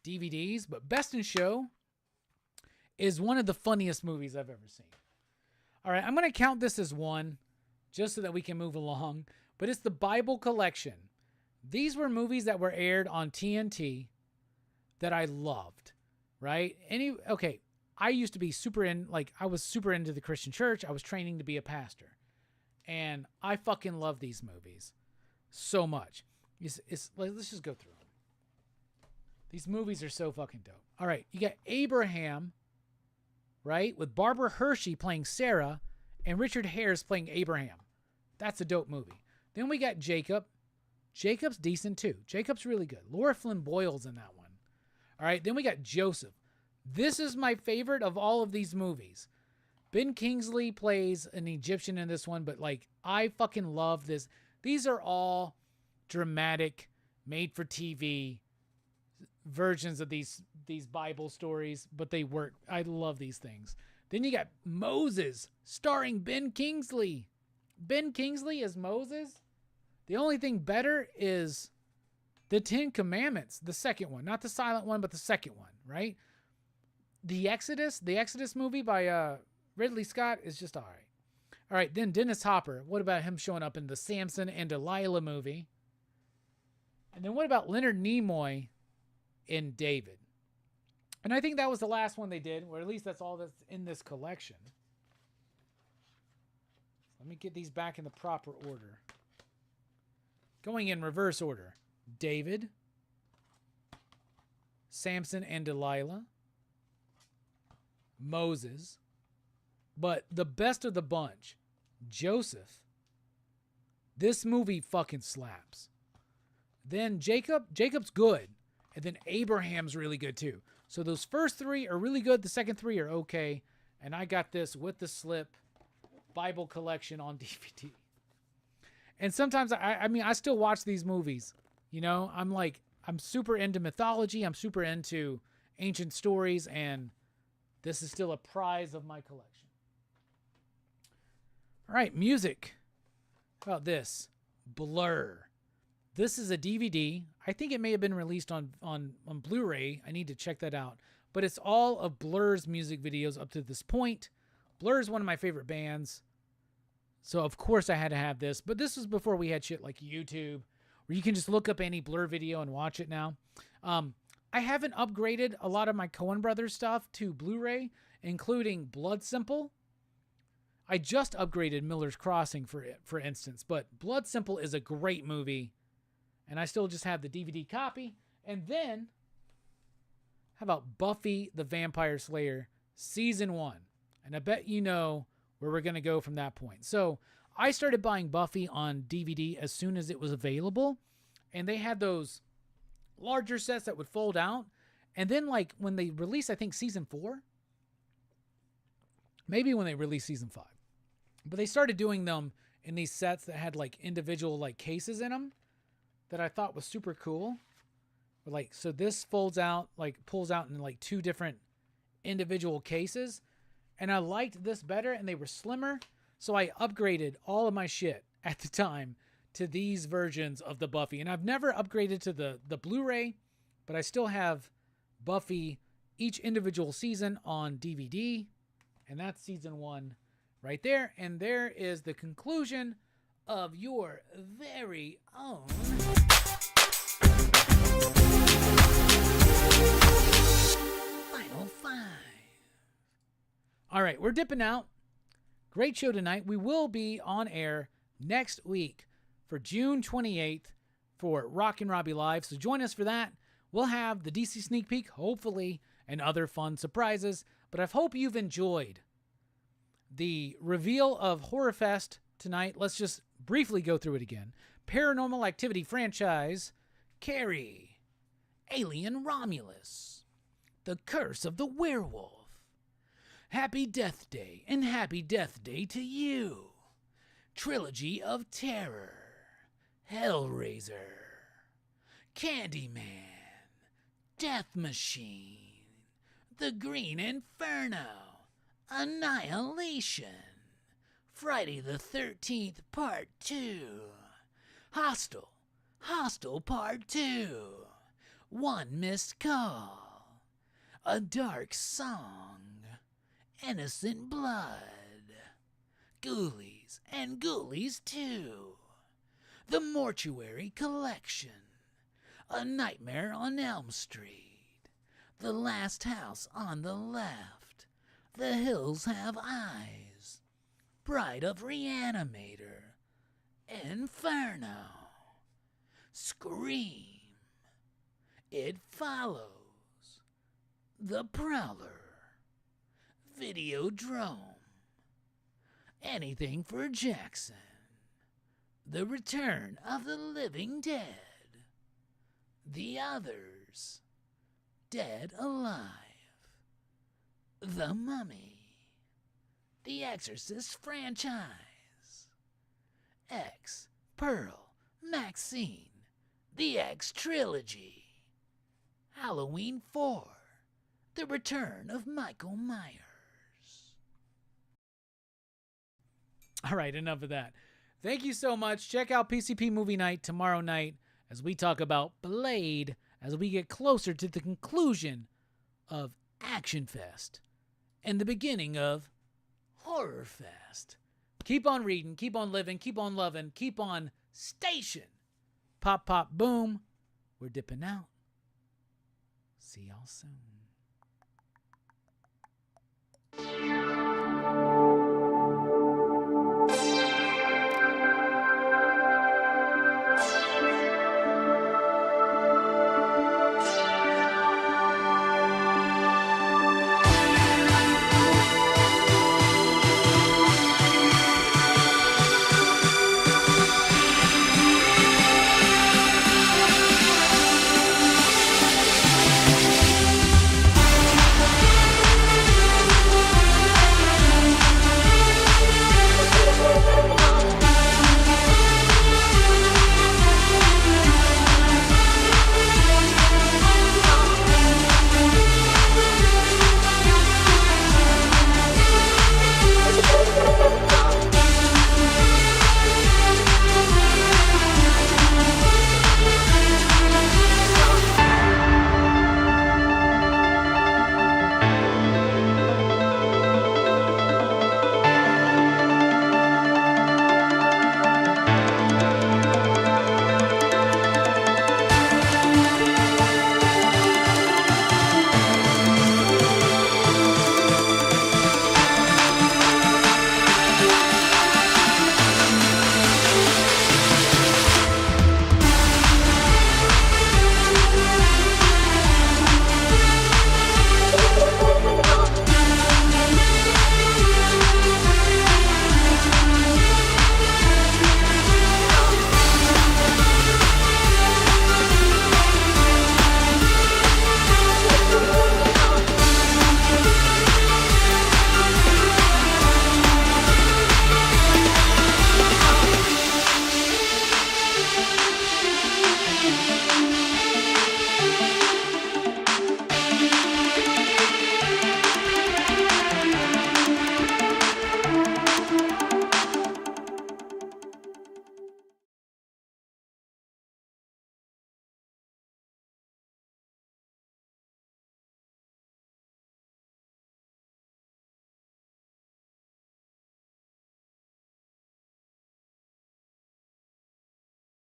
DVDs, but Best in Show is one of the funniest movies I've ever seen. All right, I'm going to count this as one just so that we can move along, but it's the Bible collection. These were movies that were aired on TNT that I loved, right? I used to be I was super into the Christian church. I was training to be a pastor. And I fucking love these movies so much. Let's just go through them. These movies are so fucking dope. All right, you got Abraham, right? With Barbara Hershey playing Sarah and Richard Harris playing Abraham. That's a dope movie. Then we got Jacob. Jacob's decent too. Jacob's really good. Laura Flynn Boyle's in that one. All right, then we got Joseph. This is my favorite of all of these movies. Ben Kingsley plays an Egyptian in this one, but like I fucking love this. These are all dramatic, made-for-TV versions of these Bible stories, but they work. I love these things. Then you got Moses, starring Ben Kingsley. Ben Kingsley as Moses. The only thing better is the Ten Commandments, the second one, not the silent one, but the second one, right? The Exodus movie by Ridley Scott is just all right. All right, then Dennis Hopper. What about him showing up in the Samson and Delilah movie? And then what about Leonard Nimoy in David? And I think that was the last one they did, or at least that's all that's in this collection. Let me get these back in the proper order. Going in reverse order. David, Samson and Delilah, Moses, but the best of the bunch, Joseph. This movie fucking slaps. Then Jacob's good. And then Abraham's really good too. So those first three are really good. The second three are okay. And I got this with the slip Bible collection on DVD. And sometimes, I still watch these movies. You know, I'm super into mythology. I'm super into ancient stories. And this is still a prize of my collection. All right, music. How about this? Blur. This is a DVD. I think it may have been released on Blu-ray. I need to check that out. But it's all of Blur's music videos up to this point. Blur is one of my favorite bands. So, of course, I had to have this. But this was before we had shit like YouTube, where you can just look up any Blur video and watch it now. I haven't upgraded a lot of my Coen Brothers stuff to Blu-ray, including Blood Simple. I just upgraded Miller's Crossing, for instance. But Blood Simple is a great movie. And I still just have the DVD copy. And then, how about Buffy the Vampire Slayer Season 1? And I bet you know where we're going to go from that point. So I started buying Buffy on DVD as soon as it was available. And they had those larger sets that would fold out. And then like when they released, I think season 4, maybe when they released season 5, but they started doing them in these sets that had like individual like cases in them that I thought was super cool. Like, so this folds out, like pulls out in like 2 different individual cases. And I liked this better, and they were slimmer. So I upgraded all of my shit at the time to these versions of the Buffy. And I've never upgraded to the Blu-ray, but I still have Buffy, each individual season on DVD. And that's season 1 right there. And there is the conclusion of your very own Final 5. All right, we're dipping out. Great show tonight. We will be on air next week for June 28th for Rockin Robbie Live. So join us for that. We'll have the DC sneak peek, hopefully, and other fun surprises. But I hope you've enjoyed the reveal of Horror Fest tonight. Let's just briefly go through it again. Paranormal Activity franchise, Carrie, Alien Romulus, The Curse of the Werewolf, Happy Death Day, and Happy Death Day to You, Trilogy of Terror, Hellraiser, Candyman, Death Machine, The Green Inferno, Annihilation, Friday the 13th Part 2, Hostel Part 2, One Missed Call, A Dark Song, Innocent Blood, Ghoulies and Ghoulies 2, The Mortuary Collection, A Nightmare on Elm Street, The Last House on the Left, The Hills Have Eyes, Bride of Reanimator, Inferno, Scream, It Follows, The Prowler, Videodrome, Anything for Jackson, The Return of the Living Dead, The Others, Dead Alive, The Mummy, The Exorcist franchise, X, Pearl, Maxine, The X Trilogy, Halloween 4, The Return of Michael Myers. All right, enough of that. Thank you so much. Check out PCP Movie Night tomorrow night as we talk about Blade as we get closer to the conclusion of Action Fest and the beginning of Horror Fest. Keep on reading, keep on living, keep on loving, keep on station. Pop, pop, boom. We're dipping out. See y'all soon.